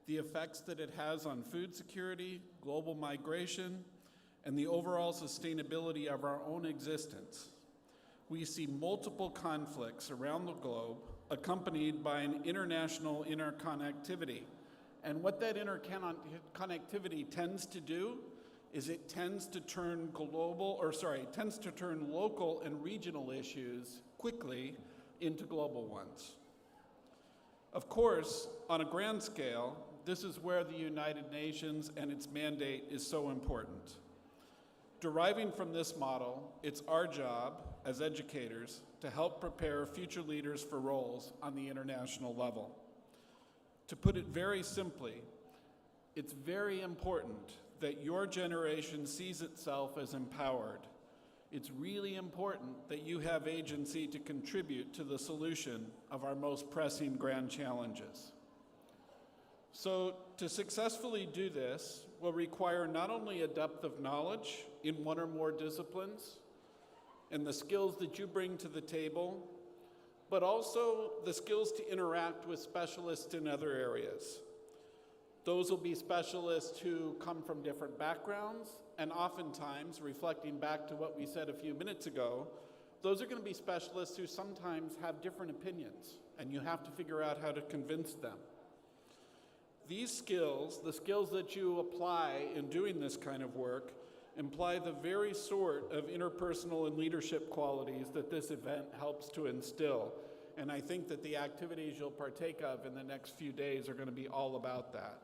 the effects that it has on food security, global migration, and the overall sustainability of our own existence, we see multiple conflicts around the globe accompanied by an international interconnectivity And what that interconnectivity tends to do is it tends to turn local and regional issues quickly into global ones. Of course, on a grand scale, this is where the United Nations and its mandate is so important. Deriving from this model, it's our job as educators to help prepare future leaders for roles on the international level. To put it very simply, it's very important that your generation sees itself as empowered. It's really important that you have agency to contribute to the solution of our most pressing grand challenges. So to successfully do this will require not only a depth of knowledge in one or more disciplines and the skills that you bring to the table, but also the skills to interact with specialists in other areas. Those will be specialists who come from different backgrounds, and oftentimes, reflecting back to what we said a few minutes ago, those are going to be specialists who sometimes have different opinions, and you have to figure out how to convince them. These skills, the skills that you apply in doing this kind of work, imply the very sort of interpersonal and leadership qualities that this event helps to instill. And I think that the activities you'll partake of in the next few days are going to be all about that.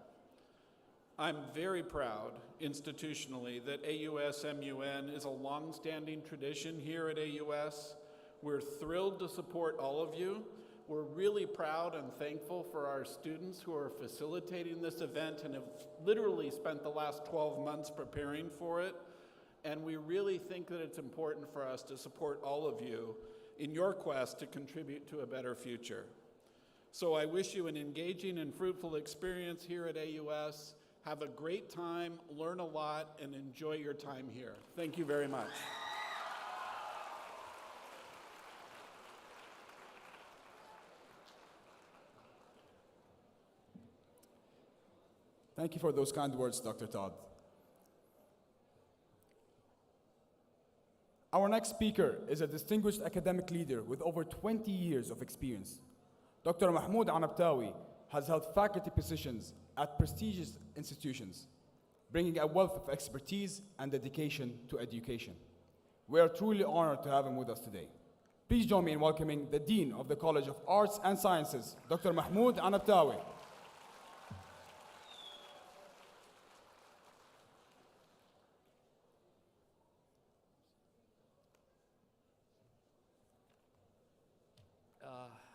I'm very proud, institutionally, that AUSMUN is a long-standing tradition here at AUS. We're thrilled to support all of you. We're really proud and thankful for our students who are facilitating this event and have literally spent the last 12 months preparing for it. And we really think that it's important for us to support all of you in your quest to contribute to a better future. So I wish you an engaging and fruitful experience here at AUS. Have a great time, learn a lot, and enjoy your time here. Thank you very much. Thank you for those kind words, Dr. Todd. Our next speaker is a distinguished academic leader with over 20 years of experience. Dr. Mahmoud Anabtawi has held faculty positions at prestigious institutions, bringing a wealth of expertise and dedication to education. We are truly honored to have him with us today. Please join me in welcoming the Dean of the College of Arts and Sciences, Dr. Mahmoud Anabtawi.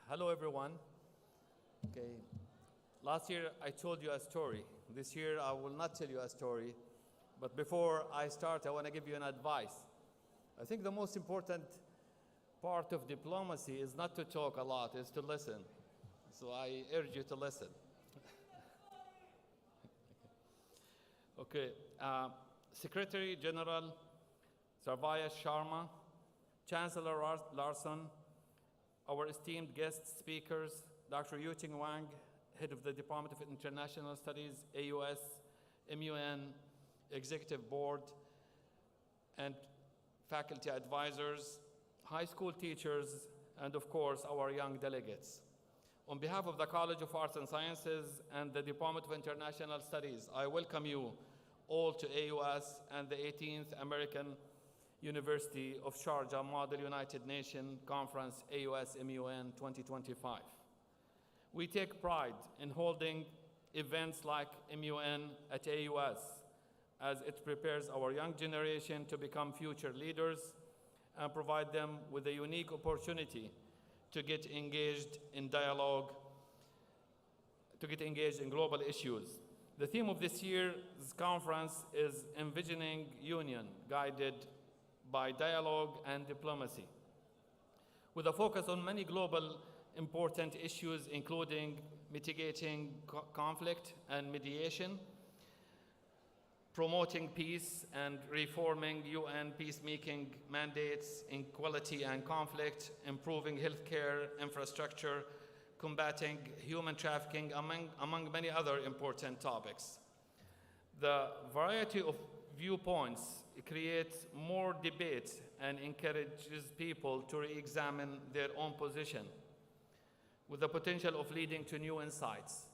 Hello, everyone. Okay. Last year, I told you a story. This year, I will not tell you a story. But before I start, I want to give you an advice. I think the most important part of diplomacy is not to talk a lot, is to listen. So I urge you to listen. Okay. Secretary General Sarvaya Sharma, Chancellor Larson, our esteemed guest speakers, Dr. Yuting Wang, Head of the Department of International Studies, AUS, MUN, Executive Board, and faculty advisors, high school teachers, and of course, our young delegates. On behalf of the College of Arts and Sciences and the Department of International Studies, I welcome you all to AUS and the 18th American University of Sharjah Model United Nations Conference AUSMUN 2025. We take pride in holding events like MUN at AUS as it prepares our young generation to become future leaders and provide them with a unique opportunity to get engaged in dialogue, to get engaged in global issues. The theme of this year's conference is Envisioning Union, guided by dialogue and diplomacy, with a focus on many global important issues, including mitigating conflict and mediation, promoting peace and reforming UN peacemaking mandates, equality and conflict, improving healthcare infrastructure, combating human trafficking, among many other important topics. The variety of viewpoints creates more debate and encourages people to re-examine their own position, with the potential of leading to new insights.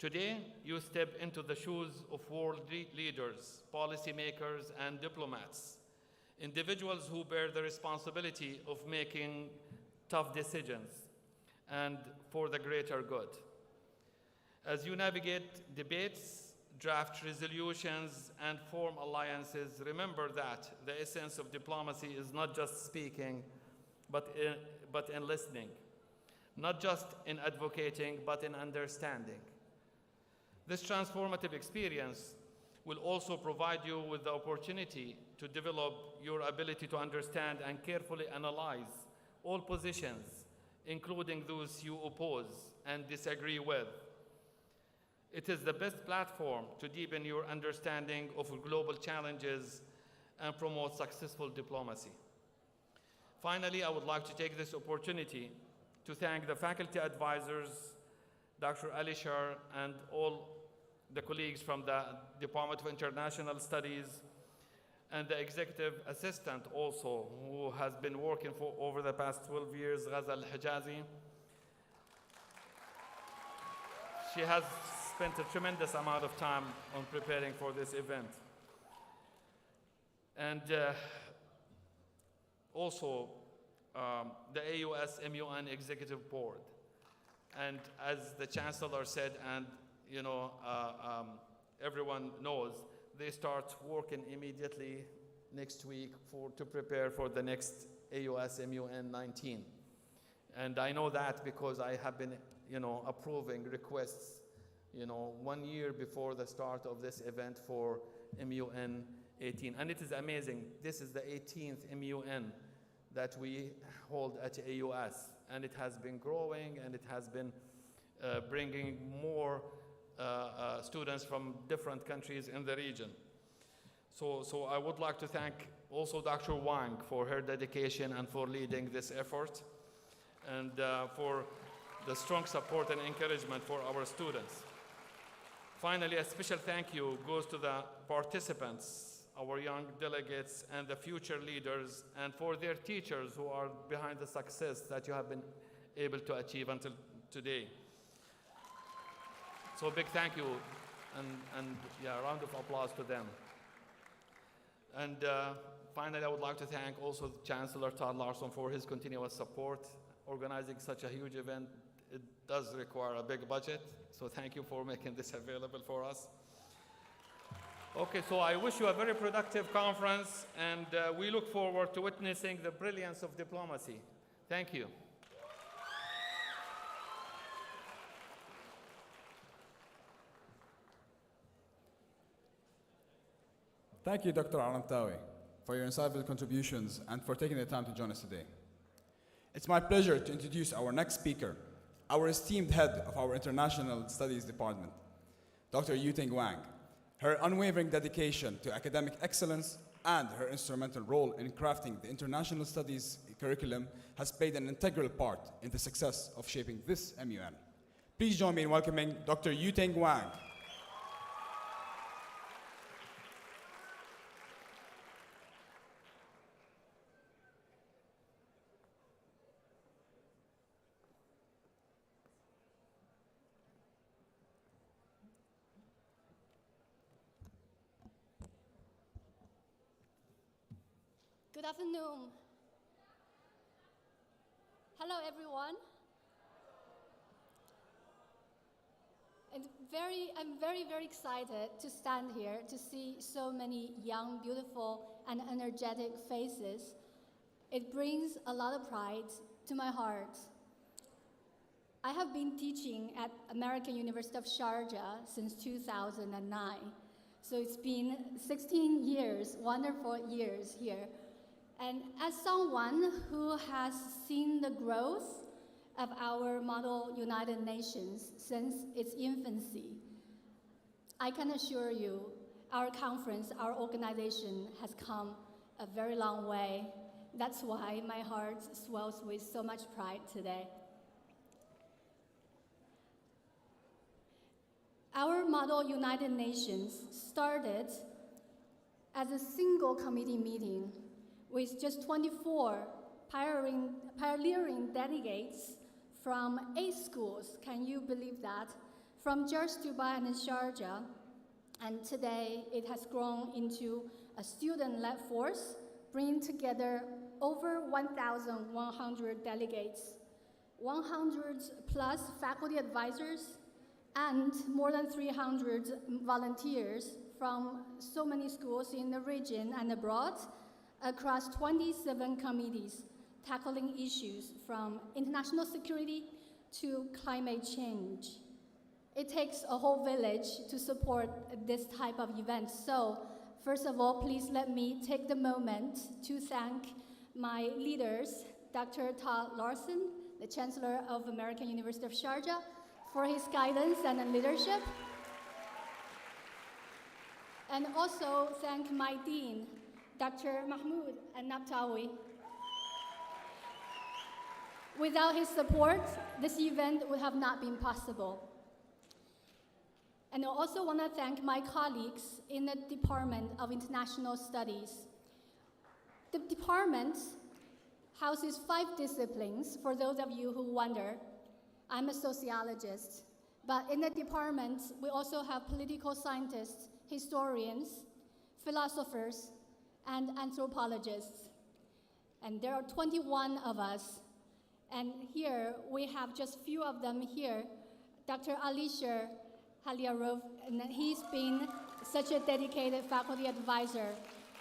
Today, you step into the shoes of world leaders, policymakers, and diplomats, individuals who bear the responsibility of making tough decisions and for the greater good. As you navigate debates, draft resolutions, and form alliances, remember that the essence of diplomacy is not just speaking, but in listening, not just in advocating, but in understanding. This transformative experience will also provide you with the opportunity to develop your ability to understand and carefully analyze all positions, including those you oppose and disagree with. It is the best platform to deepen your understanding of global challenges and promote successful diplomacy. Finally, I would like to take this opportunity to thank the faculty advisors, Dr. Alisher, and all the colleagues from the Department of International Studies, and the executive assistant also, who has been working for over the past 12 years, Ghazal Hijazi. She has spent a tremendous amount of time on preparing for this event. And also the AUSMUN Executive Board. And as the Chancellor said, and everyone knows, they start working immediately next week to prepare for the next AUSMUN 19. And I know that because I have been approving requests 1 year before the start of this event for MUN 18. And it is amazing. This is the 18th MUN that we hold at AUS. And it has been growing, and it has been bringing more students from different countries in the region. So I would like to thank also Dr. Wang for her dedication and for leading this effort, and for the strong support and encouragement for our students. Finally, a special thank you goes to the participants, our young delegates, and the future leaders, and for their teachers who are behind the success that you have been able to achieve until today. So a big thank you, and yeah, a round of applause to them. And finally, I would like to thank also Chancellor Todd Larson for his continuous support. Organizing such a huge event, it does require a big budget, so thank you for making this available for us. Okay, so I wish you a very productive conference, and we look forward to witnessing the brilliance of diplomacy. Thank you. Thank you, Dr. Alantawi, for your insightful contributions and for taking the time to join us today. It's my pleasure to introduce our next speaker, our esteemed head of our International Studies Department, Dr. Yuteng Wang. Her unwavering dedication to academic excellence and her instrumental role in crafting the International Studies curriculum has played an integral part in the success of shaping this MUN. Please join me in welcoming Dr. Yuteng Wang. Good afternoon. Hello, everyone. And I'm very, very excited to stand here to see so many young, beautiful, and energetic faces. It brings a lot of pride to my heart. I have been teaching at American University of Sharjah since 2009. So it's been 16 years, wonderful years here. And as someone who has seen the growth of our Model United Nations since its infancy, I can assure you our conference, our organization has come a very long way. That's why my heart swells with so much pride today. Our Model United Nations started as a single committee meeting with just 24 pioneering delegates from 8 schools, can you believe that? from just Dubai and Sharjah, and today it has grown into a student-led force, bringing together over 1,100 delegates, 100 plus faculty advisors, and more than 300 volunteers from so many schools in the region and abroad, across 27 committees, tackling issues from international security to climate change. It takes a whole village to support this type of event. So, first of all, please let me take the moment to thank my leaders, Dr. Todd Larson, the Chancellor of American University of Sharjah, for his guidance and leadership. And also thank my dean, Dr. Mahmoud Nabtawi. Without his support, this event would have not been possible. And I also want to thank my colleagues in the Department of International Studies. The department houses 5 disciplines, for those of you who wonder. I'm a sociologist, but in the department, we also have political scientists, historians, philosophers, and anthropologists. And there are 21 of us. And here, we have just few of them here. Dr. Alisher Haliarov, and he's been such a dedicated faculty advisor,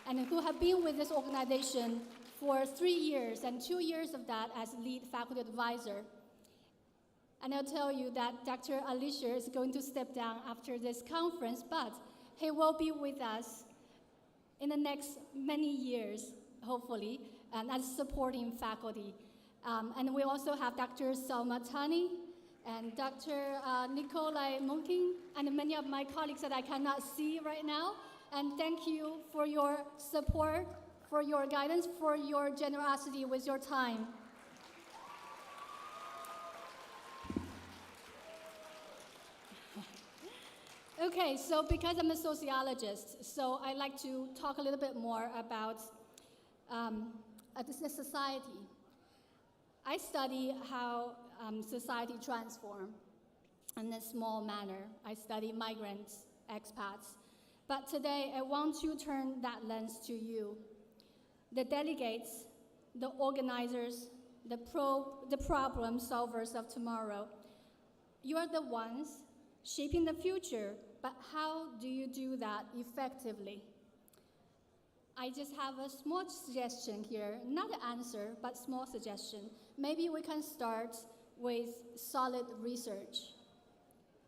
and who have been with this organization for 3 years, and 2 years of that as lead faculty advisor. And I'll tell you that Dr. Alisher is going to step down after this conference, but he will be with us in the next many years, hopefully, as supporting faculty. And we also have Dr. Salma Tani and Dr. Nikolai Munkin, and many of my colleagues that I cannot see right now. And thank you for your support, for your guidance, for your generosity with your time. Okay, so because I'm a sociologist, so I like to talk a little bit more about the society. I study how society transforms in a small manner. I study migrants, expats. But today, I want to turn that lens to you, the delegates, the organizers, the problem solvers of tomorrow. You are the ones shaping the future, but how do you do that effectively? I just have a small suggestion here, not an answer, but small suggestion. Maybe we can start with solid research.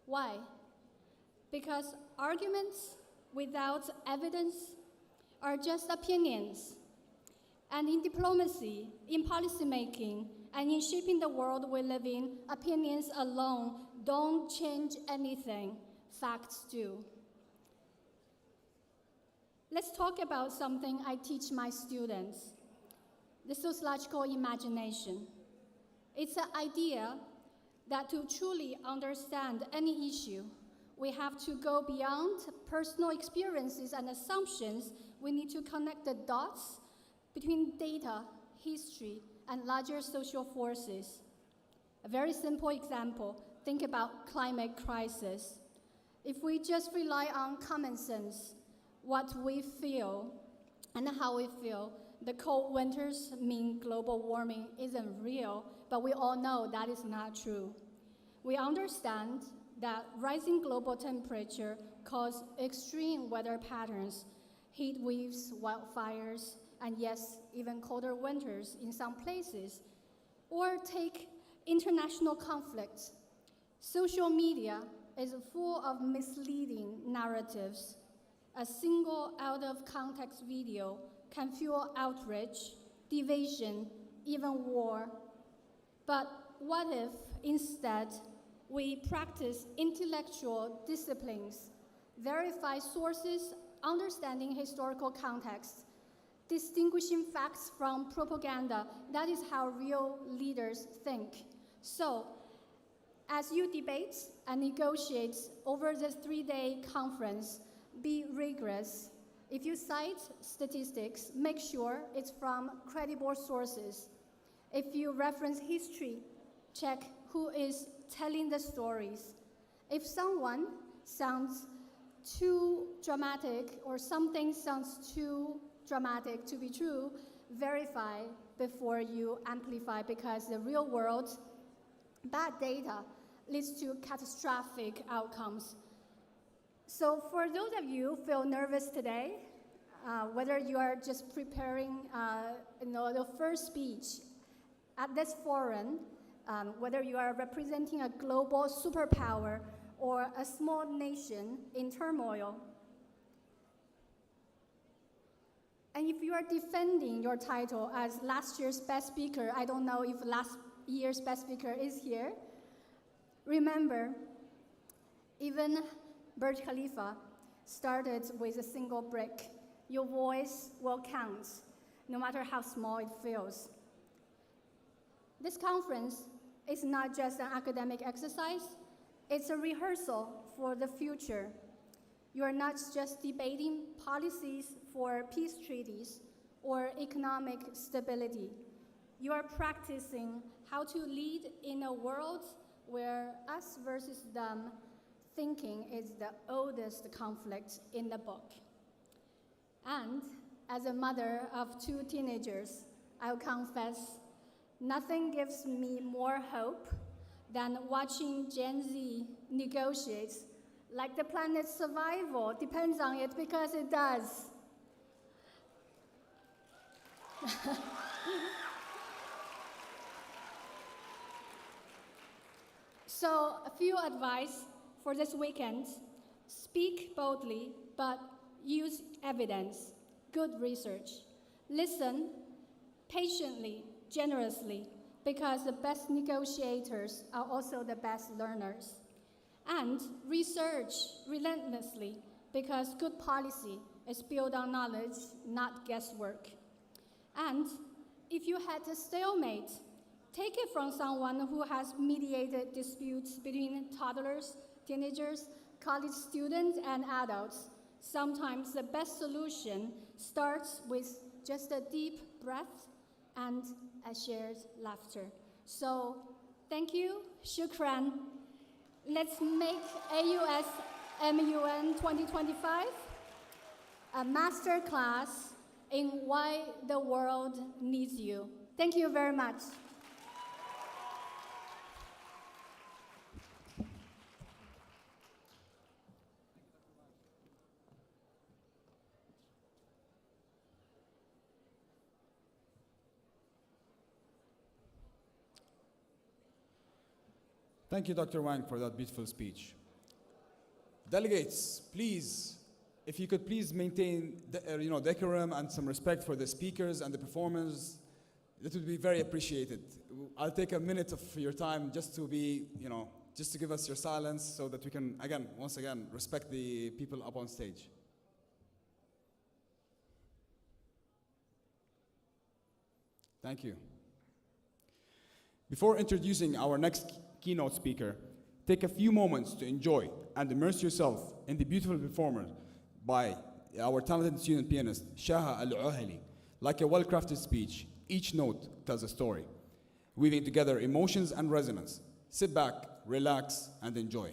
Why? Because arguments without evidence are just opinions. And in diplomacy, in policymaking, and in shaping the world we live in, opinions alone don't change anything. Facts do. Let's talk about something I teach my students, the sociological imagination. It's an idea that to truly understand any issue, we have to go beyond personal experiences and assumptions. We need to connect the dots between data, history, and larger social forces. A very simple example, think about climate crisis. If we just rely on common sense, what we feel and how we feel, the cold winters mean global warming isn't real, but we all know that is not true. We understand that rising global temperature cause extreme weather patterns, heat waves, wildfires, and yes, even colder winters in some places. Or take international conflicts. Social media is full of misleading narratives. A single out-of-context video can fuel outrage, division, even war. But what if, instead, we practice intellectual disciplines, verify sources, understanding historical context, distinguishing facts from propaganda? That is how real leaders think. So, as you debate and negotiate over this 3-day conference, be rigorous. If you cite statistics, make sure it's from credible sources. If you reference history, check who is telling the stories. If someone sounds too dramatic or something sounds too dramatic to be true, verify before you amplify, because the real world, bad data leads to catastrophic outcomes. So for those of you who feel nervous today, whether you are just preparing the first speech at this forum, whether you are representing a global superpower or a small nation in turmoil, and if you are defending your title as last year's best speaker, I don't know if last year's best speaker is here, remember, even Burj Khalifa started with a single brick. Your voice will count, no matter how small it feels. This conference is not just an academic exercise, it's a rehearsal for the future. You are not just debating policies for peace treaties or economic stability. You are practicing how to lead in a world where us versus them thinking is the oldest conflict in the book. And as a mother of 2 teenagers, I'll confess, nothing gives me more hope than watching Gen Z negotiate like the planet's survival depends on it, because it does. So, a few advice for this weekend: speak boldly, but use evidence, good research. Listen patiently, generously, because the best negotiators are also the best learners. And research relentlessly, because good policy is built on knowledge, not guesswork. And if you had a stalemate, take it from someone who has mediated disputes between toddlers, teenagers, college students, and adults. Sometimes the best solution starts with just a deep breath and a shared laughter. So, thank you, shukran. Let's make AUSMUN 2025 a master class in why the world needs you. Thank you very much. Thank you, Dr. Wang, for that beautiful speech. Delegates, please, if you could please maintain decorum and some respect for the speakers and the performers, that would be very appreciated. I'll take a minute of your time just to be, just to give us your silence so that we can, once again, respect the people up on stage. Thank you. Before introducing our next keynote speaker, take a few moments to enjoy and immerse yourself in the beautiful performance by our talented student pianist, Sharjah Al-Uhali. Like a well-crafted speech, each note tells a story, weaving together emotions and resonance. Sit back, relax, and enjoy.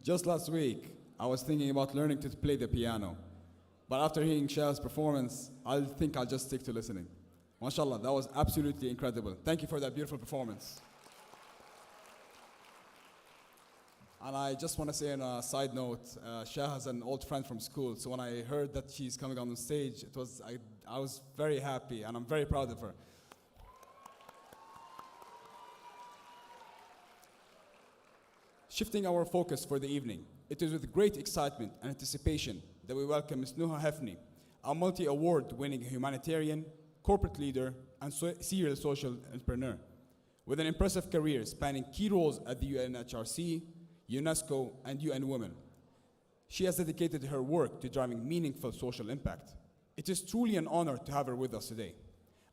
Just last week, I was thinking about learning to play the piano. But after hearing Shah's performance, I think I'll just stick to listening. MashaAllah, that was absolutely incredible. Thank you for that beautiful performance. And I just want to say on a side note, Shah is an old friend from school, so when I heard that she's coming on the stage, I was very happy, and I'm very proud of her. Shifting our focus for the evening, it is with great excitement and anticipation that we welcome Ms. Nuha Hefni, a multi-award-winning humanitarian, corporate leader, and serial social entrepreneur, with an impressive career spanning key roles at the UNHRC, UNESCO, and UN Women. She has dedicated her work to driving meaningful social impact. It is truly an honor to have her with us today,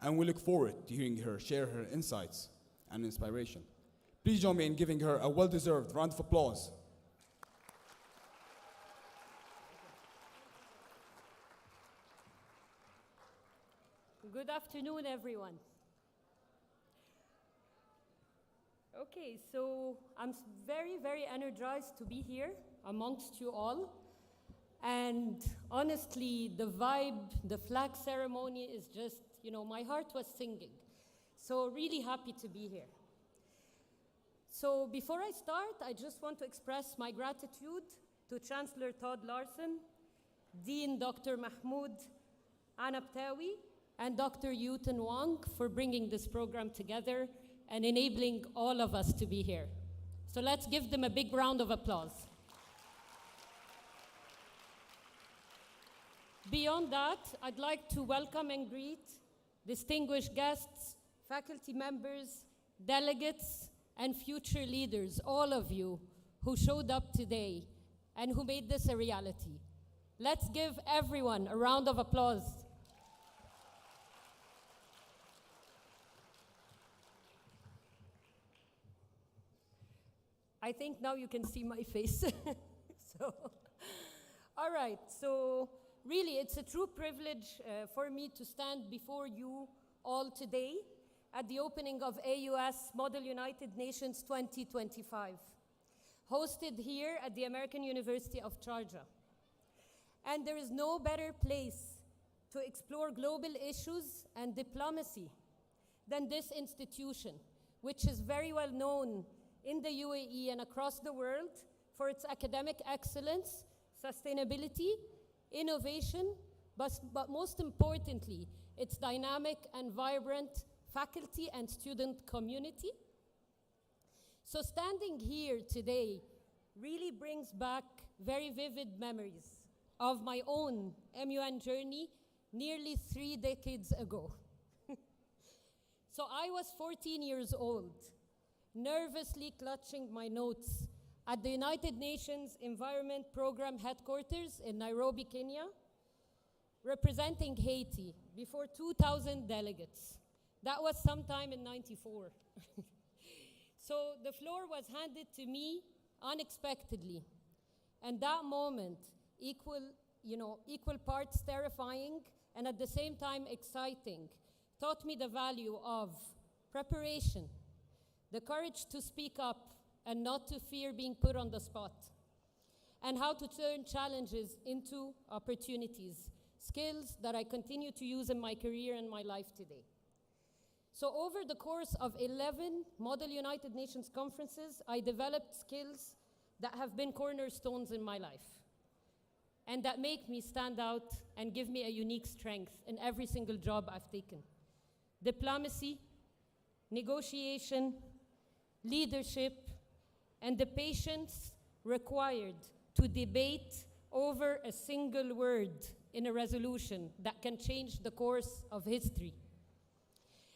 and we look forward to hearing her share her insights and inspiration. Please join me in giving her a well-deserved round of applause. Good afternoon, everyone. Okay, so I'm very, very energized to be here amongst you all. And honestly, the vibe, the flag ceremony is just, my heart was singing. So really happy to be here. So before I start, I just want to express my gratitude to Chancellor Todd Larson, Dean Dr. Mahmoud Anabtawi, and Dr. Yuten Wang for bringing this program together and enabling all of us to be here. So let's give them a big round of applause. Beyond that, I'd like to welcome and greet distinguished guests, faculty members, delegates, and future leaders, all of you who showed up today and who made this a reality. Let's give everyone a round of applause. I think now you can see my face. All right, so really it's a true privilege for me to stand before you all today at the opening of AUS Model United Nations 2025, hosted here at the American University of Sharjah. And there is no better place to explore global issues and diplomacy than this institution, which is very well known in the UAE and across the world for its academic excellence, sustainability, innovation, but most importantly, its dynamic and vibrant faculty and student community. So standing here today really brings back very vivid memories of my own MUN journey nearly 3 decades ago. So I was 14 years old, nervously clutching my notes at the United Nations Environment Program headquarters in Nairobi, Kenya, representing Haiti before 2,000 delegates. That was sometime in '94. So the floor was handed to me unexpectedly. And that moment, equal parts terrifying and at the same time exciting, taught me the value of preparation, the courage to speak up and not to fear being put on the spot, and how to turn challenges into opportunities, skills that I continue to use in my career and my life today. So over the course of 11 Model United Nations conferences, I developed skills that have been cornerstones in my life and that make me stand out and give me a unique strength in every single job I've taken. Diplomacy, negotiation, leadership, and the patience required to debate over a single word in a resolution that can change the course of history.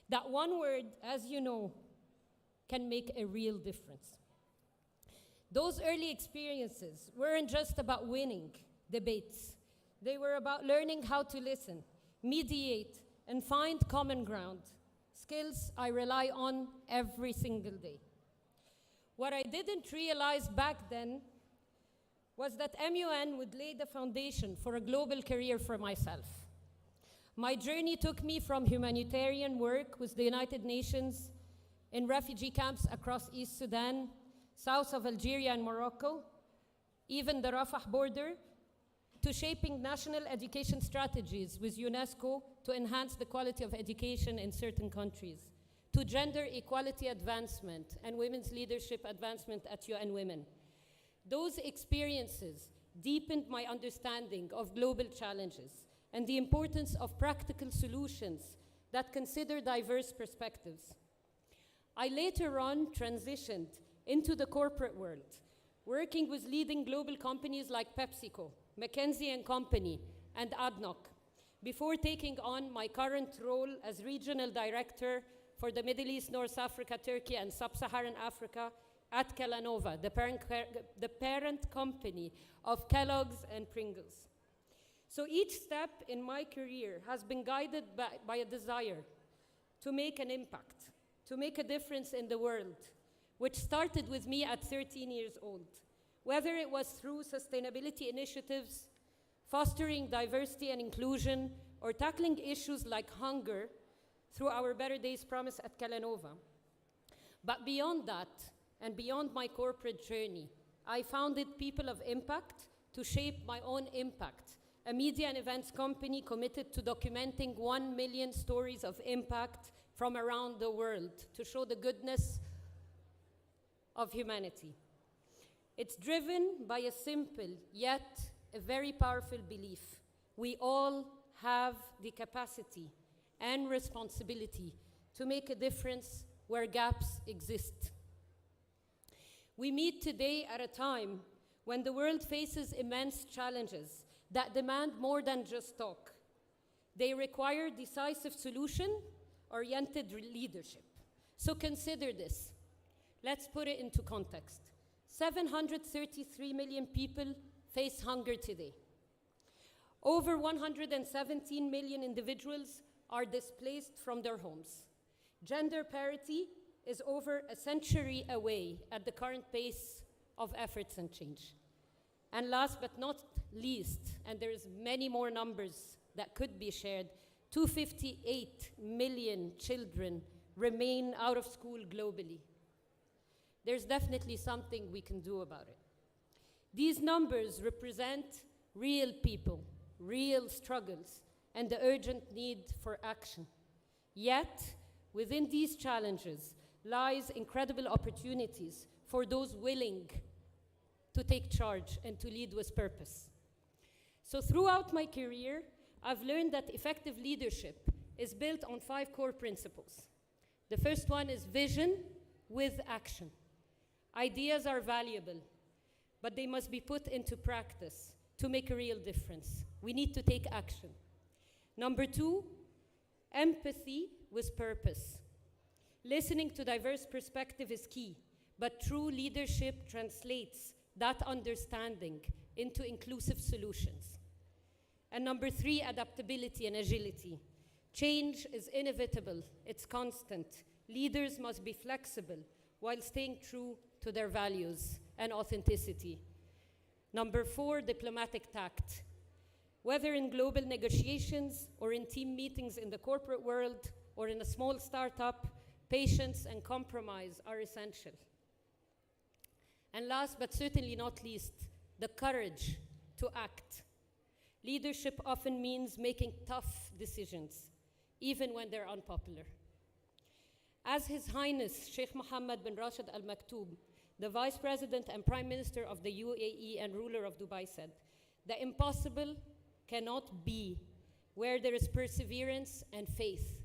That one word, as you know, can make a real difference. Those early experiences weren't just about winning debates. They were about learning how to listen, mediate, and find common ground, skills I rely on every single day. What I didn't realize back then was that MUN would lay the foundation for a global career for myself. My journey took me from humanitarian work with the United Nations in refugee camps across East Sudan, south of Algeria and Morocco, even the Rafah border, to shaping national education strategies with UNESCO to enhance the quality of education in certain countries, to gender equality advancement and women's leadership advancement at UN Women. Those experiences deepened my understanding of global challenges and the importance of practical solutions that consider diverse perspectives. I later on transitioned into the corporate world, working with leading global companies like PepsiCo, McKinsey & Company, and ADNOC, before taking on my current role as Regional Director for the Middle East, North Africa, Turkey, and Sub-Saharan Africa at Kellanova, the parent company of Kellogg's and Pringles. So each step in my career has been guided by a desire to make an impact, to make a difference in the world, which started with me at 13 years old. Whether it was through sustainability initiatives, fostering diversity and inclusion, or tackling issues like hunger through our Better Days Promise at Kellanova. But beyond that, and beyond my corporate journey, I founded People of Impact to shape my own impact, a media and events company committed to documenting 1 million stories of impact from around the world to show the goodness of humanity. It's driven by a simple yet a very powerful belief. We all have the capacity and responsibility to make a difference where gaps exist. We meet today at a time when the world faces immense challenges that demand more than just talk. They require decisive solution-oriented leadership. So consider this. Let's put it into context. 733 million people face hunger today. Over 117 million individuals are displaced from their homes. Gender parity is over a century away at the current pace of efforts and change. And last but not least, and there's many more numbers that could be shared, 258 million children remain out of school globally. There's definitely something we can do about it. These numbers represent real people, real struggles, and the urgent need for action. Yet, within these challenges lies incredible opportunities for those willing to take charge and to lead with purpose. So throughout my career, I've learned that effective leadership is built on 5 core principles. The first one is vision with action. Ideas are valuable, but they must be put into practice to make a real difference. We need to take action. Number 2, empathy with purpose. Listening to diverse perspective is key, but true leadership translates that understanding into inclusive solutions. And number 3, adaptability and agility. Change is inevitable, it's constant. Leaders must be flexible while staying true to their values and authenticity. Number 4, diplomatic tact. Whether in global negotiations or in team meetings in the corporate world or in a small startup, patience and compromise are essential. And last but certainly not least, the courage to act. Leadership often means making tough decisions, even when they're unpopular. As His Highness Sheikh Mohammed bin Rashid Al Maktoum, the Vice President and Prime Minister of the UAE and ruler of Dubai said, "The impossible cannot be where there is perseverance and faith."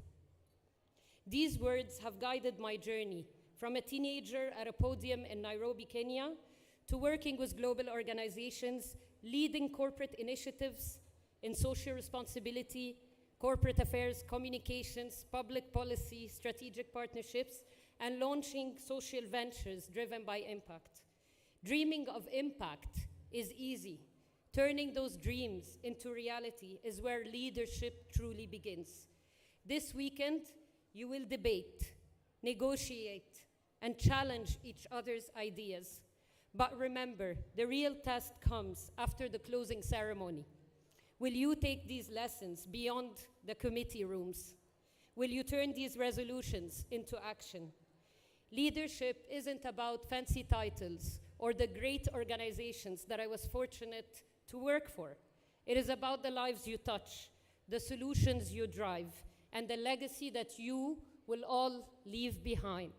These words have guided my journey from a teenager at a podium in Nairobi, Kenya, to working with global organizations, leading corporate initiatives in social responsibility, corporate affairs, communications, public policy, strategic partnerships, and launching social ventures driven by impact. Dreaming of impact is easy. Turning those dreams into reality is where leadership truly begins. This weekend, you will debate, negotiate, and challenge each other's ideas. But remember, the real test comes after the closing ceremony. Will you take these lessons beyond the committee rooms? Will you turn these resolutions into action? Leadership isn't about fancy titles or the great organizations that I was fortunate to work for. It is about the lives you touch, the solutions you drive, and the legacy that you will all leave behind.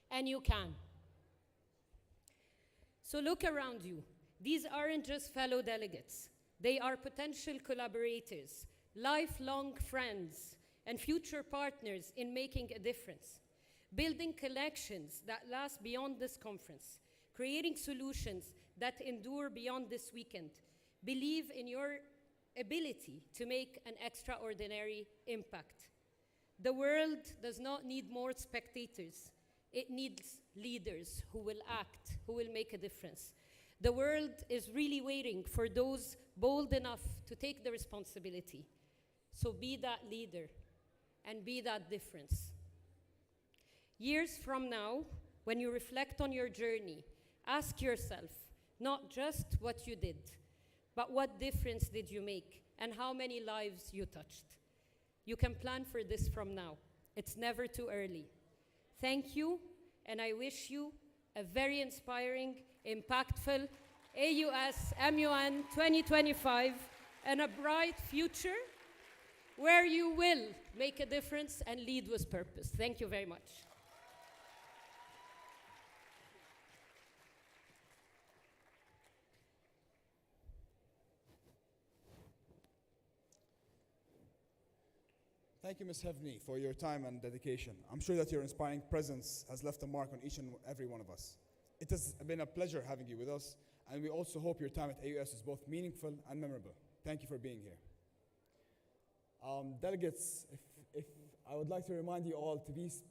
And you can. So look around you. These aren't just fellow delegates. They are potential collaborators, lifelong friends, and future partners in making a difference. Building connections that last beyond this conference. Creating solutions that endure beyond this weekend. Believe in your ability to make an extraordinary impact. The world does not need more spectators. It needs leaders who will act, who will make a difference. The world is really waiting for those bold enough to take the responsibility. So be that leader and be that difference. Years from now, when you reflect on your journey, ask yourself not just what you did, but what difference did you make and how many lives you touched. You can plan for this from now. It's never too early. Thank you, and I wish you a very inspiring, impactful AUSMUN 2025 and a bright future where you will make a difference and lead with purpose. Thank you very much. Thank you, Ms. Hevni, for your time and dedication. I'm sure that your inspiring presence has left a mark on each and every one of us. It has been a pleasure having you with us, and we also hope your time at AUS is both meaningful and memorable. Thank you for being here. Delegates, if I would like to remind you all to please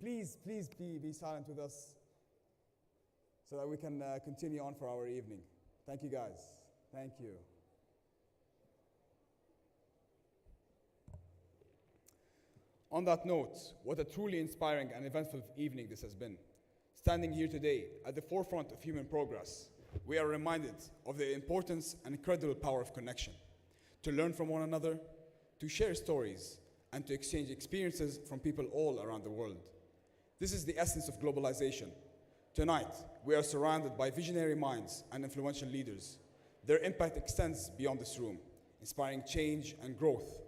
be silent with us so that we can continue on for our evening. Thank you, guys. Thank you. On that note, what a truly inspiring and eventful evening this has been. Standing here today at the forefront of human progress, we are reminded of the importance and incredible power of connection, to learn from one another, to share stories, and to exchange experiences from people all around the world. This is the essence of globalization. Tonight, we are surrounded by visionary minds and influential leaders. Their impact extends beyond this room, inspiring change and growth.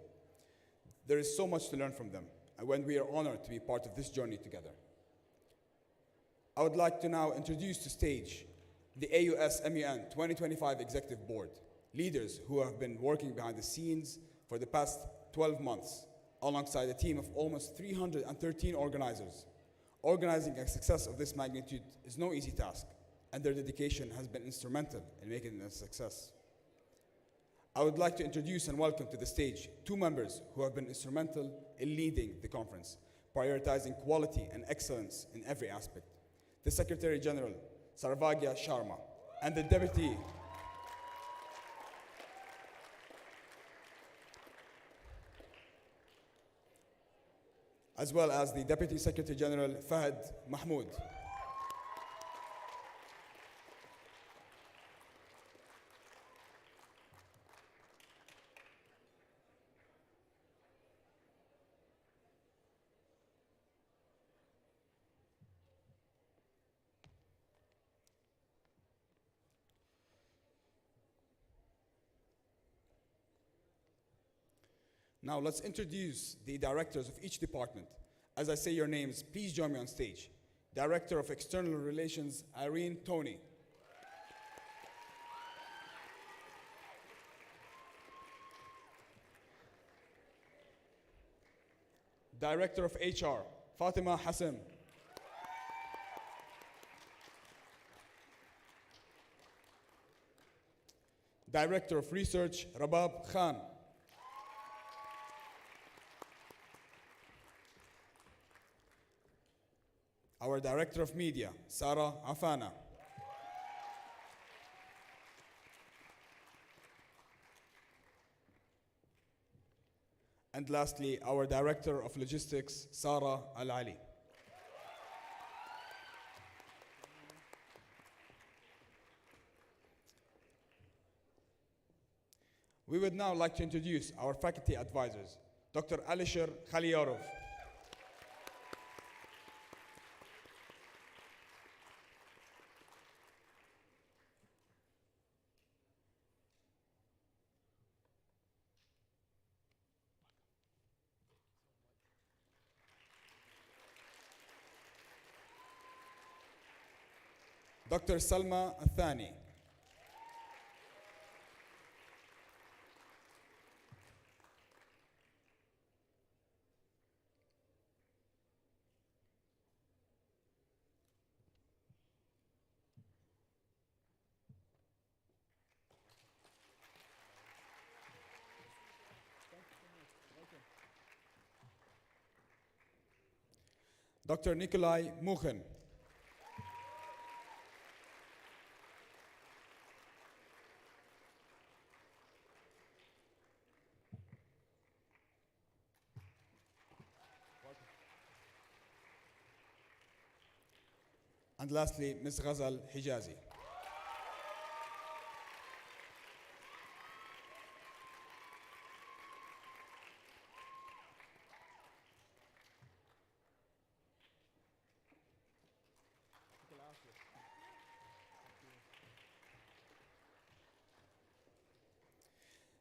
There is so much to learn from them, and when we are honored to be part of this journey together. I would like to now introduce to stage the AUSMUN 2025 Executive Board, leaders who have been working behind the scenes for the past 12 months, alongside a team of almost 313 organizers. Organizing a success of this magnitude is no easy task, and their dedication has been instrumental in making it a success. I would like to introduce and welcome to the stage two members who have been instrumental in leading the conference, prioritizing quality and excellence in every aspect. The Secretary General, Sarvagya Sharma, and the Deputy as well as the Deputy Secretary General, Fahad Mahmoud. Now let's introduce the directors of each department. As I say your names, please join me on stage. Director of External Relations, Irene Tony. Director of HR, Fatima Hassan. Director of Research, Rabab Khan. Our Director of Media, Sarah Afana. And lastly, our Director of Logistics, Sarah Al-Ali. We would now like to introduce our faculty advisors, Dr. Alisher Khaliyarov, Dr. Salma Athani. Dr. Nikolai Mukhin. And lastly, Ms. Ghazal Hijazi.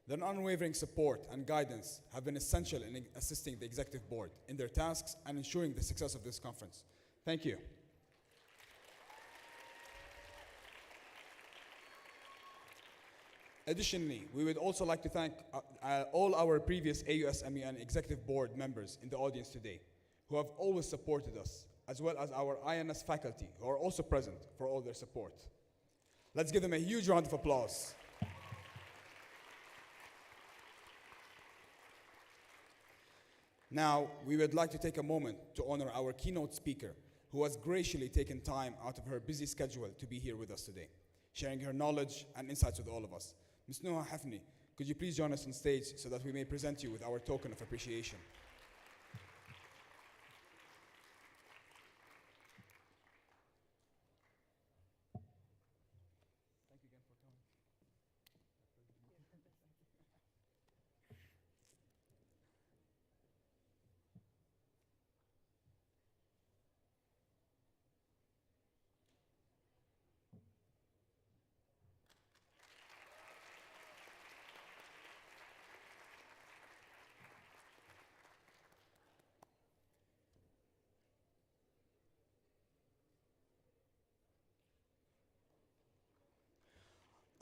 Their unwavering support and guidance have been essential in assisting the Executive Board in their tasks and ensuring the success of this conference. Thank you. Additionally, we would also like to thank all our previous AUSMUN Executive Board members in the audience today who have always supported us, as well as our INS faculty who are also present for all their support. Let's give them a huge round of applause. Now, we would like to take a moment to honor our keynote speaker, who has graciously taken time out of her busy schedule to be here with us today, sharing her knowledge and insights with all of us. Ms. Nuha Hafni, could you please join us on stage so that we may present you with our token of appreciation?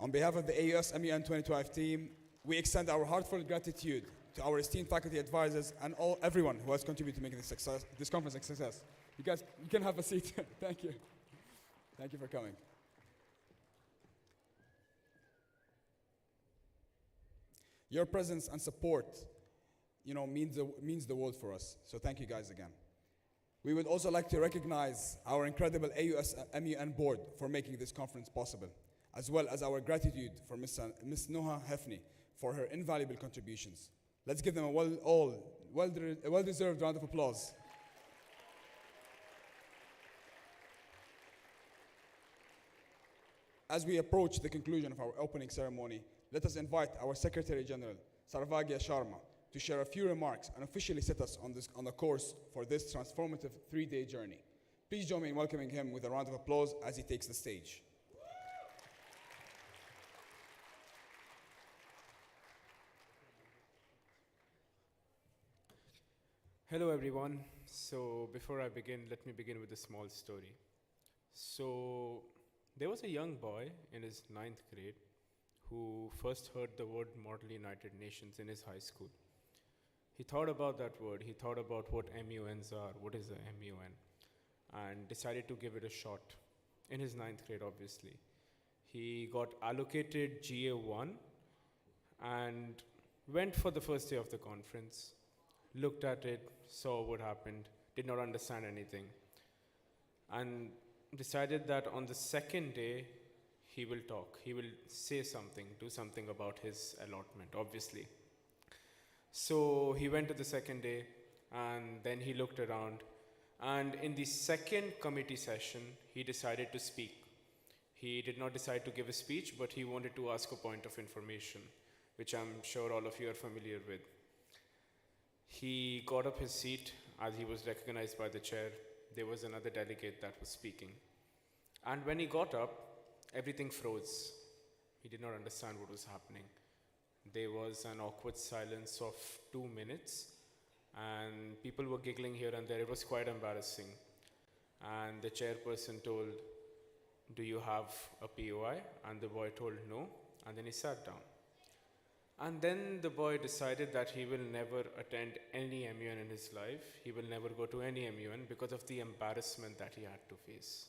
On behalf of the AUSMUN 2012 team, we extend our heartfelt gratitude to our esteemed faculty advisors and everyone who has contributed to making this conference a success. You guys, you can have a seat. Thank you. Thank you for coming. Your presence and support, means the world for us. So thank you guys again. We would also like to recognize our incredible AUSMUN board for making this conference possible, as well as our gratitude for Ms. Nuha Hafni for her invaluable contributions. Let's give them a well-deserved round of applause. As we approach the conclusion of our opening ceremony, let us invite our Secretary General, Sarvagya Sharma, to share a few remarks and officially set us on the course for this transformative 3-day journey. Please join me in welcoming him with a round of applause as he takes the stage. Hello everyone. So before I begin, let me begin with a small story. So there was a young boy in his 9th grade who first heard the word Model United Nations in his high school. He thought about that word, he thought about what MUNs are, what is a MUN, and decided to give it a shot in his 9th grade, obviously. He got allocated GA1 and went for the first day of the conference, looked at it, saw what happened, did not understand anything, and decided that on the second day, he will talk, he will say something, do something about his allotment, obviously. So he went to the second day, and then he looked around, and in the second committee session, he decided to speak. He did not decide to give a speech, but he wanted to ask a point of information, which I'm sure all of you are familiar with. He got up his seat as he was recognized by the chair. There was another delegate that was speaking. And when he got up, everything froze. He did not understand what was happening. There was an awkward silence of 2 minutes, and people were giggling here and there. It was quite embarrassing. And the chairperson told, do you have a POI? And the boy told no, and then he sat down. And then the boy decided that he will never attend any MUN in his life. He will never go to any MUN because of the embarrassment that he had to face.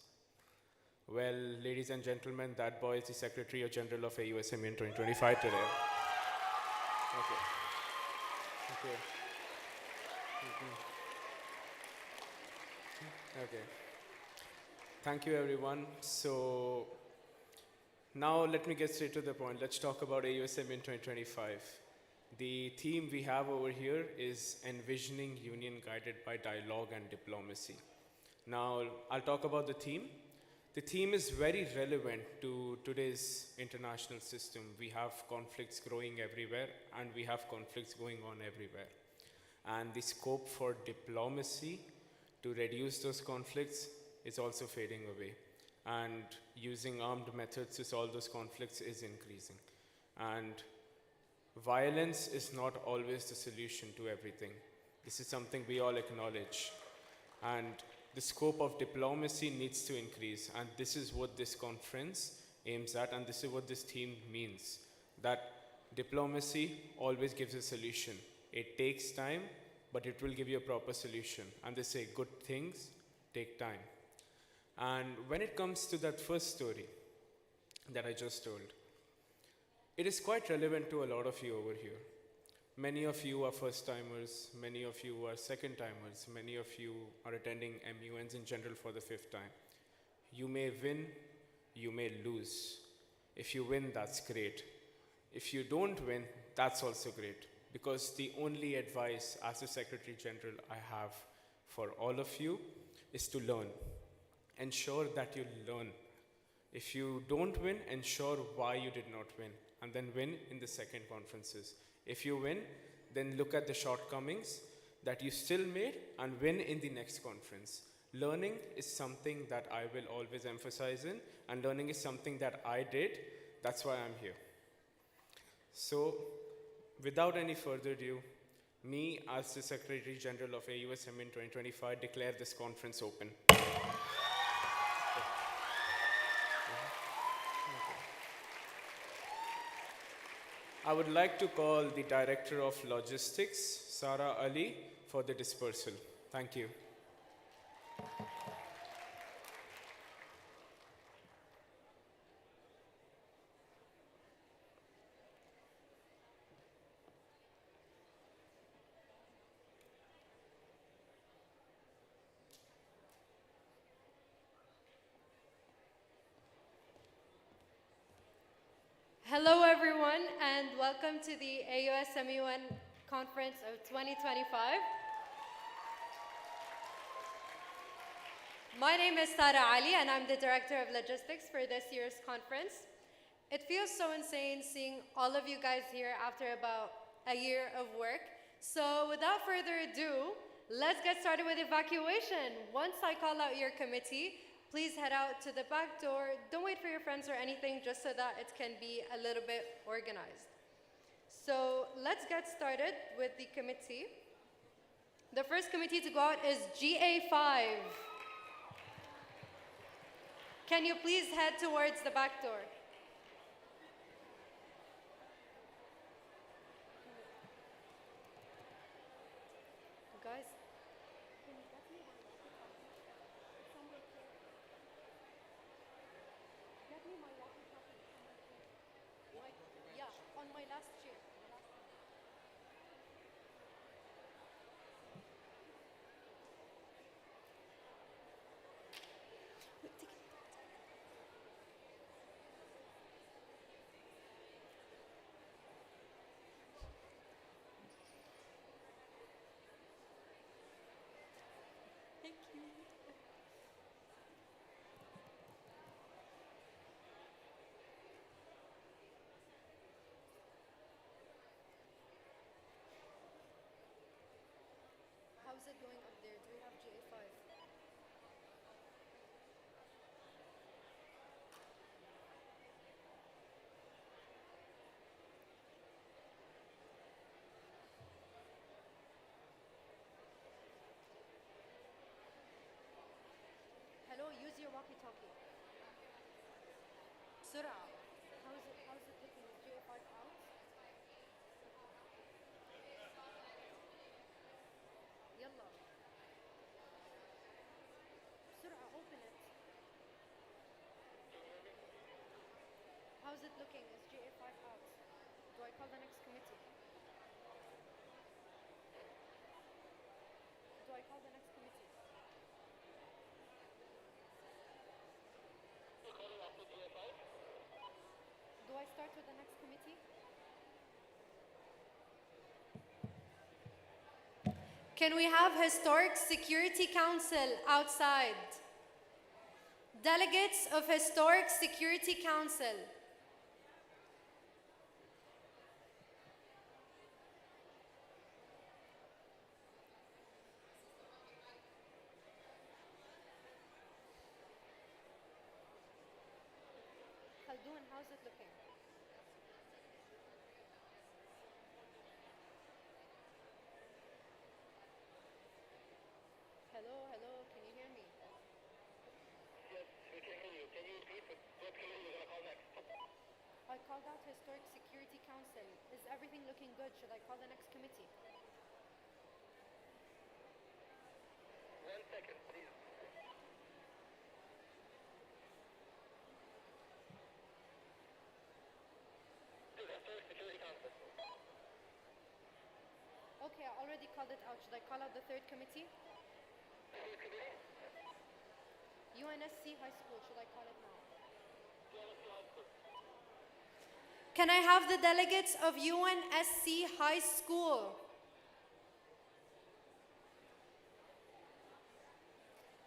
Well, ladies and gentlemen, that boy is the Secretary General of AUSMUN 2025 today. Okay. Okay. Okay. Thank you, everyone. So now let me get straight to the point. Let's talk about AUSMUN 2025. The theme we have over here is Envisioning Union Guided by Dialogue and Diplomacy. Now, I'll talk about the theme. The theme is very relevant to today's international system. We have conflicts growing everywhere, and we have conflicts going on everywhere. And the scope for diplomacy to reduce those conflicts is also fading away. And using armed methods to solve those conflicts is increasing. And violence is not always the solution to everything. This is something we all acknowledge. And the scope of diplomacy needs to increase. And this is what this conference aims at, and this is what this theme means. That diplomacy always gives a solution. It takes time, but it will give you a proper solution. And they say good things take time. And when it comes to that first story that I just told, it is quite relevant to a lot of you over here. Many of you are first-timers, many of you are second-timers, many of you are attending MUNs in general for the 5th time. You may win, you may lose. If you win, that's great. If you don't win, that's also great. Because the only advice as a Secretary General I have for all of you is to learn. Ensure that you learn. If you don't win, ensure why you did not win, and then win in the second conferences. If you win, then look at the shortcomings that you still made and win in the next conference. Learning is something that I will always emphasize in, and learning is something that I did. That's why I'm here. So, without any further ado, me as the Secretary General of AUSMUN 2025 declare this conference open. I would like to call the Director of Logistics, Sara Ali, for the dispersal. Thank you. Hello, everyone, and welcome to the AUSMUN Conference of 2025. My name is Sara Ali, and I'm the Director of Logistics for this year's conference. It feels so insane seeing all of you guys here after about a year of work. So without further ado, let's get started with evacuation. Once I call out your committee, please head out to the back door. Don't wait for your friends or anything, just so that it can be a little bit organized. So let's get started with the committee. The first committee to go out is GA5. Can you please head towards the back door? Guys? Yeah, on my last chair. Thank you. How's it going up there? Do we have GA5? Hello, use your walkie-talkie. بسرعة. How's it looking? Is GA5 out? يلا. بسرعة, open it. How's it looking? Is GA5 out? Do I call the next committee? Do I call the next committee? Do I start with the next committee? Can we have Historic Security Council outside? Delegates of Historic Security Council. Khaldoon, how's it looking? Hello, hello, can you hear me? Yes, we can hear you. Can you repeat what committee you're going to call next? I called out Historic Security Council. Is everything looking good? Should I call the next committee? 1 second, please. Historic Security Council. Okay, I already called it out. Should I call out the third committee? Third committee? UNSC High School. Should I call it now? UNSC High School. Can I have the delegates of UNSC High School?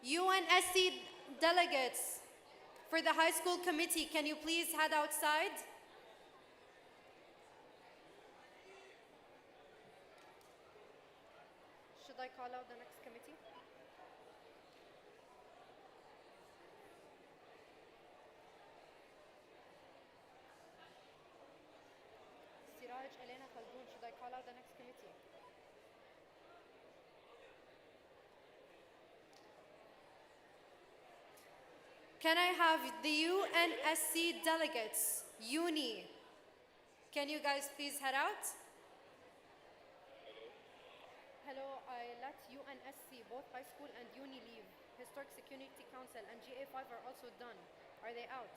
UNSC delegates for the high school committee, can you please head outside? Should I call out the next committee? Siraj, Elena, Khaldoon, should I call out the next committee? Can I have the UNSC delegates, Uni? Can you guys please head out? Hello, I let UNSC, both high school and Uni leave. Historic Security Council and GA5 are also done. Are they out?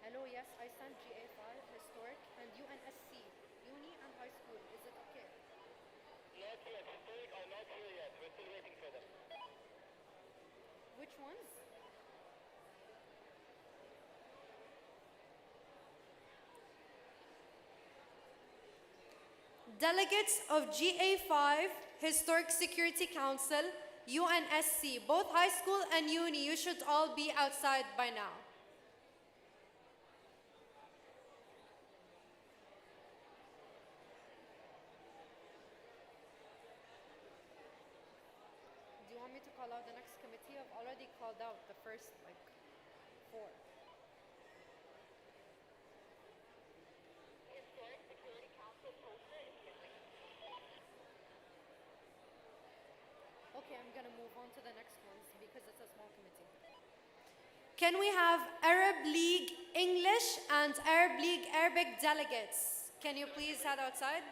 Hello, yes, I sent GA5, Historic, and UNSC, Uni and high school. Is it okay? Not yet. Historic are not here yet. We're still waiting for them. Which ones? Delegates of GA5, Historic Security Council, UNSC, both high school and uni, you should all be outside by now. Do you want me to call out the next committee? I've already called out the first, like, 4. Okay, I'm gonna move on to the next ones because it's a small committee. Can we have Arab League English and Arab League Arabic delegates? Can you please head outside?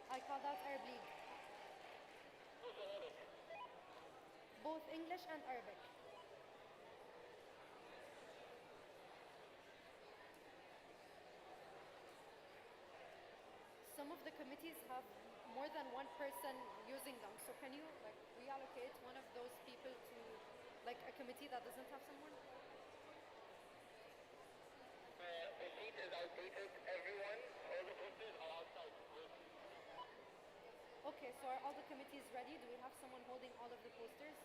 I called out Arab League. Both English and Arabic. Some of the committees have more than one person using them. So can you like reallocate one of those people to like a committee that doesn't have someone? The seat is outdated. Everyone, all the posters are outside. Okay, so are all the committees ready? Do we have someone holding all of the posters?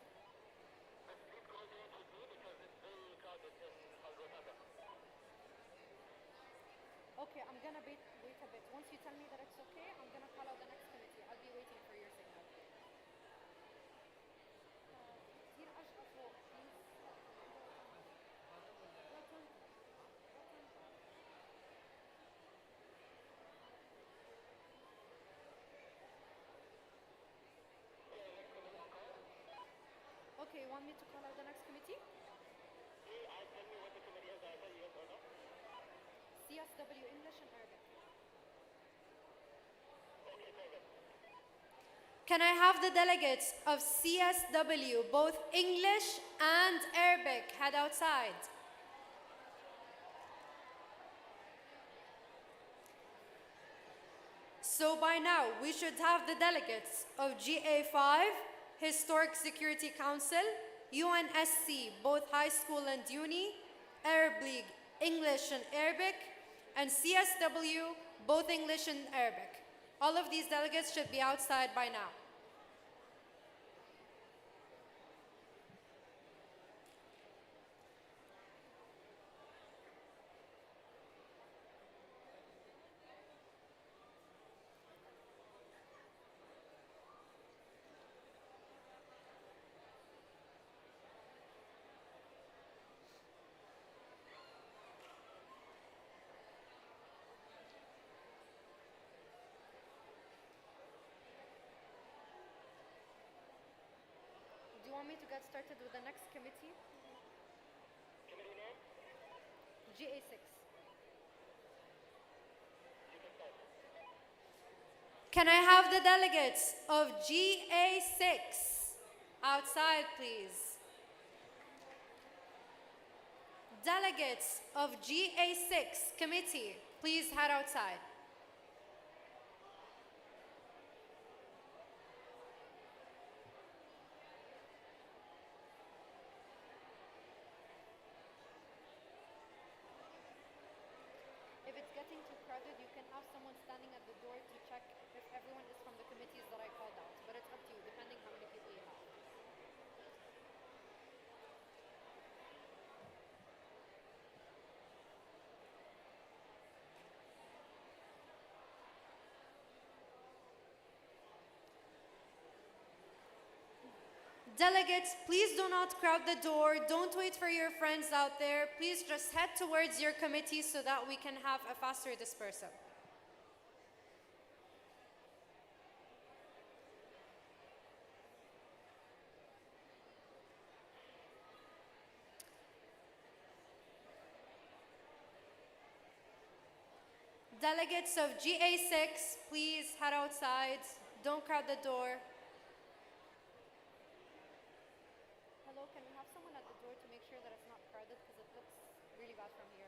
Please coordinate with me because it's very crowded in Al-Ghazala. Okay, I'm gonna wait a bit. Once you tell me that it's okay, I'm gonna call out the next committee. I'll be waiting for your signal. Tir Ashra فوق, please. Okay, you want me to call out the next committee? CSW English and Arabic. Can I have the delegates of CSW, both English and Arabic, head outside? So by now, we should have the delegates of GA5, Historic Security Council, UNSC, both high school and uni, Arab League, English and Arabic, and CSW, both English and Arabic. All of these delegates should be outside by now. Do you want me to get started with the next committee? Committee name? GA6. Can I have the delegates of GA6 outside, please? Delegates of GA6 committee, please head outside. If it's getting too crowded, you can have someone standing at the door to check if everyone is from the committees that I called out. But it's up to you, depending how many people you have. Delegates, please do not crowd the door. Don't wait for your friends out there. Please just head towards your committee so that we can have a faster dispersal. Delegates of GA6, please head outside. Don't crowd the door. Hello, can we have someone at the door to make sure that it's not crowded because it looks really bad from here?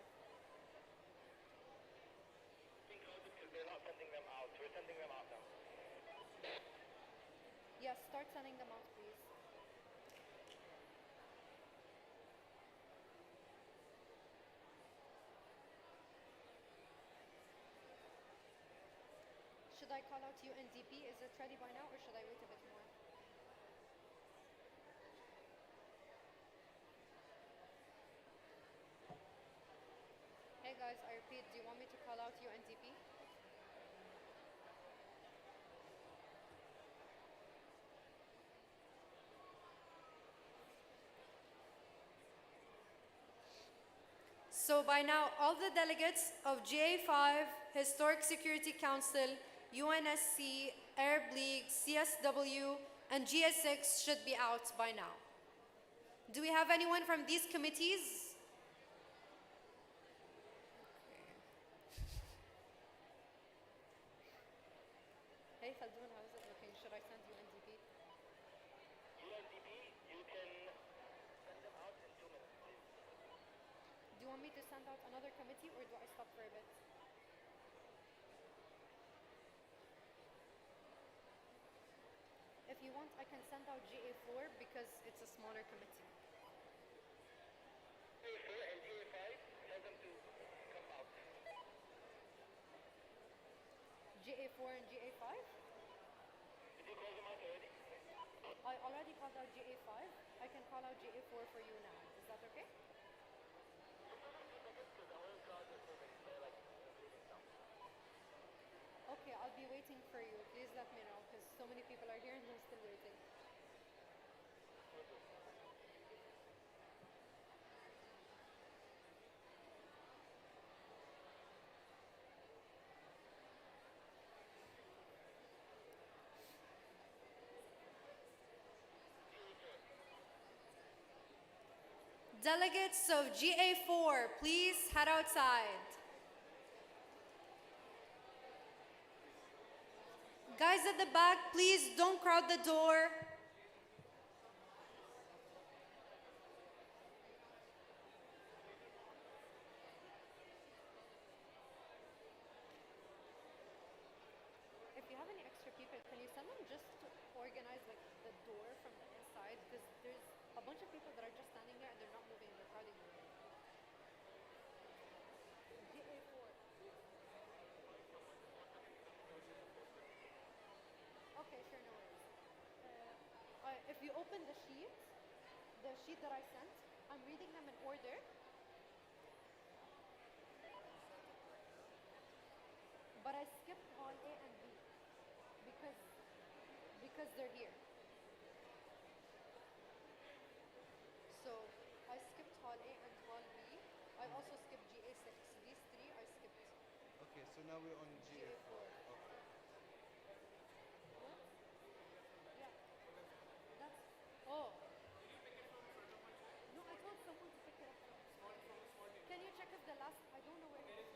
Being crowded because they're not sending them out. We're sending them out now. Yes, start sending them out, please. Should I call out UNDP? Is it ready by now or should I wait a bit more? Hey guys, I repeat, do you want me to call out UNDP? So by now, all the delegates of GA5, Historic Security Council, UNSC, Arab League, CSW, and GA6 should be out by now. Do we have anyone from these committees? Hey Khaldun, how is it looking? Should I send UNDP? UNDP, you can send them out in 2 minutes, please. Do you want me to send out another committee or do I stop for a bit? If you want, I can send out GA4 because it's a smaller committee. GA4 and GA5, tell them to come out. GA4 and GA5? Did you call them out already? I already called out GA5. I can call out GA4 for you now. Is that okay? Okay, I'll be waiting for you. Please let me know because so many people are here and they're still waiting. Delegates of GA4, please head outside. Guys at the back, please don't crowd the door. If you have any extra people, can you send them just to organize like the door from the inside? Because there's a bunch of people that are just standing there and they're not moving and they're crowding the room. GA4. Okay, sure, no worries. If you open the sheet that I sent, I'm reading them in order. But I skipped hall A and B because they're here. So I skipped hall A and hall B. I also skipped GA6. These three I skipped. Okay, so now we're on GA4. Okay. What? Yeah. That's. Oh. No, I told someone to pick it up. Can you check if the last? I don't know where it is.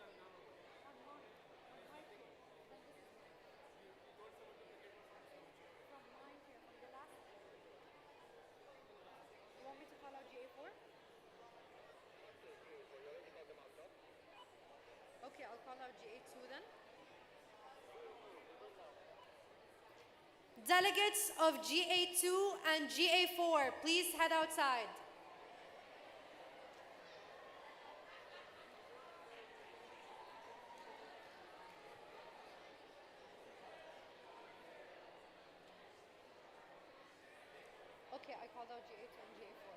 On mine. On my floor. Then this is mine. From mine here, from the last. You want me to call out GA4? Okay, I'll call out GA2 then. Delegates of GA2 and GA4, please head outside. Okay, I called out GA2 and GA4.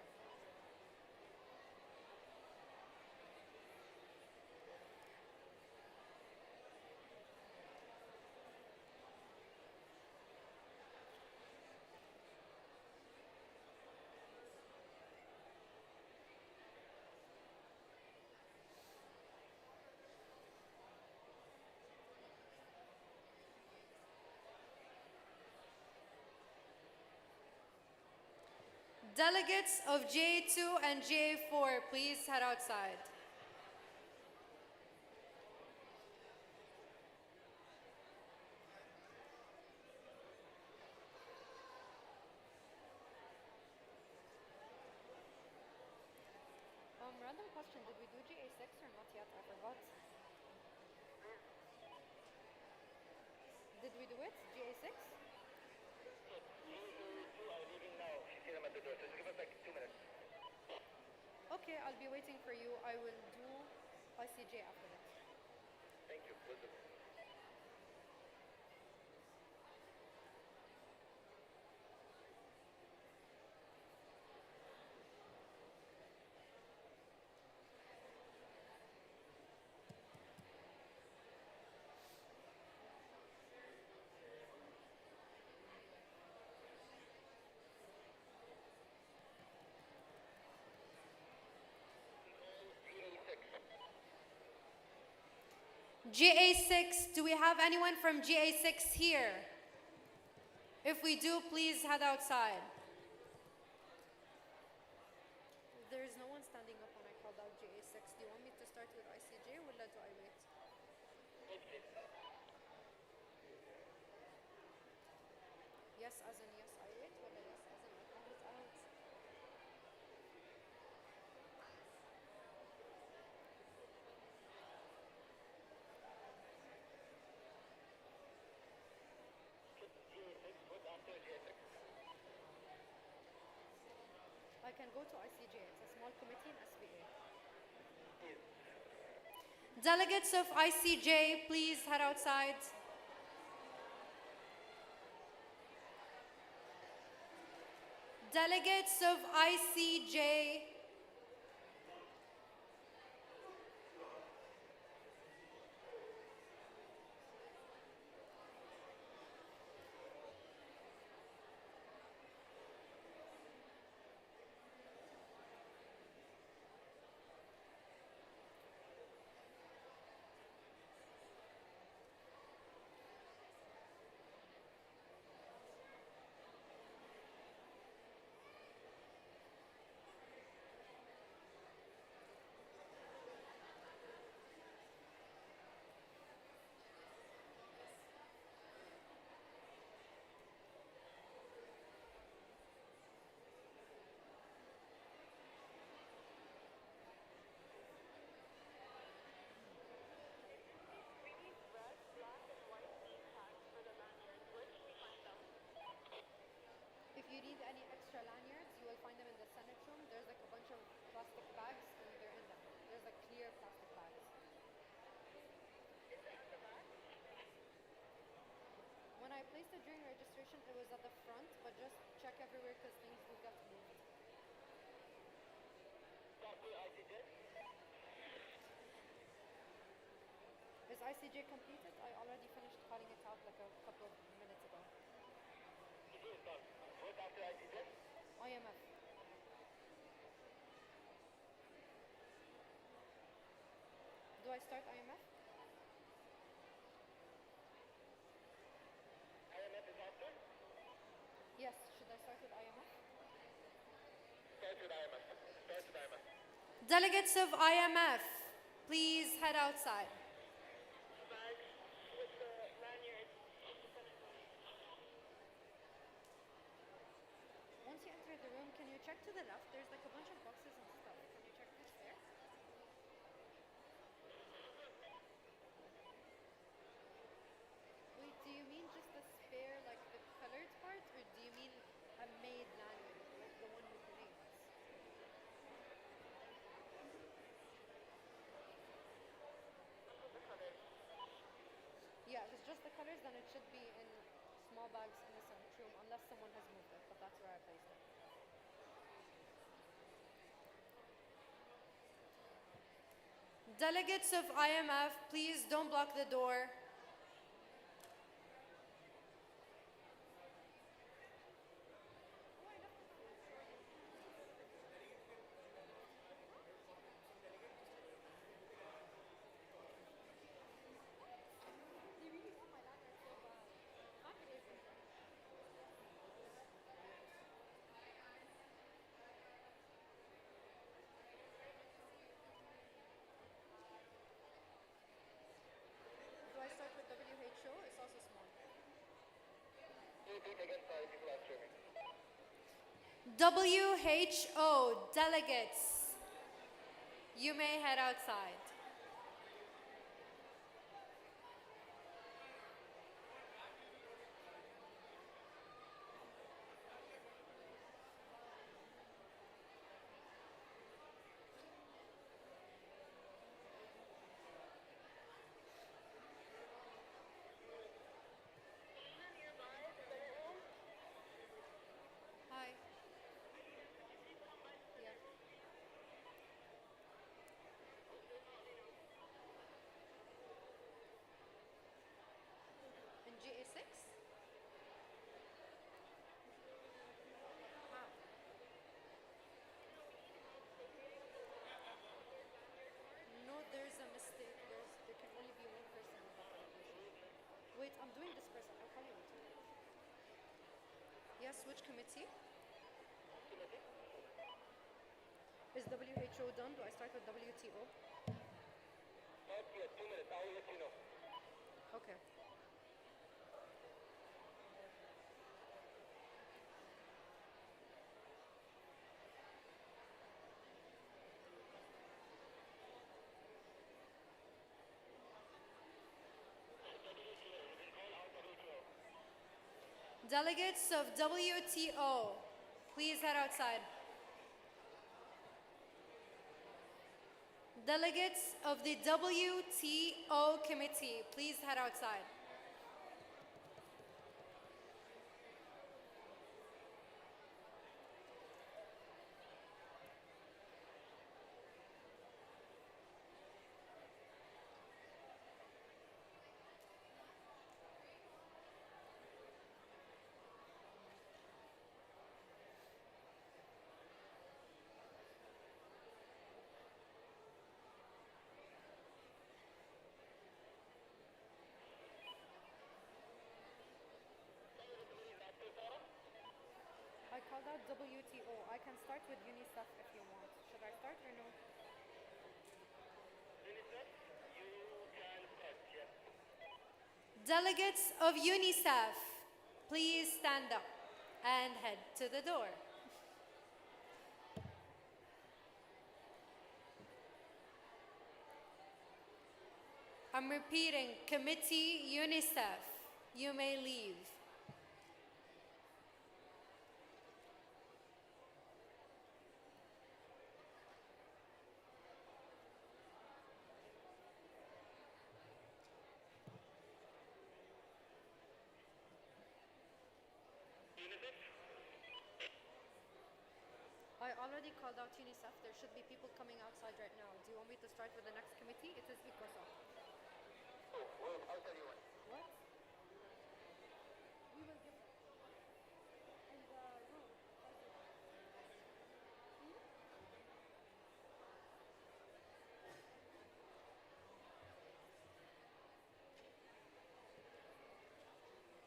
Delegates of GA2 and GA4, please head outside. Random question, did we do GA6 or not yet? I forgot. Did we do it? GA6? Okay, I'll be waiting for you. I will do ICJ after that. Thank you. We'll do. GA6, do we have anyone from GA6 here? If we do, please head outside. There is no one standing up when I called out GA6. Do you want me to start with ICJ or do I wait? Yes, as in yes, I wait, or yes, as in I call it out? I can go to ICJ. It's a small committee in SBA. Delegates of ICJ, please head outside. Delegates of ICJ. requested during registration, it was at the front, but just check everywhere because things will get moved. Is ICJ completed? I already finished cutting it out like a couple of minutes ago. It is done. What after ICJ? IMF. Do I start IMF? IMF is after? Yes, should I start with IMF? Start with IMF. Start with IMF. Delegates of IMF, please head outside. Once you enter the room, can you check to the left? There's like a bunch of boxes and stuff. Can you check who's there? Wait, do you mean just the spare, like the colored part, or do you mean a made lanyard, like the one with the names? Yeah, if it's just the colors, then it should be in small bags in the center room, unless someone has moved it, but that's where I placed it. Delegates of IMF, please don't block the door. Do I start with WHO? It's also small. Repeat again, sorry, people are streaming. WHO delegates, you may head outside. Hi. Yeah. In GA6? How? No, there's a mistake. There can only be one person in that location. Wait, I'm doing this person. I'll call you later. Yes, which committee? Is WHO done? Do I start with WTO? Not yet, 2 minutes, I will let you know. Okay. Delegates of WTO, please head outside. Delegates of the WTO committee, please head outside. I called out WTO. I can start with UNICEF if you want. Should I start or no? UNICEF, you can start, yes. Delegates of UNICEF, please stand up and head to the door. I'm repeating, Committee UNICEF, you may leave. UNICEF? I already called out UNICEF. There should be people coming outside right now. Do you want me to start with the next committee? It is ECOSOC. Oh, well, I'll tell you what. What? We will give them. In the room.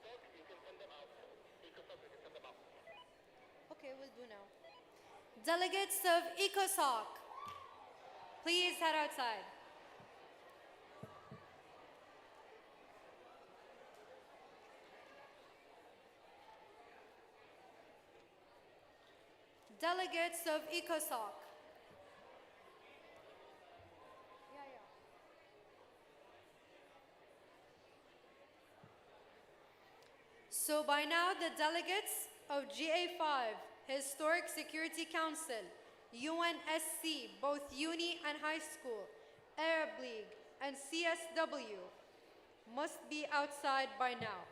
Talk, you can send them out. ECOSOC, you can send them out. Okay, we'll do now. Delegates of ECOSOC, please head outside. Delegates of ECOSOC. So by now, the delegates of GA5, Historic Security Council, UNSC, both uni and high school, Arab League, and CSW must be outside by now.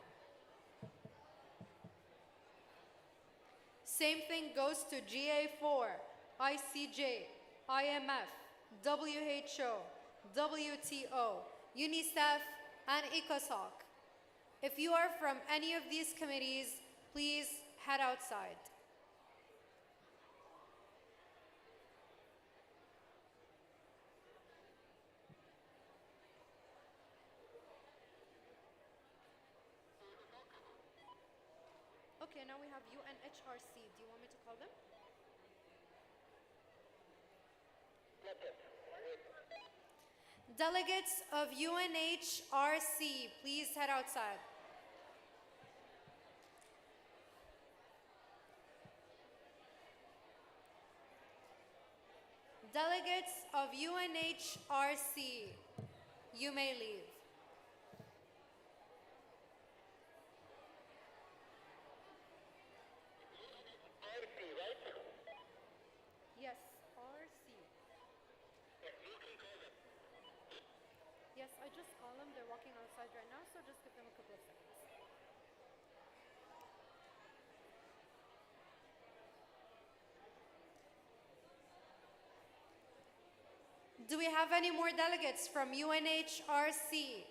Same thing goes to GA4, ICJ, IMF, WHO, WTO, UNICEF, and ECOSOC. If you are from any of these committees, please head outside. Okay, now we have UNHRC. Do you want me to call them? Delegates of UNHRC, please head outside. Delegates of UNHRC, you may leave. RC, right? Yes, RC. Yes, you can call them. Yes, I just call them. They're walking outside right now, so just give them a couple of seconds. Do we have any more delegates from UNHRC?